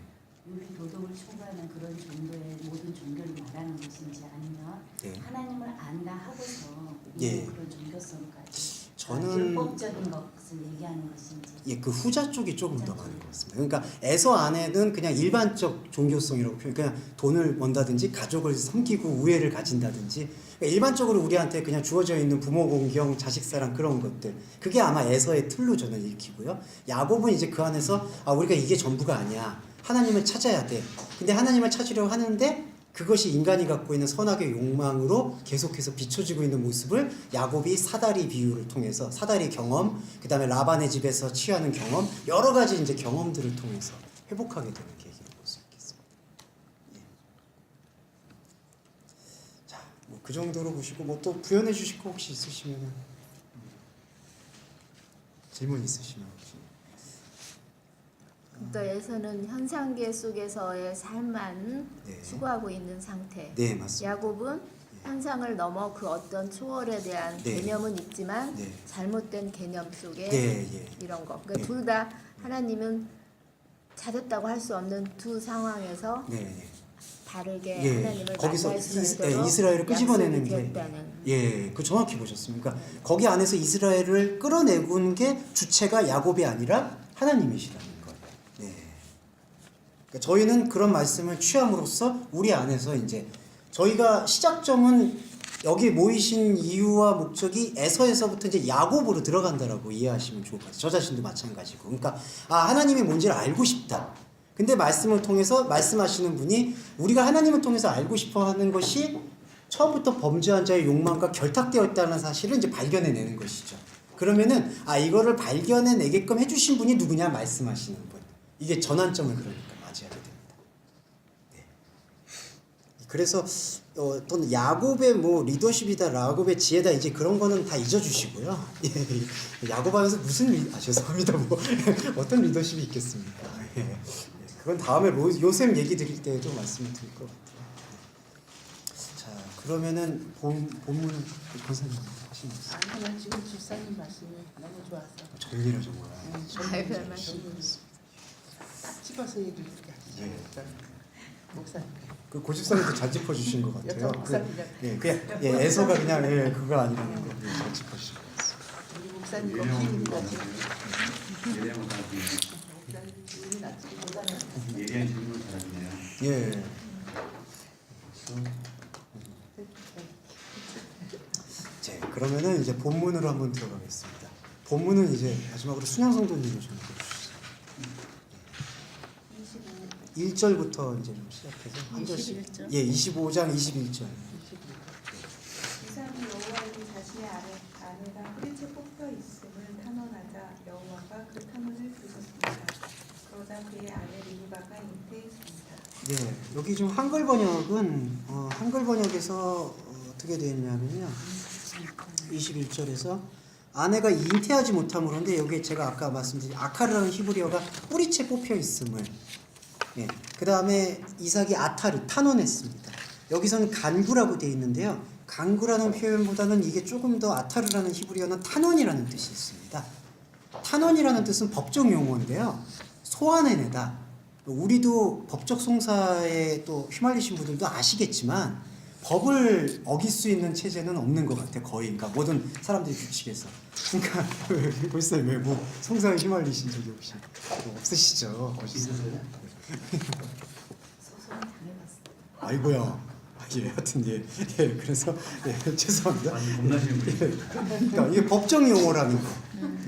윤리 도덕을 추구하는 그런 정도의 모든 종교를 말하는 것인지 아니면 네. 하나님을 안다 하고서 예. 그런 종교성까지 저는 율법적인 것을 얘기하는 것인지 예, 그 후자 쪽이 조금 더 많은 것 같습니다. 그러니까 에서 안에는 그냥 일반적 종교성이라고 표현, 그냥 돈을 번다든지 가족을 섬기고 우애를 가진다든지 그러니까 일반적으로 우리한테 그냥 주어져 있는 부모 공경, 자식 사랑 그런 것들 그게 아마 에서의 틀로 저는 읽히고요. 야곱은 이제 그 안에서 우리가 이게 전부가 아니야. 하나님을 찾아야 돼. 근데 하나님을 찾으려고 하는데 그것이 인간이 갖고 있는 선악의 욕망으로 계속해서 비춰지고 있는 모습을 야곱이 사다리 비유를 통해서 사다리 경험, 그 다음에 라반의 집에서 취하는 경험, 여러 가지 이제 경험들을 통해서 회복하게 되는 계기를 볼 수 있겠습니다. 예. 자, 뭐 그 정도로 보시고 뭐 또 부연해 주실 거 혹시 있으시면 질문 있으시면 혹시. 또 에서는 현상계 속에서의 삶만 네. 추구하고 있는 상태. 네, 맞습니다. 야곱은 현상을 넘어 그 어떤 초월에 대한 네. 개념은 있지만 네. 잘못된 개념 속에 네, 예. 이런 거. 그러니까 네. 둘 다 하나님은 찾았다고 할 수 없는 두 상황에서 네, 네. 다르게 예, 하나님을 거기서 만날 수 있도록 이스라엘을 끄집어내는 게 되었다는. 예, 그 정확히 보셨습니까? 거기 안에서 이스라엘을 끌어내고는 게 주체가 야곱이 아니라 하나님이시라는 거예요. 네. 그러니까 저희는 그런 말씀을 취함으로써 우리 안에서 이제 저희가 시작점은 여기 모이신 이유와 목적이 에서에서부터 이제 야곱으로 들어간다라고 이해하시면 좋을 것 같아요. 저 자신도 마찬가지고. 그러니까 하나님이 뭔지를 알고 싶다. 근데 말씀을 통해서 말씀하시는 분이 우리가 하나님을 통해서 알고 싶어 하는 것이 처음부터 범죄한 자의 욕망과 결탁되어 있다는 사실을 이제 발견해내는 것이죠. 그러면은 이거를 발견해내게끔 해주신 분이 누구냐 말씀하시는 분. 이게 전환점을 그러니까 맞이하게 됩니다. 네. 그래서 어떤 야곱의 뭐 리더십이다, 야곱의 지혜다 이제 그런 거는 다 잊어주시고요. 예. 야곱 안에서 무슨 죄송합니다. 뭐 어떤 리더십이 있겠습니까? 예. 그건 다음에 요셉 얘기 드릴 때에도 말씀을 드릴 것 같아요. 자, 그러면은 본문 권사님 하시는 말씀. 아니면 지금 집사님 말씀이 너무 좋았어. 정리를 정말. 별 말씀. 딱 집어서 얘기를 하시죠. 예. 목사님. 그 고집사님도 잘 짚어주신 것 같아요. 여튼 목사님이 그냥 에서가 그냥 그거 아니라는 거 잘 짚어주신 것 같습니다. 우리 목사님 걱정입니다. 지금. 예리한 거 잘하시네요. 예리한 질문을 잘하시네요. 예. 자, 그러면은 이제 본문으로 한번 들어가겠습니다. 본문은 이제 마지막으로 순양 성도님이 전해 주시죠. 1절부터 이제 좀 시작해서 한 절씩. 21절? 예, 25장 21절. 이삭이 여호와에게 자신의 아내가 뿌리채 뽑혀 있음을 탄원하자 여호와가 그 탄원을 들으셨습니다. 그러자 그의 아내 리브가가 잉태했습니다. 네, 여기 지금 한글 번역은 한글 번역에서 어떻게 되어 있냐면요. 21절에서 아내가 잉태하지 못함으로 근데 여기 제가 아까 말씀드린 아카르라는 히브리어가 뿌리채 뽑혀 있음을 예. 그 다음에 이삭이 아타르 탄원했습니다. 여기서는 간구라고 되어 있는데요. 강구라는 표현보다는 이게 조금 더 아타르라는 히브리어는 탄원이라는 뜻이 있습니다. 탄원이라는 뜻은 법적 용어인데요. 소환해내다. 우리도 법적 송사에 또 휘말리신 분들도 아시겠지만 법을 어길 수 있는 체제는 없는 것 같아요. 거의. 그러니까 모든 사람들이 규칙에서. 그러니까 벌써 뭐 송사에 휘말리신 적이 혹시 없으시죠? 소송을 당해봤어요. 아이고야. 예, 하여튼 예, 그래서 죄송합니다. 아니 겁나시는 분이 그러니까 이게 법정 용어라는 거.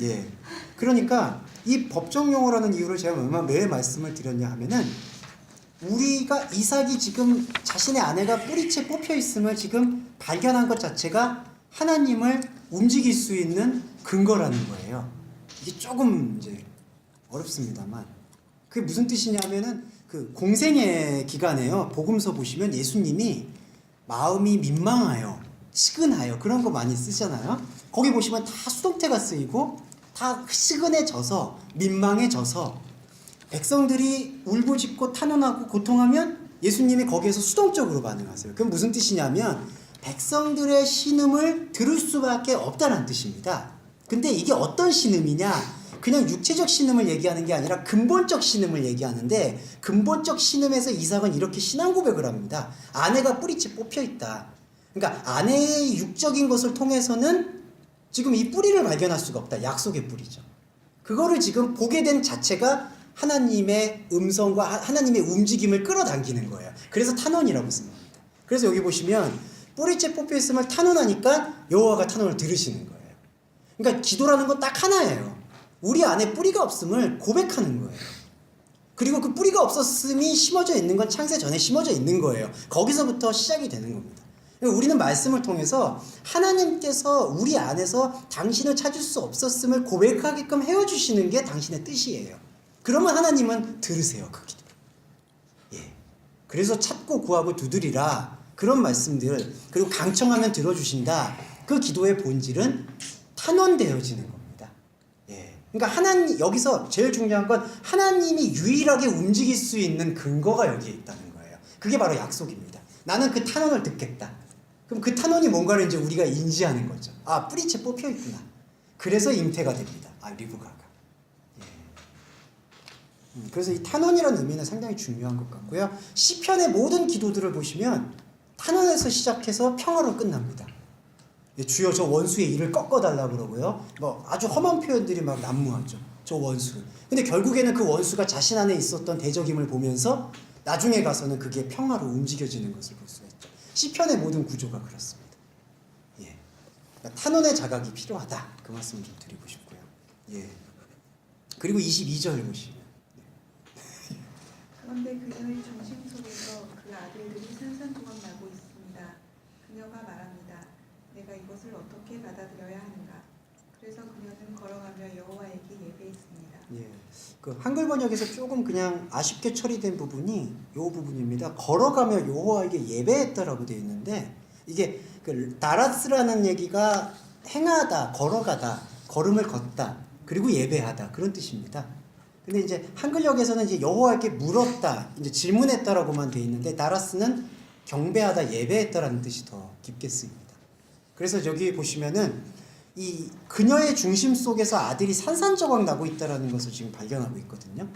예. 그러니까 이 법정 용어라는 이유를 제가 왜 말씀을 드렸냐 하면은 우리가 이삭이 지금 자신의 아내가 뿌리채 뽑혀 있음을 지금 발견한 것 자체가 하나님을 움직일 수 있는 근거라는 거예요. 이게 조금 이제 어렵습니다만 그게 무슨 뜻이냐면은 그 공생애 기간에요. 복음서 보시면 예수님이 마음이 민망하여 시근하여 그런 거 많이 쓰잖아요. 거기 보시면 다 수동태가 쓰이고 다 시근해져서 민망해져서 백성들이 울부짖고 탄원하고 고통하면 예수님이 거기에서 수동적으로 반응하세요. 그럼 무슨 뜻이냐면 백성들의 신음을 들을 수밖에 없다는 뜻입니다. 근데 이게 어떤 신음이냐? 그냥 육체적 신음을 얘기하는 게 아니라 근본적 신음을 얘기하는데 근본적 신음에서 이삭은 이렇게 신앙 고백을 합니다. 아내가 뿌리채 뽑혀 있다. 그러니까 아내의 육적인 것을 통해서는 지금 이 뿌리를 발견할 수가 없다. 약속의 뿌리죠. 그거를 지금 보게 된 자체가 하나님의 음성과 하나님의 움직임을 끌어당기는 거예요. 그래서 탄원이라고 씁니다. 그래서 여기 보시면 뿌리채 뽑혀 있음을 탄원하니까 여호와가 탄원을 들으시는 거예요. 그러니까 기도라는 건 딱 하나예요. 우리 안에 뿌리가 없음을 고백하는 거예요. 그리고 그 뿌리가 없었음이 심어져 있는 건 창세 전에 심어져 있는 거예요. 거기서부터 시작이 되는 겁니다. 우리는 말씀을 통해서 하나님께서 우리 안에서 당신을 찾을 수 없었음을 고백하게끔 헤어주시는 게 당신의 뜻이에요. 그러면 하나님은 들으세요. 그 기도. 예. 그래서 찾고 구하고 두드리라. 그런 말씀들 그리고 강청하면 들어주신다. 그 기도의 본질은 탄원되어지는 겁니다. 그러니까 하나님 여기서 제일 중요한 건 하나님이 유일하게 움직일 수 있는 근거가 여기에 있다는 거예요. 그게 바로 약속입니다. 나는 그 탄원을 듣겠다. 그럼 그 탄원이 뭔가를 이제 우리가 인지하는 거죠. 아, 뿌리채 뽑혀 있구나. 그래서 잉태가 됩니다. 아, 리브가가. 예. 그래서 이 탄원이라는 의미는 상당히 중요한 것 같고요. 시편의 모든 기도들을 보시면 탄원에서 시작해서 평화로 끝납니다. 주여 저 원수의 일을 꺾어달라고 그러고요. 뭐 아주 험한 표현들이 막 난무하죠. 저 원수. 근데 결국에는 그 원수가 자신 안에 있었던 대적임을 보면서 나중에 가서는 그게 평화로 움직여지는 것을 볼 수가 있죠. 시편의 모든 구조가 그렇습니다. 예. 그러니까 탄원의 자각이 필요하다. 그 말씀을 좀 드리고 싶고요. 예. 그리고 22절 보시면. 그런데 그녀의 중심 속에서 그 아들들이 산산조각 나고 있습니다. 그녀가 말합니다. 내가 이것을 어떻게 받아들여야 하는가? 그래서 그녀는 걸어가며 여호와에게 예배했습니다. 예, 그 한글 번역에서 조금 그냥 아쉽게 처리된 부분이 이 부분입니다. 걸어가며 여호와에게 예배했다라고 되어 있는데 이게 그 다라스라는 얘기가 행하다, 걸어가다, 걸음을 걷다, 그리고 예배하다 그런 뜻입니다. 근데 이제 한글역에서는 이제 여호와에게 물었다, 이제 질문했다라고만 되어 있는데 다라스는 경배하다, 예배했다라는 뜻이 더 깊게 쓰입니다. 그래서 여기 보시면은 이 그녀의 중심 속에서 아들이 산산조각 나고 있다라는 것을 지금 발견하고 있거든요.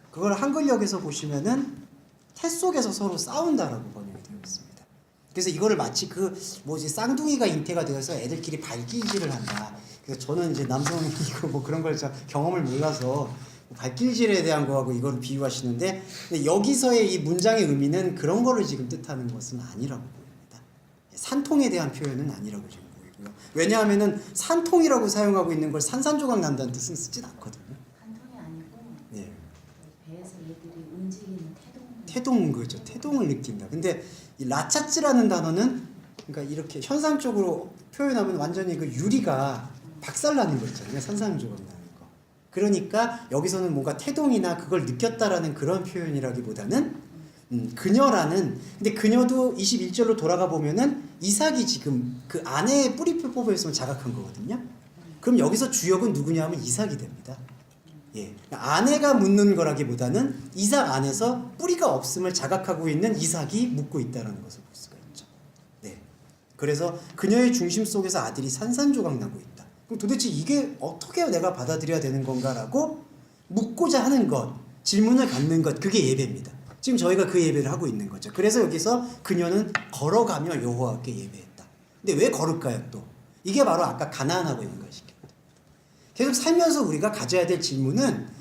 그걸 한글역에서 보시면은 태 속에서 서로 싸운다라고 번역이 되어 있습니다. 그래서 이거를 마치 그 뭐지 쌍둥이가 잉태가 되어서 애들끼리 발길질을 한다. 그래서 저는 이제 남성이고 뭐 그런 걸 경험을 몰라서 발길질에 대한 거하고 이거를 비유하시는데 근데 여기서의 이 문장의 의미는 그런 거를 지금 뜻하는 것은 아니라고 보입니다. 산통에 대한 표현은 아니라고 지금 보이고요. 왜냐하면은 산통이라고 사용하고 있는 걸 산산조각 난다는 뜻은 쓰진 않거든요. 한통이 아니고 예. 배에서 얘들이 움직이는 태동 그죠. 태동을 느낀다. 근데 이 라차츠라는 단어는 그러니까 이렇게 현상적으로 표현하면 완전히 그 유리가 박살나는 거 있잖아요. 산산조각 나는 거. 그러니까 여기서는 뭔가 태동이나 그걸 느꼈다라는 그런 표현이라기보다는 그녀라는 근데 그녀도 21절로 돌아가 보면은 이삭이 지금 그 아내의 뿌리 뽑아있으면 자각한 거거든요. 그럼 여기서 주역은 누구냐 하면 이삭이 됩니다. 예, 아내가 묻는 거라기보다는 이삭 안에서 뿌리가 없음을 자각하고 있는 이삭이 묻고 있다는 것을 볼 수가 있죠. 네, 그래서 그녀의 중심 속에서 아들이 산산조각 나고 있다. 그럼 도대체 이게 어떻게 내가 받아들여야 되는 건가라고 묻고자 하는 것, 질문을 갖는 것, 그게 예배입니다. 지금 저희가 그 예배를 하고 있는 거죠. 그래서 여기서 그녀는 걸어가며 여호와께 예배했다. 근데 왜 걸을까요 또? 이게 바로 아까 가나안하고 연관시킵니다. 계속 살면서 우리가 가져야 될 질문은,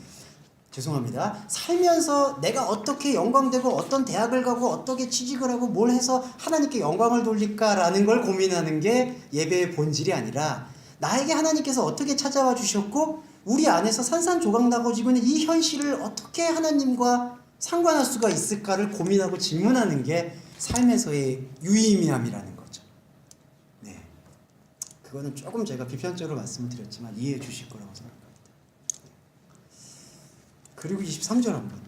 죄송합니다, 살면서 내가 어떻게 영광되고 어떤 대학을 가고 어떻게 취직을 하고 뭘 해서 하나님께 영광을 돌릴까라는 걸 고민하는 게 예배의 본질이 아니라, 나에게 하나님께서 어떻게 찾아와 주셨고 우리 안에서 산산조각 나고 지고 있는 이 현실을 어떻게 하나님과 상관할 수가 있을까를 고민하고 질문하는 게 삶에서의 유의미함이라는 거죠. 네, 그거는 조금 제가 비편적으로 말씀을 드렸지만 이해해 주실 거라고 생각합니다. 그리고 23절 한번.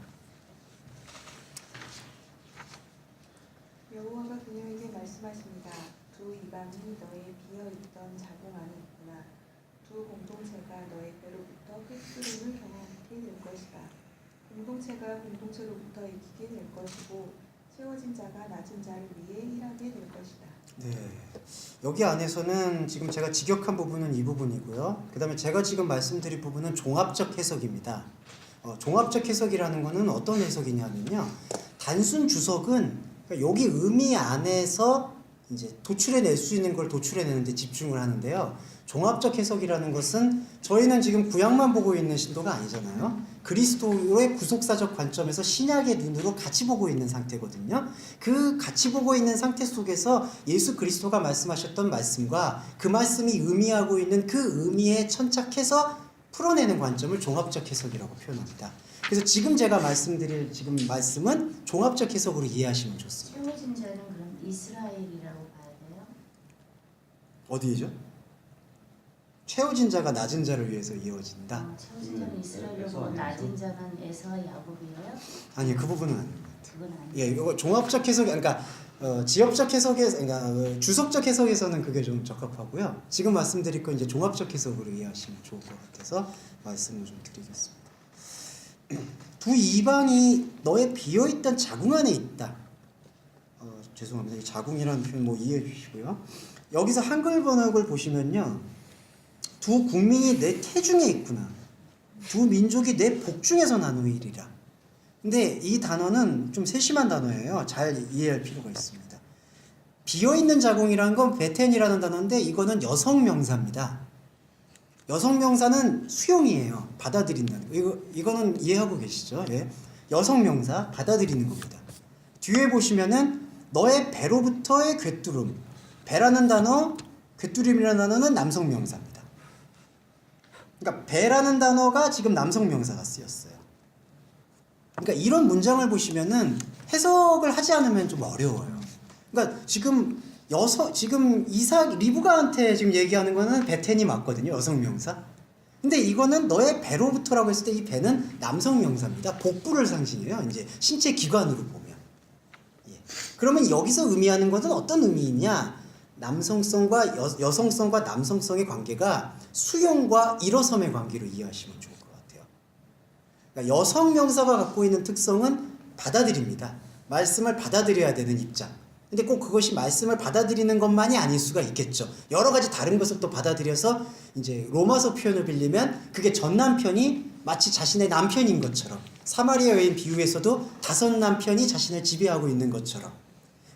여호와가 그녀에게 말씀하십니다. 두 이방이 너의 비어있던 자궁 안에 있구나. 두 공동체가 너의 배로부터 흙수름을 경험하게 될 것이다. 공동체가 공동체로부터 이기게 될 것이고 세워진 자가 낮은 자를 위해 일하게 될 것이다. 네, 여기 안에서는 지금 제가 직역한 부분은 이 부분이고요. 그 다음에 제가 지금 말씀드릴 부분은 종합적 해석입니다. 종합적 해석이라는 것은 어떤 해석이냐면요, 단순 주석은 여기 의미 안에서 이제 도출해낼 수 있는 걸 도출해내는 데 집중을 하는데요. 종합적 해석이라는 것은 저희는 지금 구약만 보고 있는 신도가 아니잖아요. 그리스도의 구속사적 관점에서 신약의 눈으로 같이 보고 있는 상태거든요. 그 같이 보고 있는 상태 속에서 예수 그리스도가 말씀하셨던 말씀과 그 말씀이 의미하고 있는 그 의미에 천착해서 풀어내는 관점을 종합적 해석이라고 표현합니다. 그래서 지금 제가 말씀드릴 지금 말씀은 종합적 해석으로 이해하시면 좋습니다. 채워진 자는 그럼 이스라엘이라고 봐야 돼요? 어디죠? 채워진 자가 낮은 자를 위해서 이루어진다. 채워진 자는 이스라엘이고 낮은 자는 에서와 야곱이에요? 아니, 그 부분은 아닙니다. 그건 아니에요. 예, 이거 종합적 해석, 그러니까 지역적 해석에서, 그러니까 주석적 해석에서는 그게 좀 적합하고요. 지금 말씀드릴 건 이제 종합적 해석으로 이해하시면 좋을 것 같아서 말씀을 좀 드리겠습니다. 두 이방이 너의 비어있던 자궁 안에 있다. 죄송합니다. 이 자궁이라는 표현 뭐 이해해 주시고요. 여기서 한글 번역을 보시면요, 두 국민이 내 태중에 있구나. 두 민족이 내 복중에서 나누이리라. 근데 이 단어는 좀 세심한 단어예요. 잘 이해할 필요가 있습니다. 비어있는 자궁이라는 건 베텐이라는 단어인데 이거는 여성 명사입니다. 여성 명사는 수용이에요. 받아들인다는 거. 이거는 이해하고 계시죠? 예. 여성 명사 받아들이는 겁니다. 뒤에 보시면은 너의 배로부터의 꿰뚫음. 배라는 단어, 꿰뚫음이라는 단어는 남성 명사입니다. 그러니까 배라는 단어가 지금 남성 명사가 쓰였어요. 그러니까 이런 문장을 보시면은 해석을 하지 않으면 좀 어려워요. 그러니까 지금 리브가한테 지금 얘기하는 거는 베텐이 맞거든요. 여성 명사. 근데 이거는 너의 배로부터라고 했을 때 이 배는 남성 명사입니다. 복부를 상징해요. 이제 신체 기관으로 보면. 예. 그러면 여기서 의미하는 것은 어떤 의미이냐? 남성성과 여성성과 남성성의 관계가 수용과 일어섬의 관계로 이해하시면 좋을 것 같아요. 그러니까 여성 명사가 갖고 있는 특성은 받아들입니다. 말씀을 받아들여야 되는 입장. 근데 꼭 그것이 말씀을 받아들이는 것만이 아닐 수가 있겠죠. 여러 가지 다른 것을 또 받아들여서 이제 로마서 표현을 빌리면 그게 전 남편이 마치 자신의 남편인 것처럼, 사마리아 여인 비유에서도 5 남편이 자신을 지배하고 있는 것처럼.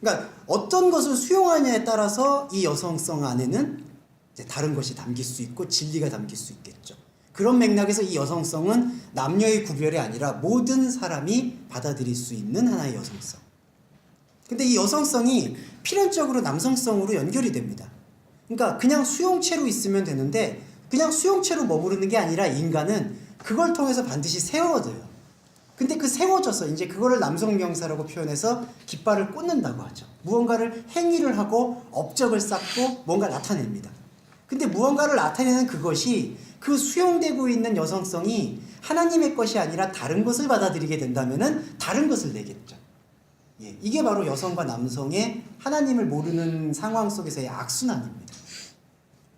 그러니까 어떤 것을 수용하냐에 따라서 이 여성성 안에는 이제 다른 것이 담길 수 있고 진리가 담길 수 있겠죠. 그런 맥락에서 이 여성성은 남녀의 구별이 아니라 모든 사람이 받아들일 수 있는 하나의 여성성. 근데 이 여성성이 필연적으로 남성성으로 연결이 됩니다. 그러니까 그냥 수용체로 있으면 되는데 그냥 수용체로 머무르는 게 아니라 인간은 그걸 통해서 반드시 세워져요. 근데 그 세워져서 이제 그거를 남성 명사라고 표현해서 깃발을 꽂는다고 하죠. 무언가를 행위를 하고 업적을 쌓고 뭔가 나타냅니다. 근데 무언가를 나타내는 그것이 그 수용되고 있는 여성성이 하나님의 것이 아니라 다른 것을 받아들이게 된다면은 다른 것을 내겠죠. 예, 이게 바로 여성과 남성의 하나님을 모르는 상황 속에서의 악순환입니다.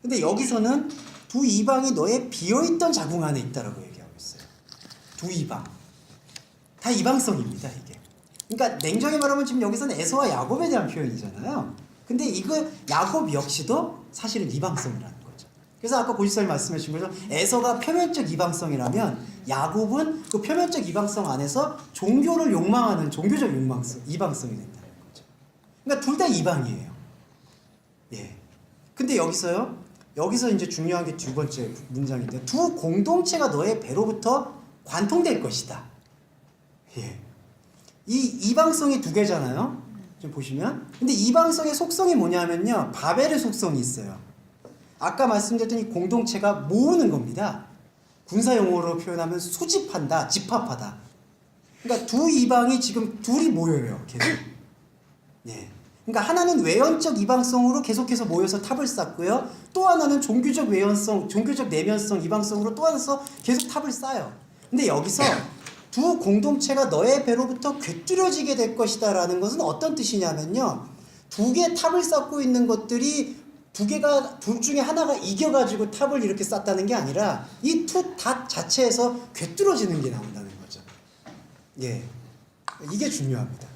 근데 여기서는 두 이방이 너의 비어있던 자궁 안에 있다라고 얘기하고 있어요. 두 이방. 다 이방성입니다, 이게. 그러니까 냉정히 말하면 지금 여기서는 에서와 야곱에 대한 표현이잖아요. 근데 이거 야곱 역시도 사실은 이방성이라는 거죠. 그래서 아까 고지사님 말씀해 주신 거죠. 에서가 표면적 이방성이라면 야곱은 그 표면적 이방성 안에서 종교를 욕망하는 종교적 이방성이 된다는 거죠. 그러니까 둘 다 이방이에요. 예. 근데 여기서 이제 중요한 게 두 번째 문장인데, 두 공동체가 너의 배로부터 관통될 것이다. 예. 이 이방성이 두 개잖아요. 좀 보시면. 근데 이방성의 속성이 뭐냐면요, 바벨의 속성이 있어요. 아까 말씀드렸던 이 공동체가 모으는 겁니다. 군사 용어로 표현하면 수집한다, 집합하다. 그러니까 두 이방이 지금 둘이 모여요, 계속. 예. 그러니까 하나는 외연적 이방성으로 계속해서 모여서 탑을 쌓고요. 또 하나는 종교적 외연성, 종교적 내면성 이방성으로 또 하나서 계속 탑을 쌓아요. 근데 여기서 두 공동체가 너의 배로부터 꿰뚫어지게 될 것이다 라는 것은 어떤 뜻이냐면요, 두 개의 탑을 쌓고 있는 것들이 둘 중에 하나가 이겨가지고 탑을 이렇게 쌓다는 게 아니라 이 두 탑 자체에서 꿰뚫어지는 게 나온다는 거죠. 예, 이게 중요합니다.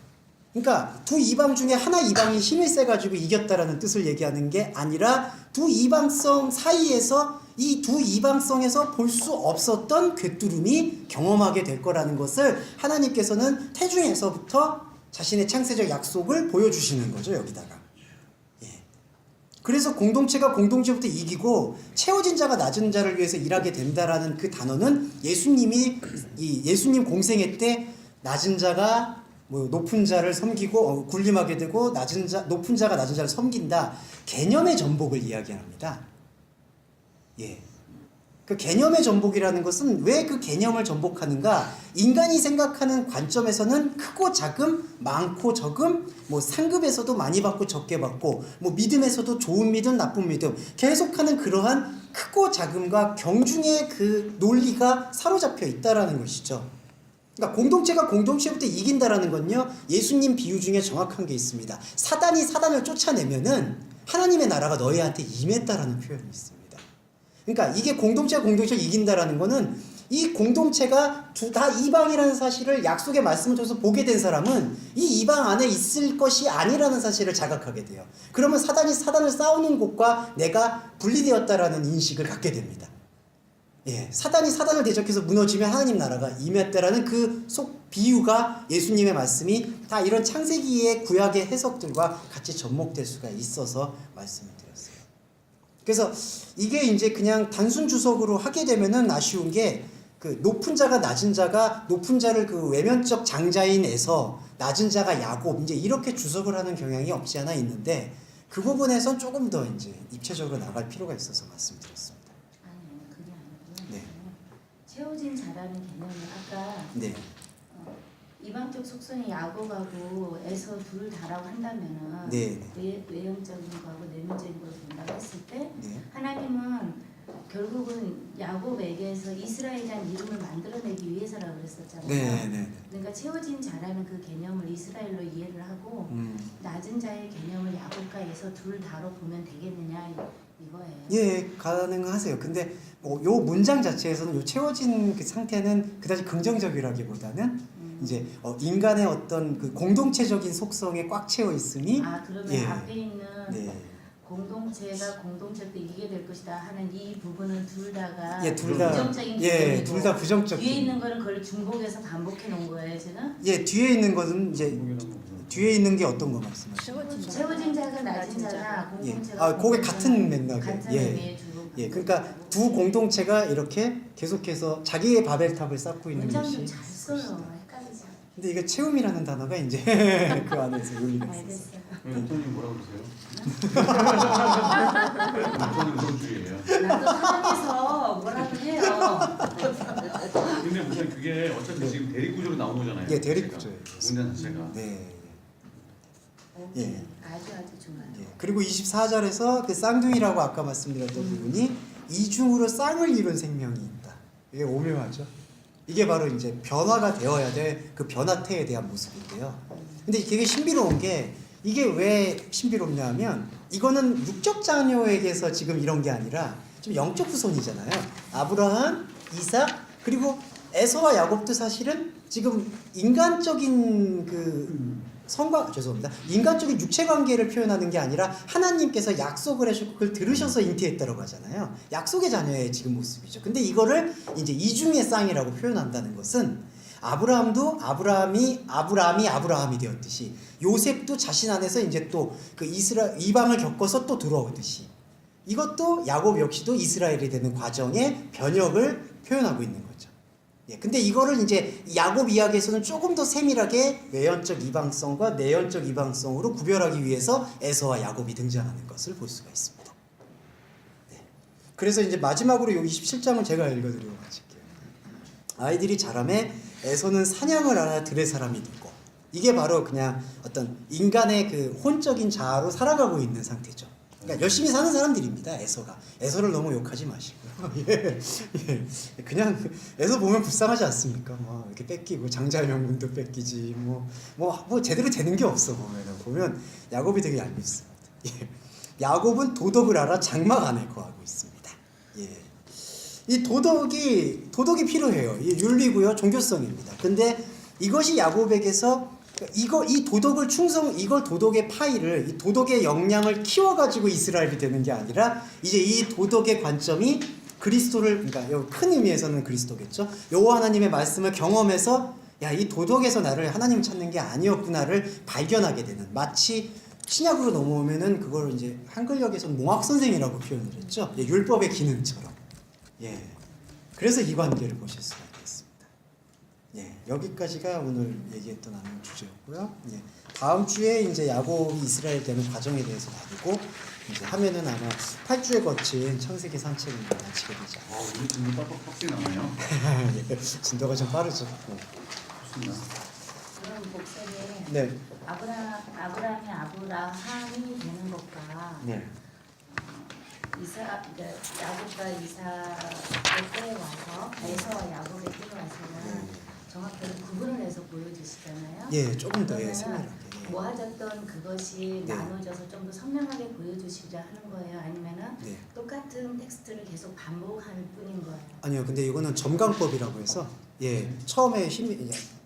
그러니까 두 이방 중에 하나 이방이 힘을 세가지고 이겼다라는 뜻을 얘기하는 게 아니라 두 이방성 사이에서 이 두 이방성에서 볼 수 없었던 꿰뚫음이 경험하게 될 거라는 것을 하나님께서는 태중에서부터 자신의 창세적 약속을 보여주시는 거죠, 여기다가. 예. 그래서 공동체가 공동체부터 이기고 채워진 자가 낮은 자를 위해서 일하게 된다라는 그 단어는 예수님 공생애 때 낮은 자가 높은 자를 섬기고 군림하게 되고 높은 자가 낮은 자를 섬긴다, 개념의 전복을 이야기합니다. 예. 그 개념의 전복이라는 것은 왜 그 개념을 전복하는가? 인간이 생각하는 관점에서는 크고 작음, 많고 적음, 상급에서도 많이 받고 적게 받고, 믿음에서도 좋은 믿음, 나쁜 믿음, 계속하는 그러한 크고 작음과 경중의 그 논리가 사로잡혀 있다라는 것이죠. 그러니까 공동체가 공동체부터 이긴다라는 건요, 예수님 비유 중에 정확한 게 있습니다. 사단이 사단을 쫓아내면은 하나님의 나라가 너희한테 임했다라는 표현이 있습니다. 그러니까 이게 공동체가 공동체를 이긴다라는 거는 이 공동체가 다 이방이라는 사실을 약속의 말씀을 통해서 보게 된 사람은 이 이방 안에 있을 것이 아니라는 사실을 자각하게 돼요. 그러면 사단이 사단을 싸우는 곳과 내가 분리되었다라는 인식을 갖게 됩니다. 예, 사단이 사단을 대적해서 무너지면 하나님 나라가 임했다라는 그 속 비유가, 예수님의 말씀이 다 이런 창세기의 구약의 해석들과 같이 접목될 수가 있어서 말씀을 드렸어요. 그래서 이게 이제 그냥 단순 주석으로 하게 되면은 아쉬운 게, 그 높은 자가 낮은 자가 높은 자를 그 외면적 장자인 에서, 낮은 자가 야곱, 이제 이렇게 주석을 하는 경향이 없지 않아 있는데, 그 부분에선 조금 더 이제 입체적으로 나갈 필요가 있어서 말씀드렸습니다. 아니요, 그게 아니고요. 네. 채워진 자라는 개념은 아까 네. 이방적 속성이 야곱하고 에서 둘 다라고 한다면은 네. 외형적인 거하고 내면적인 거로 된다고 했을 때, 네. 하나님은 결국은 야곱에게서 이스라엘이라는 이름을 만들어내기 위해서라고 그랬었잖아요. 네. 그러니까 채워진 자라는 그 개념을 이스라엘로 이해를 하고 낮은 자의 개념을 야곱과에서 둘 다로 보면 되겠느냐 이거예요. 예, 가능하세요. 근데 요 문장 자체에서는 요 채워진 그 상태는 그다지 긍정적이라기보다는 이제 인간의 어떤 그 공동체적인 속성에 꽉 채워 있으니, 그러면 예. 앞에 있는 네. 공동체가 공동체를 이기게 될 것이다 하는 이 부분은 둘 다가 예, 둘 다, 부정적인 예, 개념이고, 둘 다 부정적. 뒤에 있는 거는 그걸 중복해서 반복해 놓은 거예요, 지금? 예, 뒤에 있는 것은 이제 뒤에 있는 게 어떤 거 말씀하시죠? 채워진 자가 낮은 자나 예. 공동체가 그게 같은 맥락이에요. 같은 예. 의미의 주로 예, 그러니까 두 공동체가 이렇게 계속해서 자기의 바벨탑을 쌓고 있는 문장 것이. 좀 잘 써요. 헷갈리죠. 근데 이게 채움이라는 단어가 이제 그 안에서 의미가 있어요. 알겠어요. 목사님 뭐라고 그러세요? 목사님 우선주의예요. 나도 사랑해서 뭐라고 해요. 근데 목사님 그게 어차피 지금 대립구조로 나온 거잖아요. 예, 대립구조예요. 문장 자체가. 네. 오케이. 예. 아주 좋아요. 예. 그리고 24절에서 그 쌍둥이라고 아까 말씀드렸던 부분이 이중으로 쌍을 이룬 생명이 있다. 이게 오묘하죠. 이게 바로 이제 변화가 되어야 될 그 변화태에 대한 모습인데요. 근데 되게 신비로운 게, 이게 왜 신비롭냐 하면, 이거는 육적 자녀에게서 지금 이런 게 아니라 좀 영적 후손이잖아요. 아브라함, 이삭, 그리고 에서와 야곱도 사실은 지금 인간적인 그 인간적인 육체 관계를 표현하는 게 아니라 하나님께서 약속을 해주고 그걸 들으셔서 잉태했다라고 하잖아요. 약속의 자녀의 지금 모습이죠. 근데 이거를 이제 이중의 쌍이라고 표현한다는 것은 아브라함이 되었듯이 요셉도 자신 안에서 이제 또 그 이방을 겪어서 또 들어오듯이 이것도 야곱 역시도 이스라엘이 되는 과정의 변혁을 표현하고 있는 거죠. 예, 근데 이거를 이제 야곱 이야기에서는 조금 더 세밀하게 외연적 이방성과 내연적 이방성으로 구별하기 위해서 에서와 야곱이 등장하는 것을 볼 수가 있습니다. 네. 그래서 이제 마지막으로 요 27장은 제가 읽어드리고 마칠게요. 아이들이 자라매 에서는 사냥을 하나 들의 사람이 되고, 이게 바로 그냥 어떤 인간의 그 혼적인 자아로 살아가고 있는 상태죠. 그러니까 열심히 사는 사람들입니다. 에서를 너무 욕하지 마시고요. 예, 예. 그냥 에서 보면 불쌍하지 않습니까? 뭐 이렇게 뺏기고 장자의 명분도 뺏기지 뭐 제대로 되는 게 없어. 보면 야곱이 되게 얄밉습니다. 예. 야곱은 도덕을 알아 장막 안에 거하고 있습니다. 예. 이 도덕이 필요해요. 이 윤리고요, 종교성입니다. 근데 이것이 야곱에게서 이 도덕의 파이를, 이 도덕의 역량을 키워가지고 이스라엘이 되는 게 아니라 이제 이 도덕의 관점이 그리스도를, 그러니까 큰 의미에서는 그리스도겠죠. 여호와 하나님의 말씀을 경험해서 야, 이 도덕에서 나를 하나님을 찾는 게 아니었구나를 발견하게 되는, 마치 신약으로 넘어오면은 그걸 이제 한글역에서는 몽학 선생이라고 표현을 했죠. 예, 율법의 기능처럼. 예. 그래서 이 관계를 보실 수가 있겠습니다. 예, 여기까지가 오늘 얘기했던 나눌 주제였고요. 예, 다음 주에 이제 야곱이 이스라엘 되는 과정에 대해서 나누고 이제 하면은 아마 8주에 거친 창세기 산책을 마치게 되죠. 우리 진도 빡빡빡 나와요. 예, 진도가 좀 빠르죠. 좋습니다. 그럼 목사님, 네. 아브라함이 되는 것과 네. 야곱과 이삭의 때에 와서 에서와 야곱의 때에 와서는 정확하게 구분을 해서 보여주시잖아요. 예, 조금 더 그러면은 세밀하게. 모아졌던 그것이 네. 나눠져서 좀 더 선명하게 보여주시려 하는 거예요? 아니면은 네. 똑같은 텍스트를 계속 반복하는 뿐인 거예요? 아니요, 근데 이거는 점강법이라고 해서 예,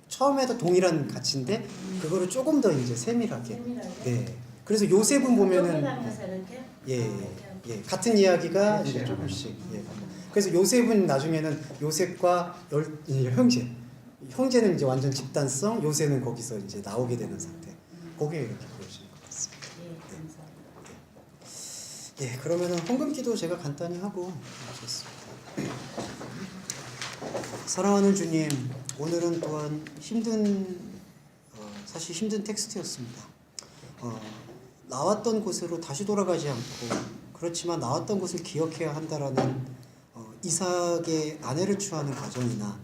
처음에도 동일한 가치인데 그거를 조금 더 이제 세밀하게. 네. 그래서 요셉은 보면은 쪼개가면서 이렇게? 예, 같은 이야기가 이제 조금씩. 예. 그래서 요셉은 나중에는 요셉과 형제는 이제 완전 집단성, 요셉은 거기서 이제 나오게 되는 상태. 거기에 이렇게 보여지는 것 같습니다. 예, 그러면은 헌금기도 제가 간단히 하고 마치겠습니다. 사랑하는 주님, 오늘은 또한 사실 힘든 텍스트였습니다. 나왔던 곳으로 다시 돌아가지 않고, 그렇지만 나왔던 곳을 기억해야 한다라는 이삭의 아내를 취하는 과정이나,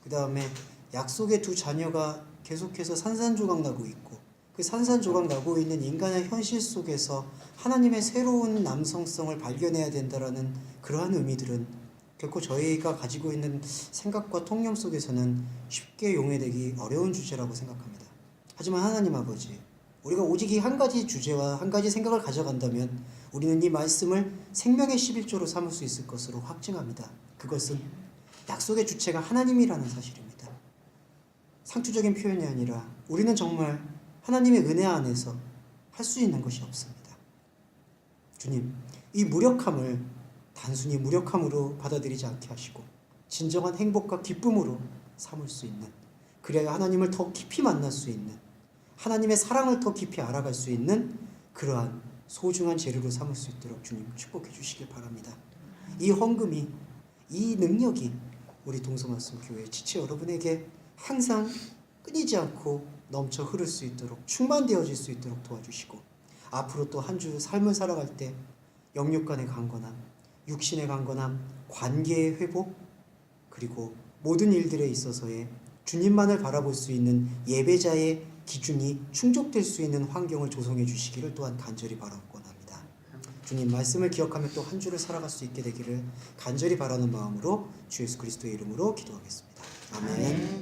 그 다음에 약속의 두 자녀가 계속해서 산산조각 나고 있고, 그 산산조각 나고 있는 인간의 현실 속에서 하나님의 새로운 남성성을 발견해야 된다라는 그러한 의미들은 결코 저희가 가지고 있는 생각과 통념 속에서는 쉽게 용해되기 어려운 주제라고 생각합니다. 하지만 하나님 아버지, 우리가 오직 이 한 가지 주제와 한 가지 생각을 가져간다면 우리는 이 말씀을 생명의 11조로 삼을 수 있을 것으로 확증합니다. 그것은 약속의 주체가 하나님이라는 사실입니다. 상투적인 표현이 아니라 우리는 정말 하나님의 은혜 안에서 할 수 있는 것이 없습니다. 주님, 이 무력함을 단순히 무력함으로 받아들이지 않게 하시고 진정한 행복과 기쁨으로 삼을 수 있는, 그래야 하나님을 더 깊이 만날 수 있는, 하나님의 사랑을 더 깊이 알아갈 수 있는 그러한 소중한 재료로 삼을 수 있도록 주님 축복해 주시길 바랍니다. 이 헌금이, 이 능력이 우리 동서말씀 교회 지체 여러분에게 항상 끊이지 않고 넘쳐 흐를 수 있도록, 충만되어질 수 있도록 도와주시고, 앞으로 또 한 주 삶을 살아갈 때 영육 간의 강건함, 육신의 강건함, 관계의 회복, 그리고 모든 일들에 있어서의 주님만을 바라볼 수 있는 예배자의 기준이 충족될 수 있는 환경을 조성해 주시기를 또한 간절히 바라고 원합니다. 주님 말씀을 기억하며 또 한 주를 살아갈 수 있게 되기를 간절히 바라는 마음으로 주 예수 그리스도의 이름으로 기도하겠습니다. 아멘.